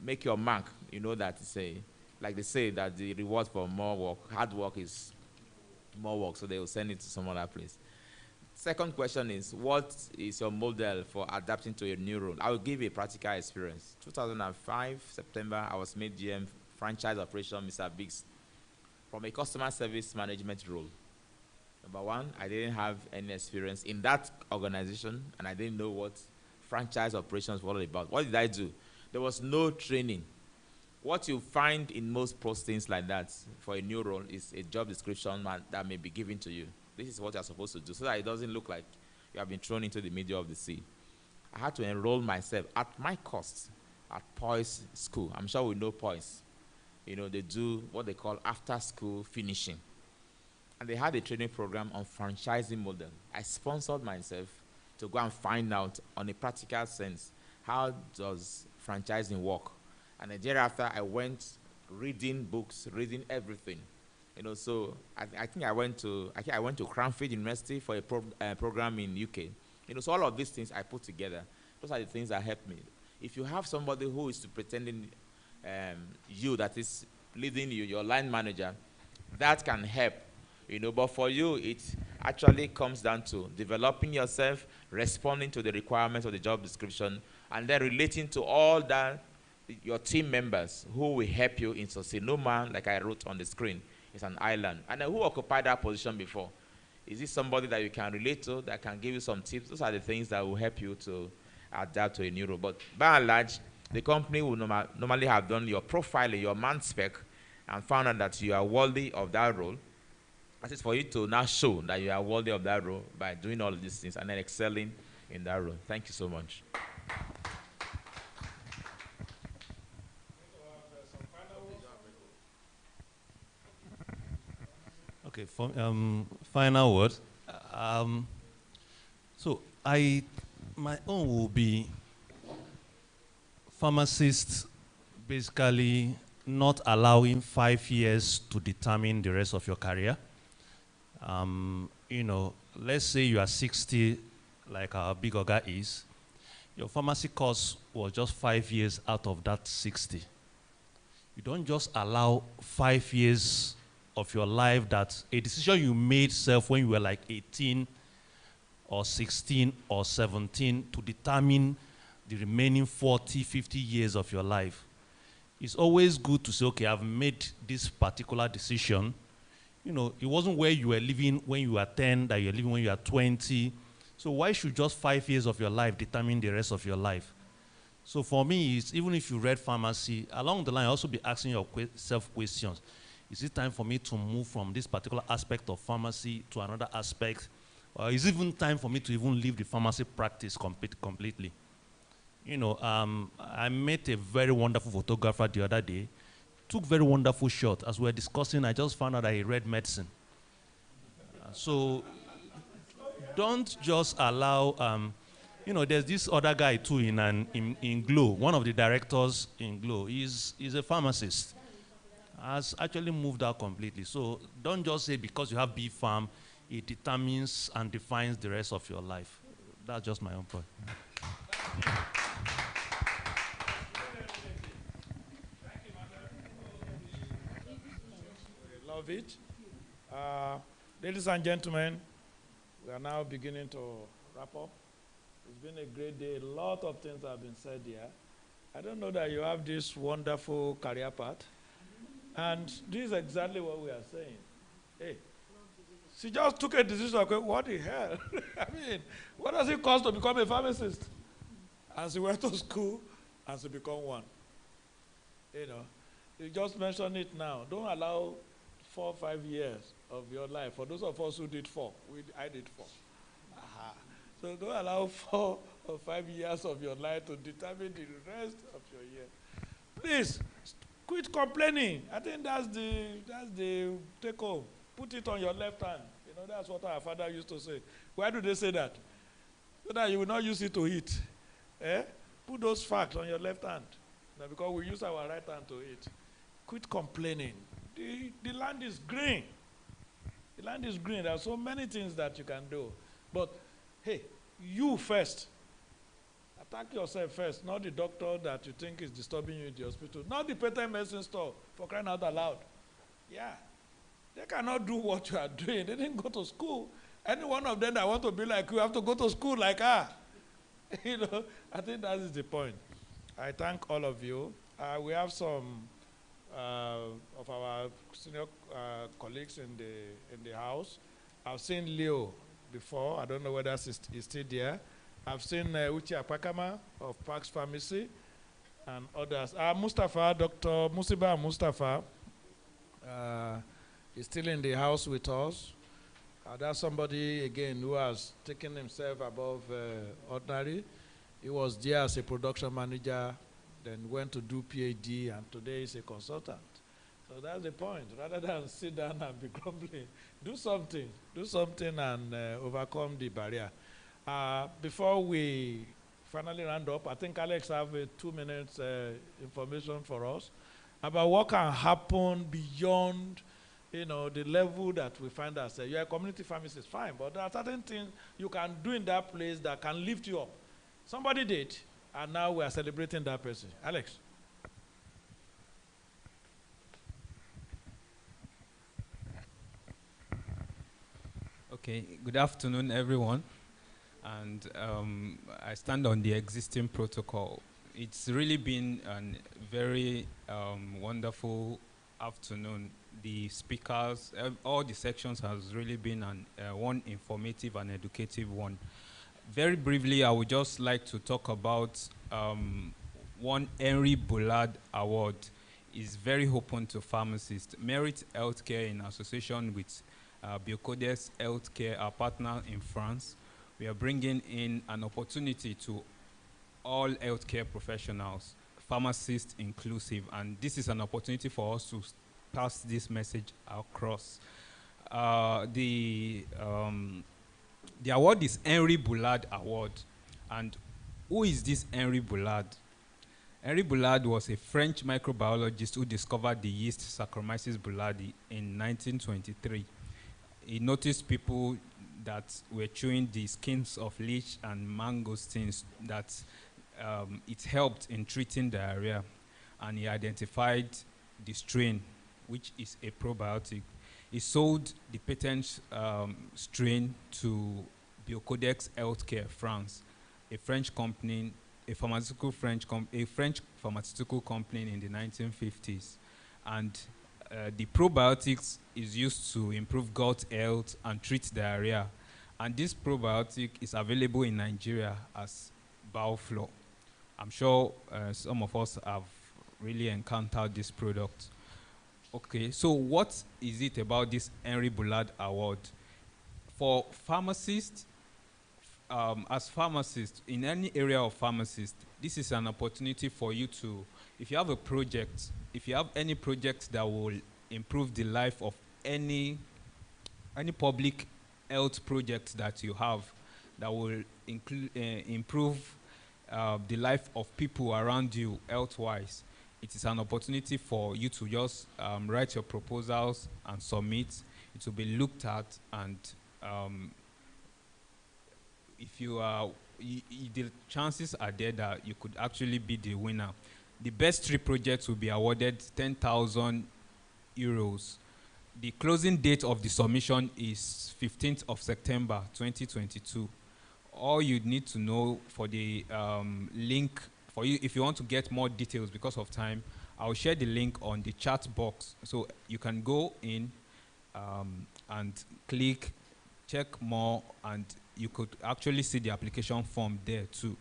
make your mark, that like they say that the reward for more work, hard work is more work, so they will send it to some other place. Second question is, what is your model for adapting to a new role? I will give you a practical experience. 2005, September, I was made GM franchise operation, Mr. Biggs, from a customer service management role. Number one, I didn't have any experience in that organization, and I didn't know what franchise operations were all about. What did I do? There was no training. What you find in most postings like that for a new role is a job description that may be given to you. This is what you're supposed to do, so that it doesn't look like you have been thrown into the middle of the sea. I had to enroll myself at my cost at POIS school. I'm sure we know POIS. They do what they call after-school finishing. And they had a training program on franchising model. I sponsored myself to go and find out on a practical sense, how does franchising work? And then thereafter, I went reading books, reading everything. So I think I went to Cranfield University for a program in UK. So all of these things I put together. Those are the things that helped me. If you have somebody who is pretending that is leading you, your line manager, that can help. But for you, it actually comes down to developing yourself, responding to the requirements of the job description, and then relating to all that your team members who will help you in succeed. No man, like I wrote on the screen, is an island. And then who occupied that position before? Is this somebody that you can relate to, that can give you some tips? Those are the things that will help you to adapt to a new role. But by and large, the company will normally have done your profiling, your man spec, and found out that you are worthy of that role. I said for you to now show that you are worthy of that role by doing all of these things and then excelling in that role. Thank you so much. Okay, for, final word. So my own will be pharmacists basically not allowing 5 years to determine the rest of your career. You know, let's say you are 60, like our big Oga is. Your pharmacy course was just 5 years out of that 60. You don't just allow 5 years of your life that a decision you made self when you were like 18 or 16 or 17 to determine the remaining 40, 50 years of your life. It's always good to say, okay, I've made this particular decision. You know, it wasn't where you were living when you were 10 that you're living when you are 20. So why should just 5 years of your life determine the rest of your life? So for me, it's, even if you read pharmacy, along the line, also be asking yourself questions. Is it time for me to move from this particular aspect of pharmacy to another aspect? Or is it even time for me to even leave the pharmacy practice completely? You know, I met a very wonderful photographer the other day. Took very wonderful shot. As we were discussing, I just found out that he read medicine. So don't just allow, you know, there's this other guy too in Glow, one of the directors in Glow. He's a pharmacist. Has actually moved out completely. So don't just say because you have AGPHARM, it determines and defines the rest of your life. That's just my own point. Love it. Ladies and gentlemen, we are now beginning to wrap up. It's been a great day. A lot of things have been said here. I don't know that you have this wonderful career path. And this is exactly what we are saying. Hey, she just took a decision, okay, what the hell? I mean, what does it cost to become a pharmacist? And she went to school and she became one. You know, you just mentioned it now. Don't allow 4 or 5 years of your life. For those of us who did 4, I did 4. So don't allow 4 or 5 years of your life to determine the rest of your year. Please, quit complaining. I think that's the take home. Put it on your left hand. You know, that's what our father used to say. Why do they say that? So that you will not use it to eat. Eh? Put those facts on your left hand. Now, because we use our right hand to eat. Quit complaining. The land is green. The land is green. There are so many things that you can do. But, hey, you first. Attack yourself first, not the doctor that you think is disturbing you in the hospital. Not the patent medicine store, for crying out aloud. Yeah. They cannot do what you are doing. They didn't go to school. Any one of them that want to be like you have to go to school like her. You know, I think that is the point. I thank all of you. We have some of our senior colleagues in the house. I've seen Leo before. I don't know whether he's still there. I've seen Uchi Apakama of Parks Pharmacy and others. Mustafa, Dr. Musiba Mustafa is still in the house with us. That's somebody, again, who has taken himself above ordinary. He was there as a production manager, then went to do PhD, and today he's a consultant. So that's the point. Rather than sit down and be grumbling, do something and overcome the barrier. Before we finally round up, I think Alex have 2 minutes information for us about what can happen beyond, you know, the level that we find ourselves. You're a community pharmacist, fine, but there are certain things you can do in that place that can lift you up. Somebody did, and now we are celebrating that person. Alex. Okay, good afternoon, everyone. And I stand on the existing protocol. It's really been a very wonderful afternoon. The speakers, all the sections has really been one informative and educative one. Very briefly, I would just like to talk about one Henry Bullard Award. Is very open to pharmacists. Merit Healthcare in association with Biocodes Healthcare, our partner in France. We are bringing in an opportunity to all healthcare professionals, pharmacists inclusive, and this is an opportunity for us to pass this message across. The award is Henry Bullard Award, and who is this Henry Bullard? Henry Bullard was a French microbiologist who discovered the yeast Saccharomyces boulardii in 1923. He noticed people that were chewing the skins of leech and mangosteens, that it helped in treating diarrhea, and he identified the strain, which is a probiotic. He sold the patent strain to Biocodex Healthcare France, a French company, a French pharmaceutical company in the 1950s. And the probiotics is used to improve gut health and treat diarrhea. And this probiotic is available in Nigeria as Bioflow. I'm sure some of us have really encountered this product. Okay, so what is it about this Henry Bullard Award? For pharmacists, as pharmacists, in any area of pharmacist, this is an opportunity for you to, if you have a project, if you have any project that will improve the life of any public health project that you have, that will improve the life of people around you health-wise, it is an opportunity for you to just write your proposals and submit. It will be looked at, and if you are, the chances are there that you could actually be the winner. The best 3 projects will be awarded 10,000 euros. The closing date of the submission is 15th of September 2022. All you need to know for the link, for you, if you want to get more details because of time, I'll share the link on the chat box. So you can go in and click, check more, and you could actually see the application form there too.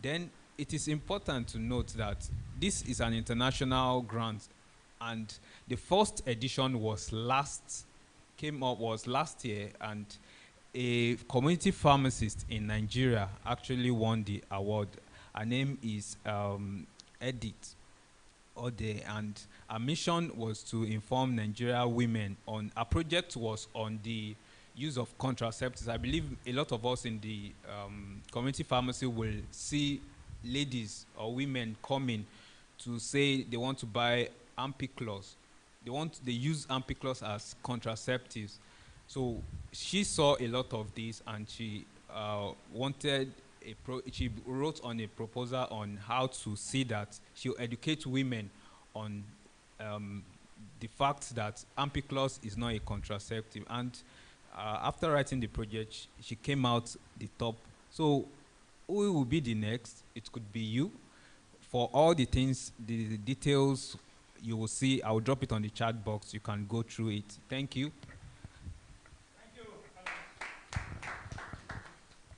Then it is important to note that this is an international grant, and the first edition was last year, and a community pharmacist in Nigeria actually won the award. Her name is Edith Ode, and our mission was to inform Nigeria women on, our project was on the use of contraceptives. I believe a lot of us in the community pharmacy will see ladies or women coming to say they want to buy ampiclos. They use ampiclos as contraceptives. So she saw a lot of this, and she she wrote on a proposal on how to see that she'll educate women on the fact that ampiclos is not a contraceptive. And after writing the project, she came out the top. So who will be the next? It could be you. For all the things, the details you will see, I will drop it on the chat box. You can go through it. Thank you. Thank you.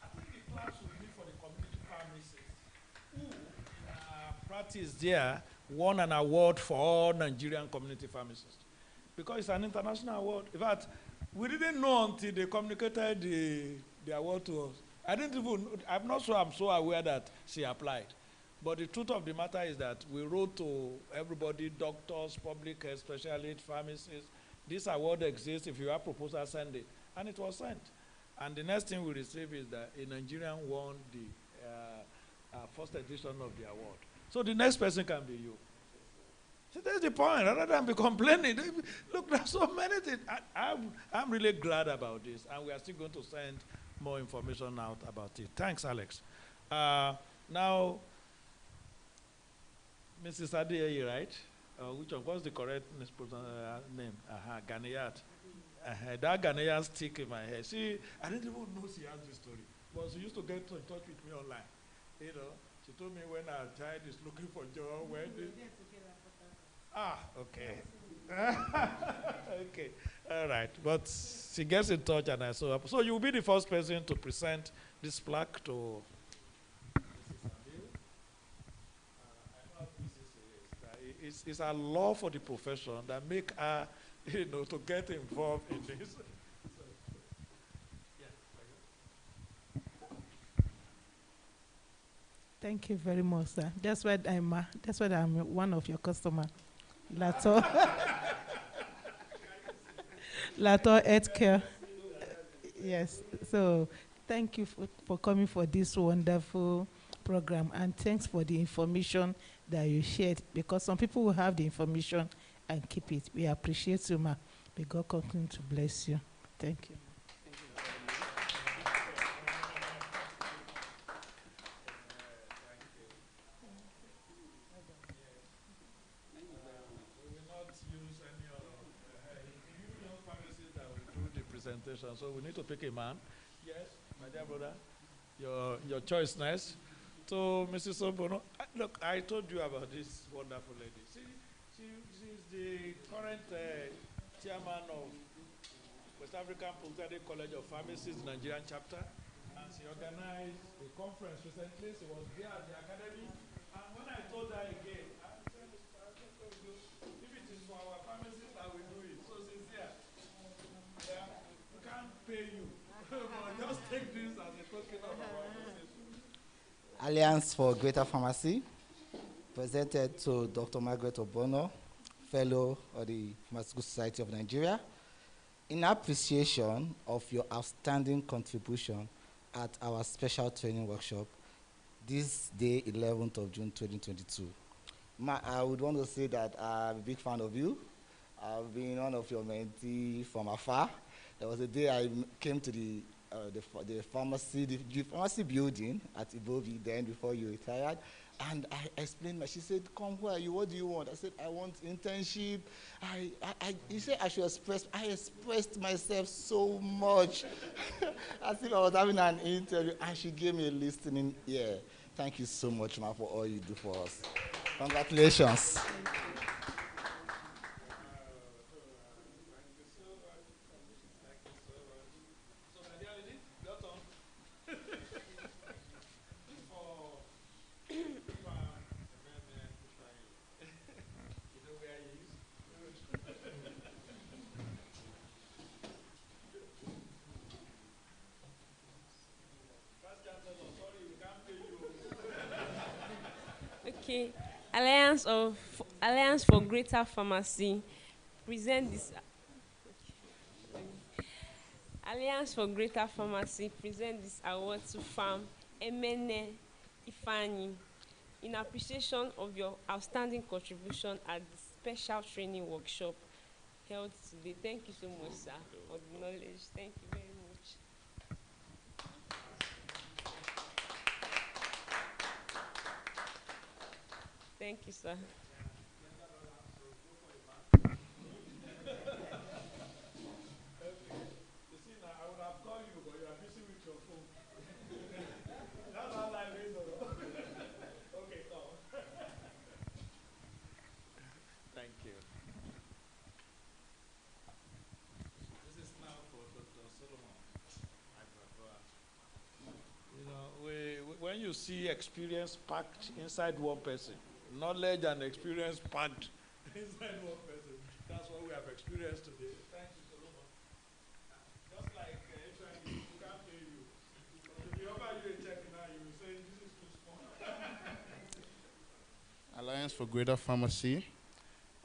I think the class should be for the community pharmacists who, in practice there, won an award for all Nigerian community pharmacists. Because it's an international award. In fact, we didn't know until they communicated the award to us. I didn't even, I'm not sure I'm so aware that she applied. But the truth of the matter is that we wrote to everybody, doctors, public health specialists, pharmacists. This award exists. If you have proposal, send it. And it was sent. And the next thing we received is that a Nigerian won the first edition of the award. So the next person can be you. So that's the point. Rather than be complaining, look, there's so many things. I'm really glad about this, and we are still going to send more information out about it. Thanks, Alex. Now, Mrs. Adeyeye, right? Which one? What's the correct name? Ghanaian. That Ghanaian stick in my head. I didn't even know she has this story. But she used to get in touch with me online. You know, she told me when her child is looking for a job, okay. Okay, all right. But she gets in touch, and I saw her. So you'll be the first person to present this plaque to It's a law for the profession that make her, to get involved in this. Thank you very much, sir. That's why I'm one of your customer. Lato. Lato Healthcare. Yes. So thank you for coming for this wonderful program, and thanks for the information that you shared, because some people will have the information and keep it. We appreciate you, ma. May God continue to bless you. Thank you. Presentation. So we need to pick a man. Yes, my dear brother, your choice next. So, Mrs. Obono, look, I told you about this wonderful lady. She's the current chairman of West African Polytechnic College of Pharmacists Nigerian chapter, and she organized a conference recently. She was there at the academy, and when I told her again, I said, if it is for our pharmacists, I will do it. So she's here. Yeah, we can't pay you, but just take this as a token of our appreciation. Alliance for Greater Pharmacy, presented to Dr. Margaret Obono, Fellow of the Pharmaceutical Society of Nigeria, in appreciation of your outstanding contribution at our special training workshop this day, 11th of June 2022. I would want to say that I'm a big fan of you. I've been one of your mentees from afar. There was a day I came to the pharmacy building at Ibovi then before you retired, and I explained, she said, come where are you, what do you want? I said, I want internship. You said I should express, I expressed myself so much as if I was having an interview, and she gave me a listening ear. Thank you so much, ma, for all you do for us. Congratulations. Okay, Alliance for Greater Pharmacy present this. Alliance for Greater Pharmacy present this award to Farm Emene Ifani in appreciation of your outstanding contribution at the special training workshop held today. Thank you so much, sir, for the knowledge. Thank you very much. Thank you, sir. Thank you. This is now for Dr. Solomon, my brother. You know, when you see experience packed inside one person, knowledge and experience packed inside one person, that's what we have experienced today. Thank you, Solomon. Just like HIE, you can't pay you. If you offer you a check now, you will say this is too small. Alliance for Greater Pharmacy,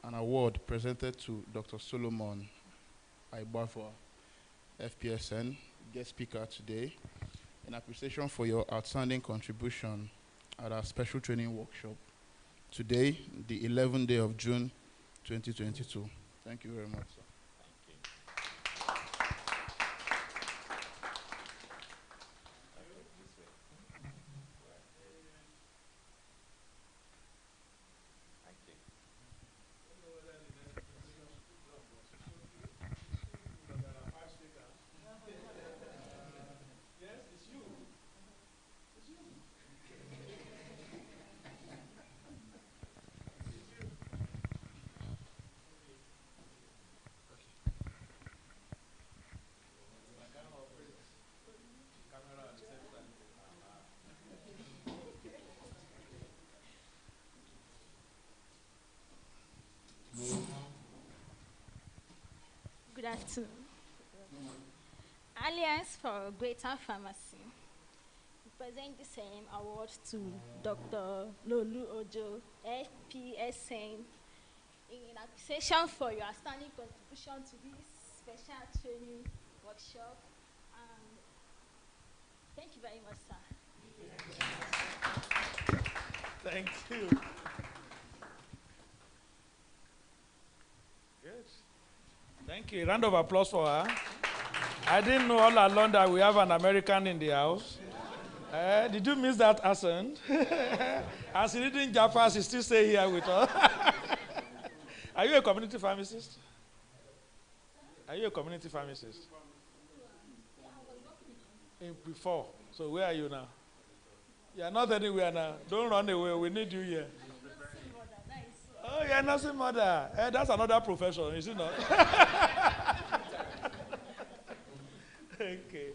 an award presented to Dr. Solomon Aibafo, FPSN, guest speaker today, in appreciation for your outstanding contribution at our special training workshop today, the 11th day of June 2022. Thank you very much, sir. Good afternoon. Alliance for Greater Pharmacy present the same award to Dr. Lolu Ojo, FPSN, in appreciation for your outstanding contribution to this special training workshop. Thank you very much, sir. Thank you. Good. Thank you. Round of applause for her. I didn't know all along that we have an American in the house. Did you miss that accent? As he didn't Japan, he still stay here with us. Are you a community pharmacist? Are you a community pharmacist? Before. So where are you now? You are not anywhere now. Don't run away. We need you here. Oh, you're a nursing mother. That's another profession, is it not? Okay.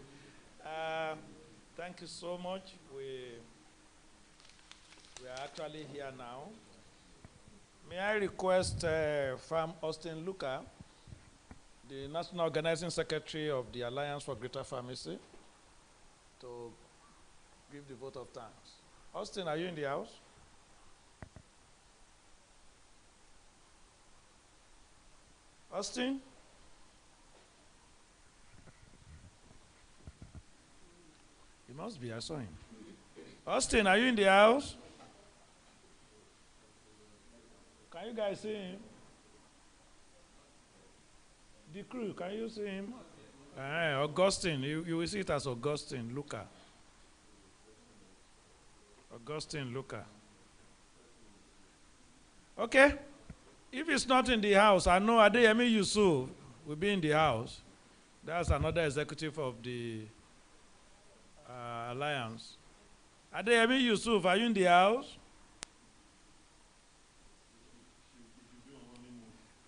Thank you so much. We are actually here now. May I request Farm Austin Luca, the National Organizing Secretary of the Alliance for Greater Pharmacy, to give the vote of thanks. Austin, are you in the house? Austin? He must be, I saw him. Austin, are you in the house? Can you guys see him? The crew, can you see him? Augustine, you will see it as Augustine Luca. Augustine Luca. Okay. If it's not in the house, I know Adeyemi Yusuf will be in the house. That's another executive of the Alliance. Adeyemi Yusuf, are you in the house?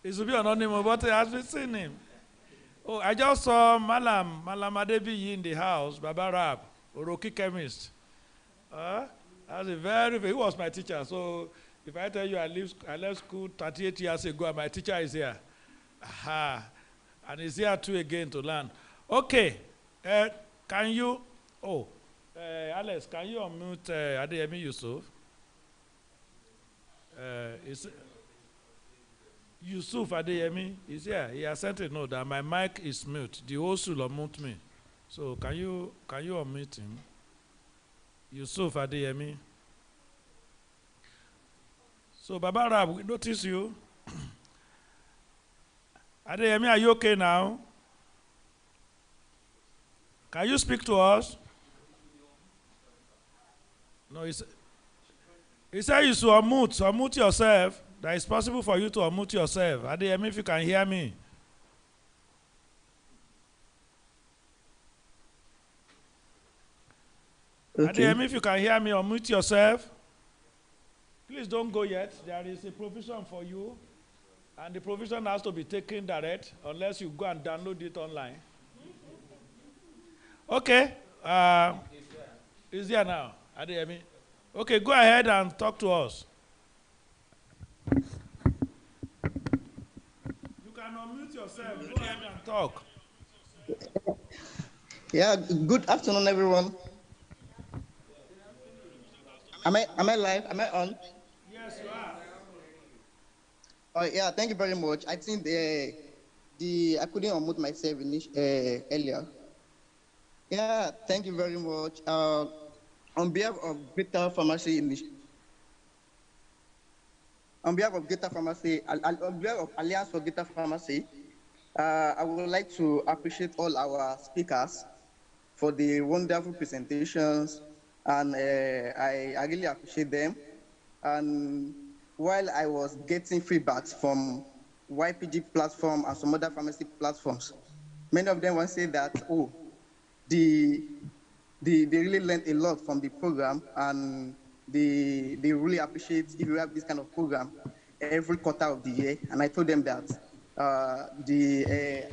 He should be anonymous, but he has been seen him. Oh, I just saw Malam Adebiyi in the house, Baba Rab, Oroki chemist. That's a he was my teacher. So if I tell you I left school 38 years ago and my teacher is here. Aha. And he's here too again to learn. Okay. Can you, Alex, can you unmute Adeyemi Yusuf? Yusuf Adeyemi is here. He has sent a note that my mic is mute. The host will unmute me. So can you unmute him? Yusuf Adeyemi. So Baba Rab, we notice you. Adeyemi, are you okay now? Can you speak to us? No, he said you should unmute yourself. That it's possible for you to unmute yourself. Adeyemi, if you can hear me. Okay. Adeyemi, if you can hear me, unmute yourself. Please don't go yet. There is a provision for you. And the provision has to be taken direct unless you go and download it online. Okay. Is there now, Adeyemi? Okay, go ahead and talk to us. You can unmute yourself. Go ahead and talk. Yeah, good afternoon, everyone. Am I live? Am I on? Yes, you are. Oh, yeah, thank you very much. I think I couldn't unmute myself earlier. Yeah, thank you very much. On behalf of Greater Pharmacy on behalf of Alliance for Greater Pharmacy, I would like to appreciate all our speakers for the wonderful presentations, and I really appreciate them. And while I was getting feedback from YPG platform and some other pharmacy platforms, many of them will say that, they really learned a lot from the program, and they really appreciate if you have this kind of program every quarter of the year. And I told them that the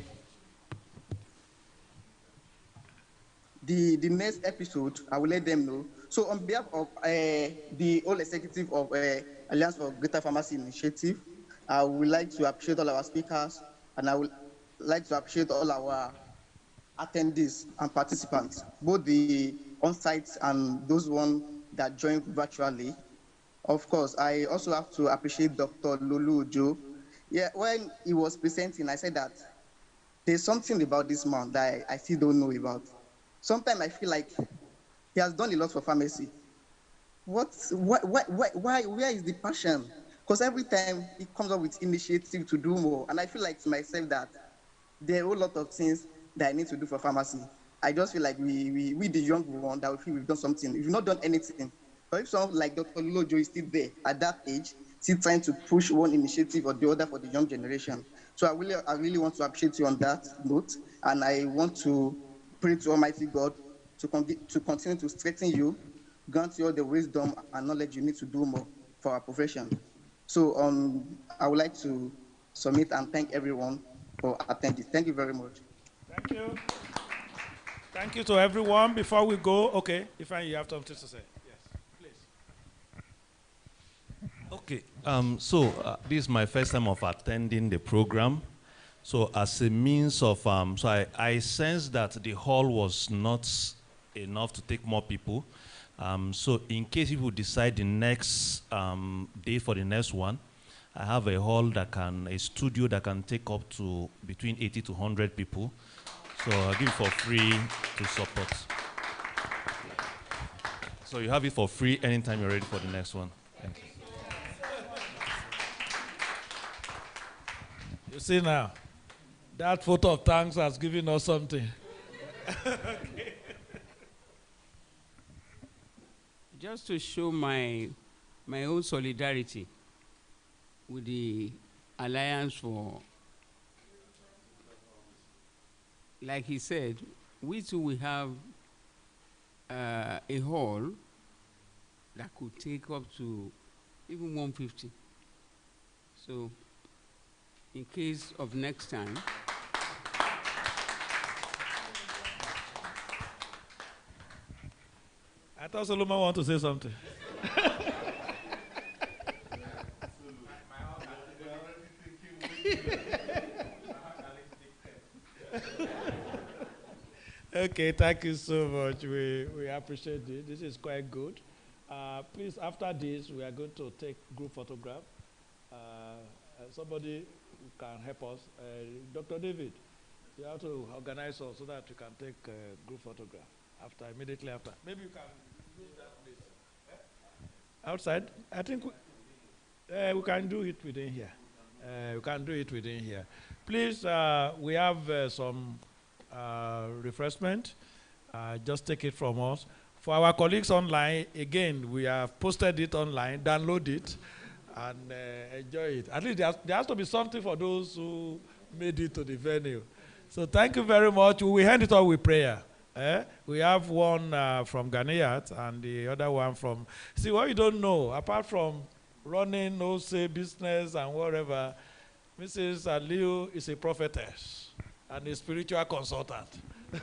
next episode, I will let them know. So on behalf of the whole executive of Alliance for Greater Pharmacy Initiative, I would like to appreciate all our speakers, and I would like to appreciate all our attendees and participants, both the on site and those one that joined virtually. Of course, I also have to appreciate Dr. Lulu Ojo. Yeah, when he was presenting, I said that there's something about this man that I still don't know about. Sometimes I feel like he has done a lot for pharmacy. Where is the passion? Because every time he comes up with initiative to do more, and I feel like to myself that there are a whole lot of things that I need to do for pharmacy. I just feel like we the young one that we feel we've done something. We've not done anything. But if someone like Dr. Lojo is still there at that age, still trying to push one initiative or the other for the young generation. So I really want to appreciate you on that note. And I want to pray to Almighty God to continue to strengthen you, grant you all the wisdom and knowledge you need to do more for our profession. So I would like to submit and thank everyone for attending. Thank you very much. Thank you. Thank you to everyone. Before we go, okay, if you have something to say. Yes, please. Okay, this is my first time of attending the program. So as a means of, so I sensed that the hall was not enough to take more people. So in case people decide the next day for the next one, I have a hall a studio that can take up to between 80 to 100 people. So I'll give it for free to support. So you have it for free anytime you're ready for the next one. Thank you. You see now, that photo of thanks has given us something. Okay. Just to show my own solidarity with the Alliance for, like he said, we too will have a hall that could take up to even 150. So in case of next time, I thought Solomon wanted to say something. Okay, thank you so much. We appreciate it. This is quite good. Please, after this, we are going to take group photograph. Somebody who can help us. Dr. David, you have to organize us so that we can take group photograph immediately after. Maybe you can use that place. Outside? I think we can do it within here. We can do it within here. Please, we have some refreshment. Just take it from us. For our colleagues online, again, we have posted it online. Download it and enjoy it. At least there has to be something for those who made it to the venue. So thank you very much. We will end it all with prayer. We have one from Ghanaian and the other one from... See, what you don't know, apart from running, no say, business and whatever, Mrs. Aliu is a prophetess and a spiritual consultant.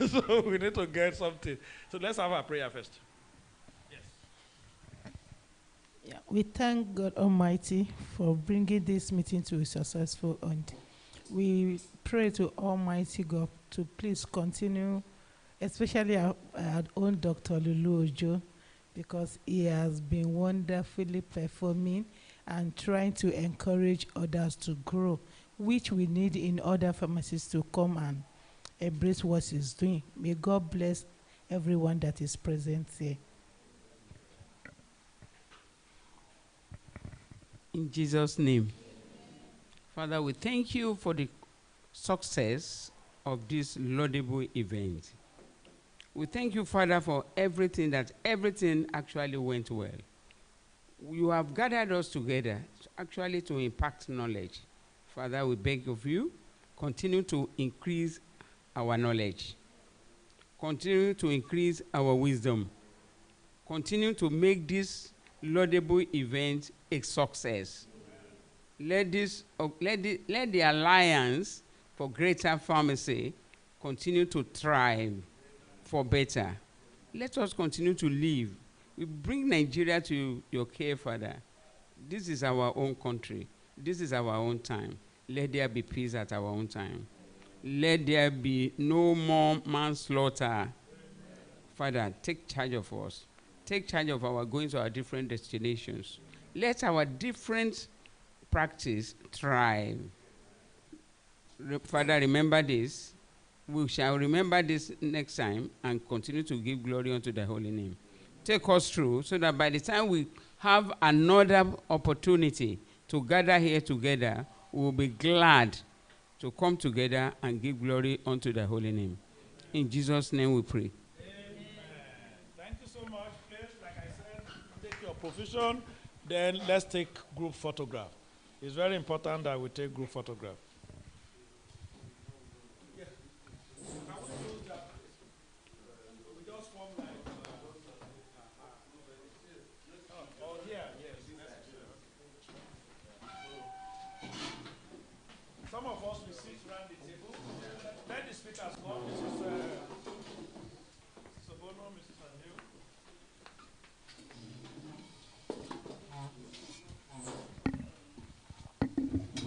So we need to get something. So let's have a prayer first. Yes. Yeah, we thank God Almighty for bringing this meeting to a successful end. We pray to Almighty God to please continue, especially our own Dr. Lulu Ojo, because he has been wonderfully performing and trying to encourage others to grow, which we need in other pharmacies to come and embrace what he's doing. May God bless everyone that is present here. in Jesus' name. Father, we thank you for the success of this laudable event. We thank you, Father, for everything actually went well. You have gathered us together actually to impact knowledge. Father, we beg of you, continue to increase our knowledge. Continue to increase our wisdom. Continue to make this laudable event a success. Let the Alliance for Greater Pharmacy continue to thrive for better. Let us continue to live. We bring Nigeria to your care, Father. This is our own country. This is our own time. Let there be peace at our own time. Let there be no more manslaughter. Father, take charge of us. Take charge of our going to our different destinations. Let our different practice thrive. Father, remember this. We shall remember this next time and continue to give glory unto the holy name. Take us through so that by the time we have another opportunity to gather here together, we will be glad to come together and give glory unto the holy name. In Jesus' name we pray. Amen. Thank you so much. Please, like I said, take your position. Then let's take group photograph. It's very important that we take group photograph. Yeah. Can we use that? We just form like. Oh, yeah, yes. Some of us will sit around the table. Let the speakers come. This is Sobono, Mrs. Anil.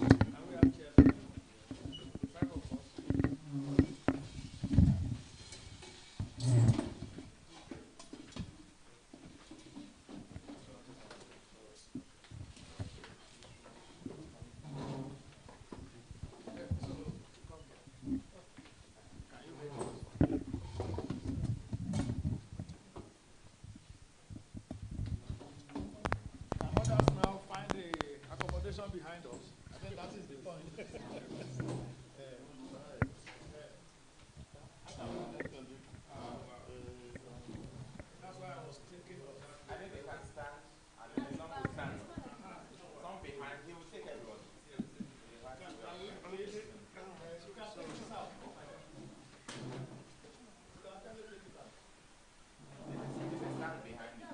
And we have chairs. 5 of us. Others now find the accommodation behind us. I think that is the point. That's why I was thinking of that. I think they can stand, and then some will stand. Some behind, he will take everybody. Stand behind you.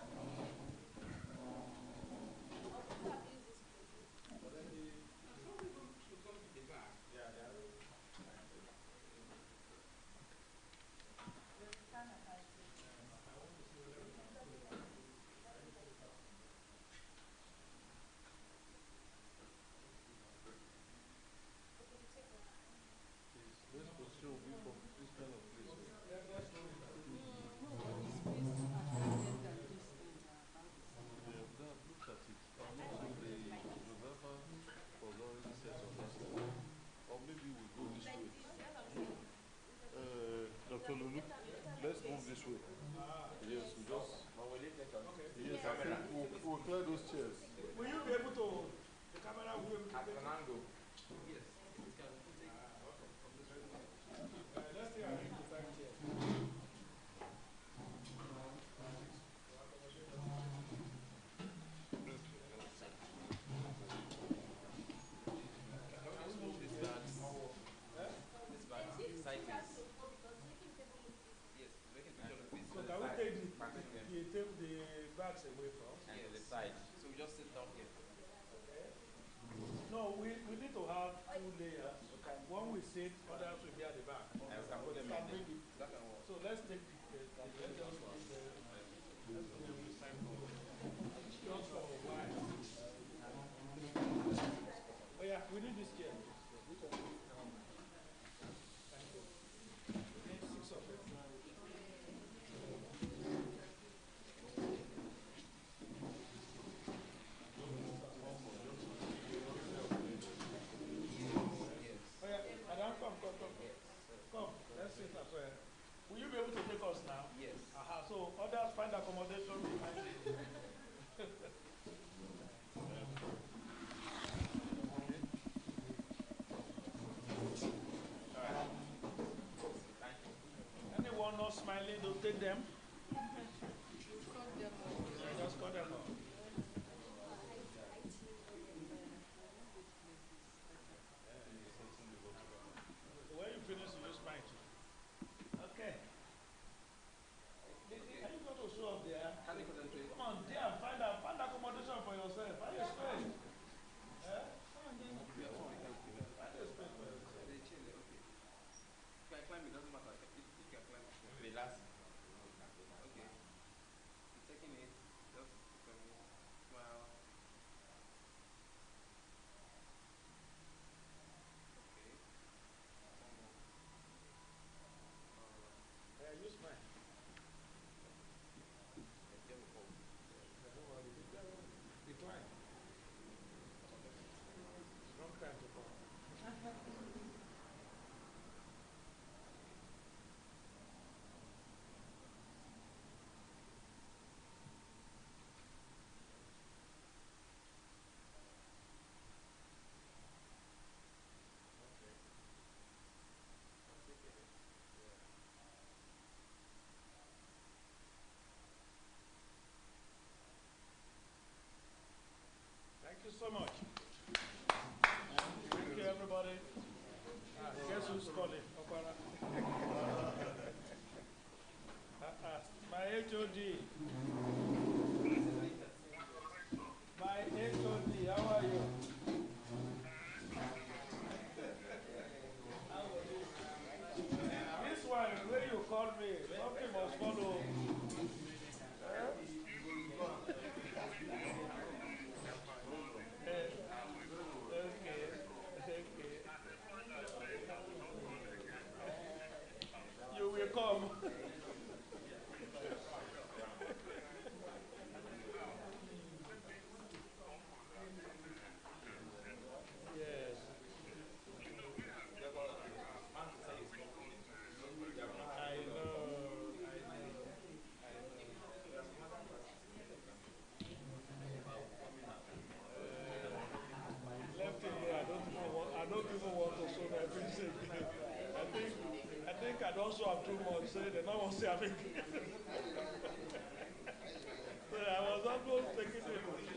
Dr. Lulu, let's move this way. Yes, we just. Yes, I think we'll clear those chairs. Will you be able to, the camera will be able to At an angle. Yes. Let's say I need to 5 chairs. So can we take the bags away from? And to the side. So we just sit down here. Okay. No, we need to have 2 layers. Okay. One will sit, others will be at the back. And we can put them in the. That can work. So let's take let's just put let's put them beside just for a while. Oh yeah, we need this chair. Thank you. We need 6 of them. Oh yeah, Madam, come. Come, let's sit as well. Will you be able to take us now? Yes. So others find accommodation behind you. Anyone not smiling, don't take them. Just cut them off. So when you finish, you just smile. Okay. Are you going to show up there? Come on, there, find accommodation for yourself. Find a space. Come on, then. Find a space for yourself. If I climb, it doesn't matter. If you can climb, maybe last. Okay. You're taking it. Just smile. Okay. Yeah, use mine. calling. My HOD. My HOD, how are you? This one, when you call me, something must follow. You will come. Yes. I know. Left in here, I don't even want to show my face again. I think I don't show up too much, so they don't want to see me. So I was almost taking it.